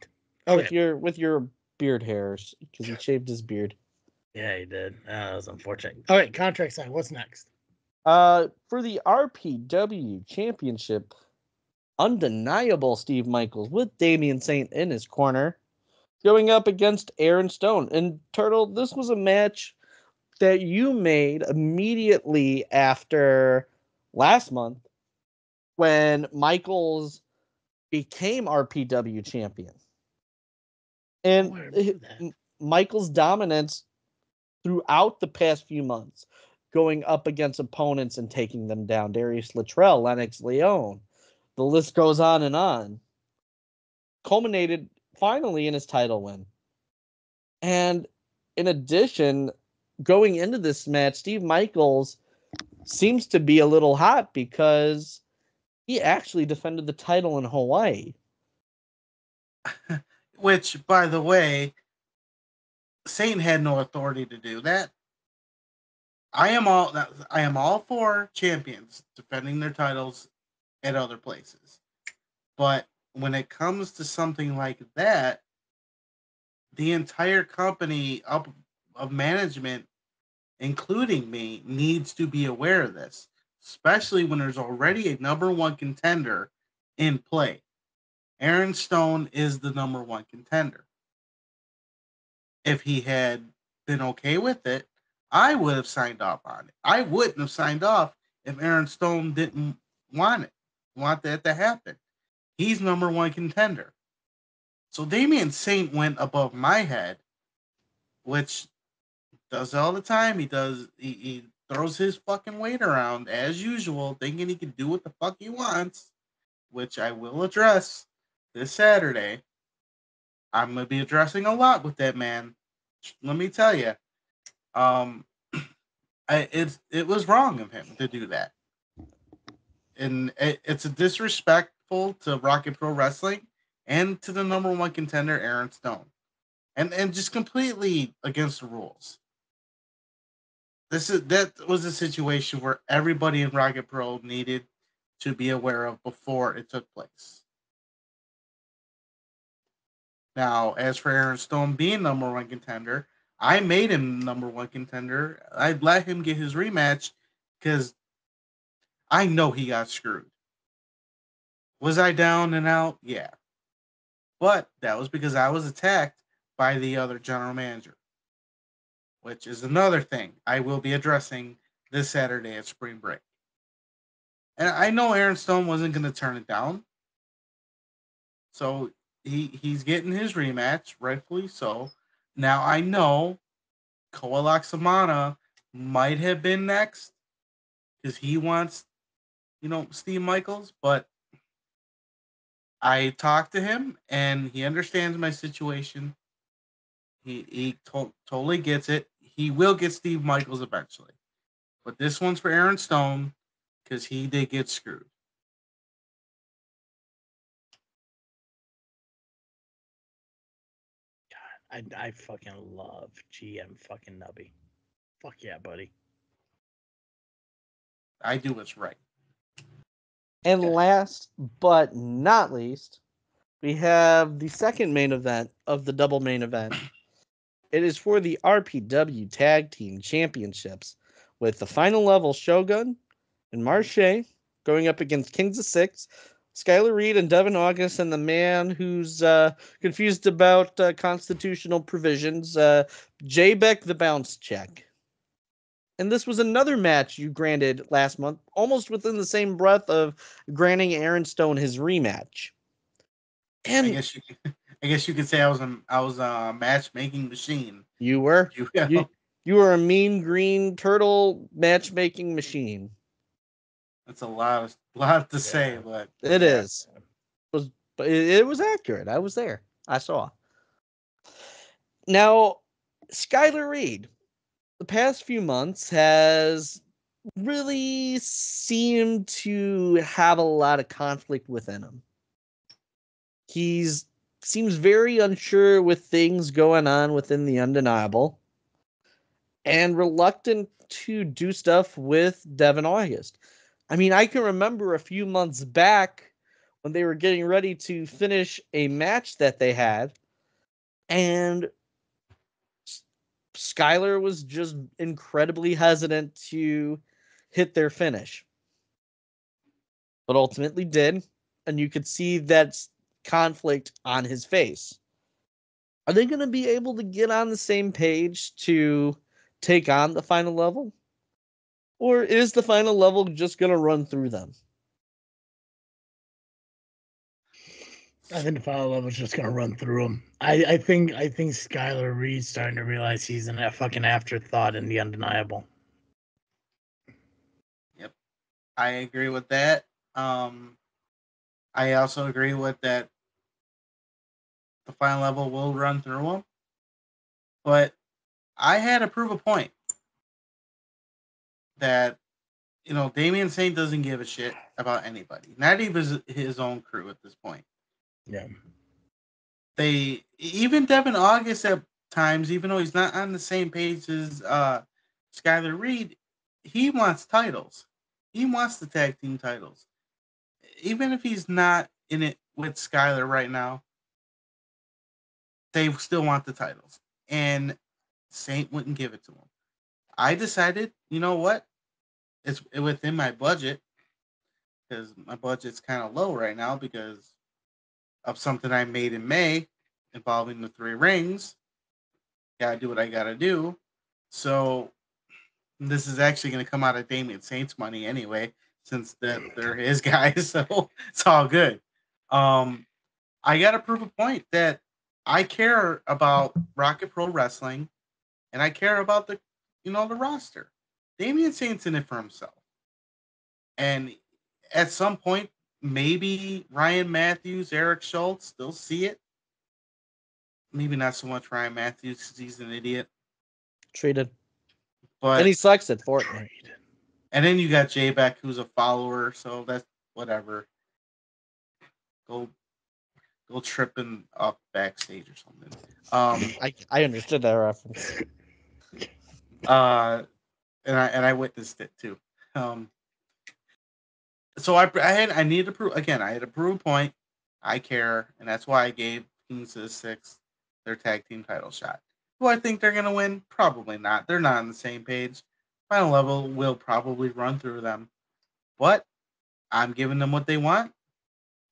Okay. With your beard hairs, because he shaved his beard. Yeah, he did. That was unfortunate. All right, contract sign. What's next? For the RPW Championship, undeniable Steve Michaels with Damian Saint in his corner, going up against Aaron Stone. And Turtle, this was a match that you made immediately after last month when Michaels became RPW champion. And Michaels' dominance throughout the past few months, going up against opponents and taking them down. Darius Luttrell, Lennox Leone. The list goes on and on. Culminated finally in his title win. And in addition, going into this match, Steve Michaels seems to be a little hot because he actually defended the title in Hawaii. Which, by the way, Saint had no authority to do that. I am all for champions defending their titles at other places. But when it comes to something like that, the entire company of management, including me, needs to be aware of this, especially when there's already a number one contender in play. Aaron Stone is the number one contender. If he had been okay with it, I would have signed off on it. I wouldn't have signed off if Aaron Stone didn't want that to happen. He's number one contender. So Damian Saint went above my head, which does all the time. He throws his fucking weight around as usual, thinking he can do what the fuck he wants, which I will address this Saturday. I'm gonna be addressing a lot with that man. Let me tell you, it was wrong of him to do that, and it's a disrespectful to Rocket Pro Wrestling and to the number one contender Aaron Stone, and just completely against the rules. That was a situation where everybody in Rocket Pro needed to be aware of before it took place. Now, as for Aaron Stone being number one contender, I made him number one contender. I'd let him get his rematch because I know he got screwed. Was I down and out? Yeah. But that was because I was attacked by the other general manager, which is another thing I will be addressing this Saturday at spring break. And I know Aaron Stone wasn't going to turn it down. So he's getting his rematch, rightfully so. Now I know Koalaxamana might have been next because he wants, Steve Michaels, but I talked to him and he understands my situation. He totally gets it. He will get Steve Michaels eventually. But this one's for Aaron Stone because he did get screwed. I fucking love GM fucking Nubby. Fuck yeah, buddy. I do what's right. And last but not least, we have the second main event of the double main event. It is for the RPW Tag Team Championships with the final level Shogun and Marche going up against Kings of Six, Skylar Reed and Devin August, and the man who's confused about constitutional provisions, J Beck the Bounce Check. And this was another match you granted last month, almost within the same breath of granting Aaron Stone his rematch. And I guess you could say I was a matchmaking machine. You were. You were a mean green turtle matchmaking machine. That's a lot to say, but it is. It was accurate. I was there. I saw. Now, Skylar Reed, the past few months has really seemed to have a lot of conflict within him. Seems very unsure with things going on within the Undeniable and reluctant to do stuff with Devin August. I mean, I can remember a few months back when they were getting ready to finish a match that they had, and Skylar was just incredibly hesitant to hit their finish. But ultimately did, and you could see that conflict on his face. Are they going to be able to get on the same page to take on the final level? Or is the final level just going to run through them? I think the final level is just going to run through him. I think Skylar Reed's starting to realize he's a fucking afterthought in the Undeniable. Yep. I agree with that. I also agree with that the final level will run through him. But I had to prove a point that, Damian Saint doesn't give a shit about anybody. Not even his own crew at this point. Yeah. Even Devin August at times, even though he's not on the same page as Skylar Reed, he wants titles. He wants the tag team titles. Even if he's not in it with Skylar right now, they still want the titles. And Saint wouldn't give it to him. I decided, you know what? It's within my budget, because my budget's kind of low right now because of something I made in May involving the 3 rings. Gotta do what I gotta do. So this is actually going to come out of Damian Saint's money anyway, since they're his guys. So it's all good. I gotta prove a point that I care about Rocket Pro Wrestling, and I care about the roster. Damian Saint's in it for himself, and at some point, maybe Ryan Matthews, Eric Schultz, they'll see it. Maybe not so much Ryan Matthews because he's an idiot. Treated. But, and he sucks at Fortnite. And then you got J Beck, who's a follower, so that's whatever. Go tripping up backstage or something. I understood that reference. And I witnessed it too. So I needed to prove again. I had to prove a point. I care, and that's why I gave Kings of the Six their tag team title shot. Do I think they're going to win? Probably not. They're not on the same page. Final level will probably run through them. But I'm giving them what they want.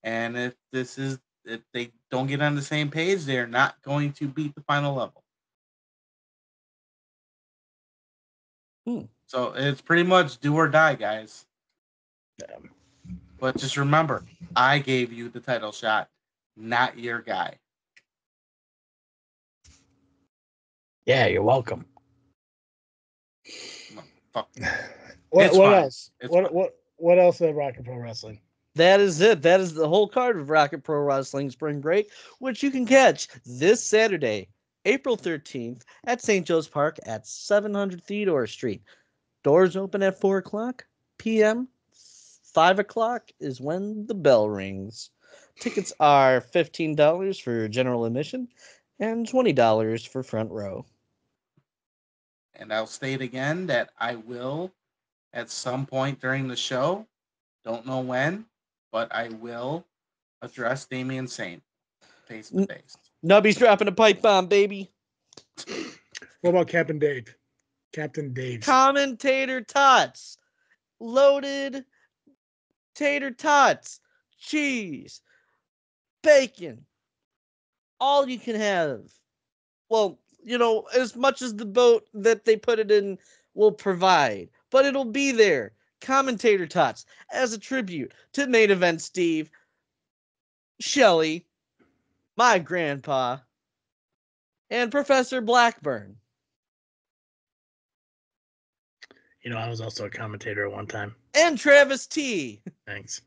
And if they don't get on the same page, they're not going to beat the final level. So it's pretty much do or die, guys. But just remember, I gave you the title shot, not your guy. Yeah, you're welcome. Fuck. What else? What else at Rocket Pro Wrestling? That is it. That is the whole card of Rocket Pro Wrestling Spring Break, which you can catch this Saturday, April 13th at St. Joe's Park at 700 Theodore Street. Doors open at 4 o'clock p.m. 5 o'clock is when the bell rings. Tickets are $15 for general admission and $20 for front row. And I'll state again that I will, at some point during the show, don't know when, but I will address Damian Saint face to face. Nubby's dropping a pipe bomb, baby. What about Captain Dave? Captain Dave. Commentator tots. Loaded tater tots. Cheese. Bacon. All you can have. Well, you know, as much as the boat that they put it in will provide. But it'll be there. Commentator tots. As a tribute to Main Event Steve, Shelley, my grandpa, and Professor Blackburn. You know, I was also a commentator at one time. And Travis T. Thanks.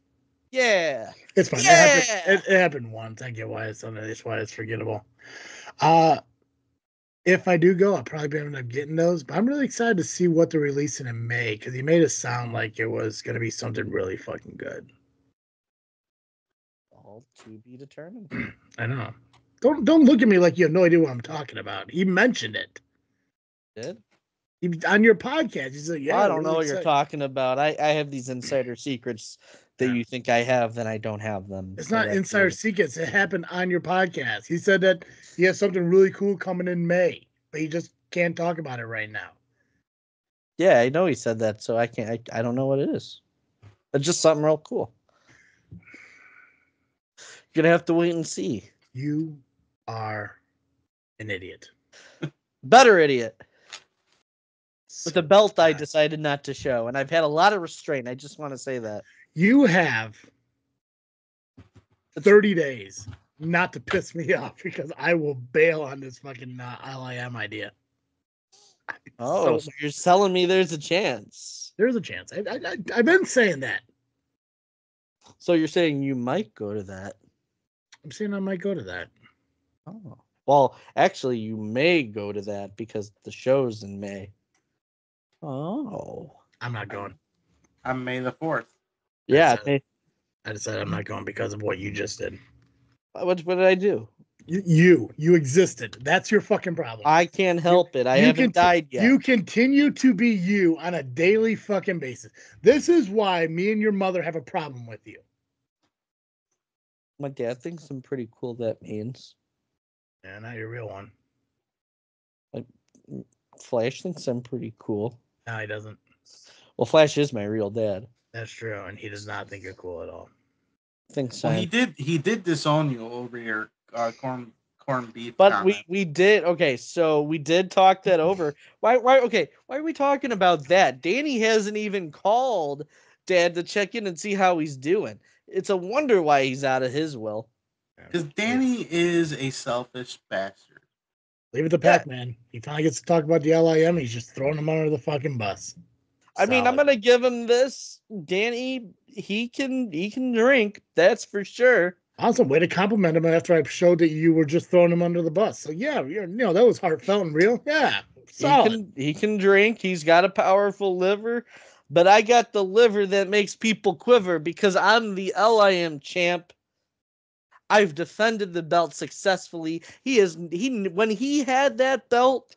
Yeah. It's fine. Yeah. It happened once. I get why it's on. That's why it's forgettable. If I do go, I'll probably end up getting those. But I'm really excited to see what they're releasing in May because he made it sound like it was going to be something really fucking good. All to be determined. I know. Don't look at me like you have no idea what I'm talking about. He mentioned it. Did? On your podcast, he's like, "Yeah." I don't know what you're talking about. I have these insider secrets that you think I have, then I don't have them. It's not insider secrets. It happened on your podcast. He said that he has something really cool coming in May, but he just can't talk about it right now. Yeah, I know he said that, so I can't. I don't know what it is. It's just something real cool. You're gonna have to wait and see. You are an idiot. Better idiot. With the belt, I decided not to show, and I've had a lot of restraint. I just want to say that. You have 30 days not to piss me off because I will bail on this fucking LIM idea. Oh, so you're telling me there's a chance? There's a chance. I've been saying that. So you're saying you might go to that? I'm saying I might go to that. Oh. Well, actually, you may go to that because the show's in May. Oh. I'm not going. I'm May the 4th. Yeah. I decided I'm not going because of what you just did. What did I do? You existed. That's your fucking problem. I can't help it. I haven't died yet. You continue to be you on a daily fucking basis. This is why me and your mother have a problem with you. My dad thinks I'm pretty cool. That means. Yeah, not your real one. Flash thinks I'm pretty cool. No, he doesn't. Well, Flash is my real dad. That's true, and he does not think you're cool at all. Thinks well, he did disown you over your corn beef. But comment. we did. Okay, so we did talk that over. Why are we talking about that? Danny hasn't even called Dad to check in and see how he's doing. It's a wonder why he's out of his will. Because Danny is a selfish bastard. Leave it to Pacman. He finally gets to talk about the LIM. He's just throwing him under the fucking bus. I mean, I'm gonna give him this. Danny, he can drink. That's for sure. Awesome way to compliment him after I showed that you were just throwing him under the bus. So yeah, that was heartfelt and real. Yeah, solid. He can drink. He's got a powerful liver, but I got the liver that makes people quiver because I'm the LIM champ. I've defended the belt successfully. When he had that belt,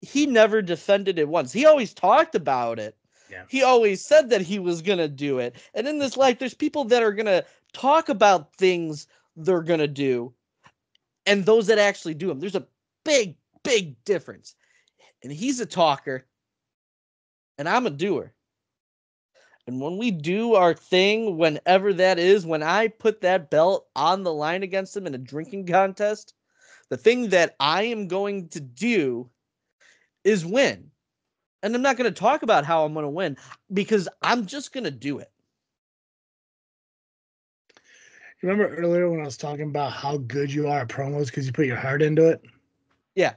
he never defended it once. He always talked about it. Yeah. He always said that he was going to do it. And in this life, there's people that are going to talk about things they're going to do, and those that actually do them. There's a big, big difference. And he's a talker, and I'm a doer. And when we do our thing, whenever that is, when I put that belt on the line against him in a drinking contest, the thing that I am going to do is win. And I'm not going to talk about how I'm going to win because I'm just going to do it. You remember earlier when I was talking about how good you are at promos because you put your heart into it? Yeah.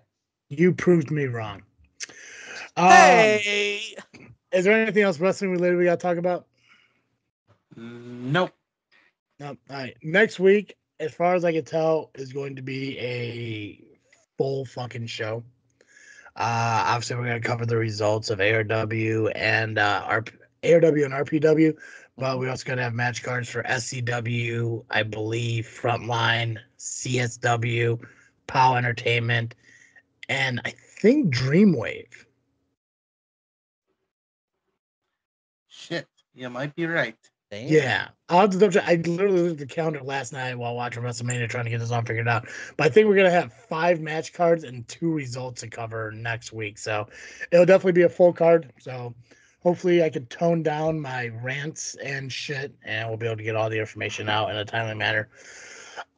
You proved me wrong. Hey! Is there anything else wrestling related we got to talk about? Nope. No. All right. Next week, as far as I can tell, is going to be a full fucking show. Obviously, we're going to cover the results of ARW and ARW and RPW, but we're also going to have match cards for SCW, I believe, Frontline, CSW, POW Entertainment, and I think Dreamwave. Shit. You might be right. Damn. Yeah, I'll have to double check. I literally looked at the calendar last night while watching WrestleMania, trying to get this all figured out. But I think we're gonna have 5 match cards and 2 results to cover next week, so it'll definitely be a full card. So hopefully, I can tone down my rants and shit, and we'll be able to get all the information out in a timely manner.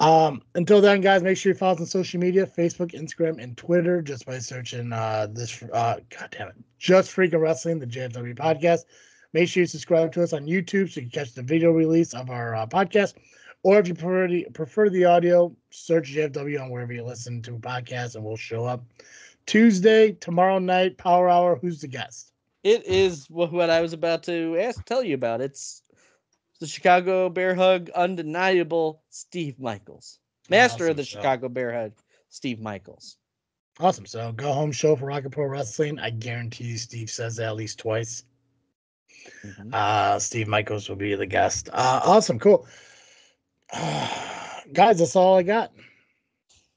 Until then, guys, make sure you follow us on social media: Facebook, Instagram, and Twitter. Just by searching God damn it, Just Freaking Wrestling, the JFW Podcast. Make sure you subscribe to us on YouTube so you can catch the video release of our podcast. Or if you prefer the audio, search JFW on wherever you listen to podcasts and we'll show up. Tuesday, tomorrow night, Power Hour. Who's the guest? It is what I was about to tell you about. It's the Chicago Bear Hug undeniable Steve Michaels. Master Awesome of the show. Chicago Bear Hug, Steve Michaels. Awesome. So go home show for Rocket Pro Wrestling. I guarantee you Steve says that at least twice. Mm-hmm. Steve Michaels will be the guest. Awesome, cool. Guys, that's all I got.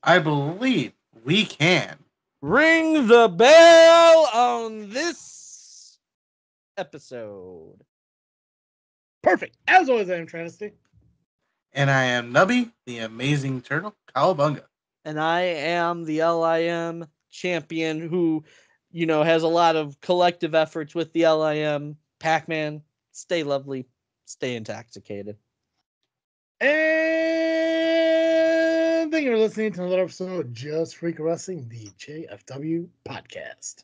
I believe we can Ring the bell on this episode. Perfect. As always, I am Travesty. And I am Nubby, the amazing turtle, Cowabunga. And I am the LIM champion who, has a lot of collective efforts with the LIM. Pacman, stay lovely, stay intoxicated. And thank you for listening to another episode of Just Freak Wrestling, the JFW Podcast.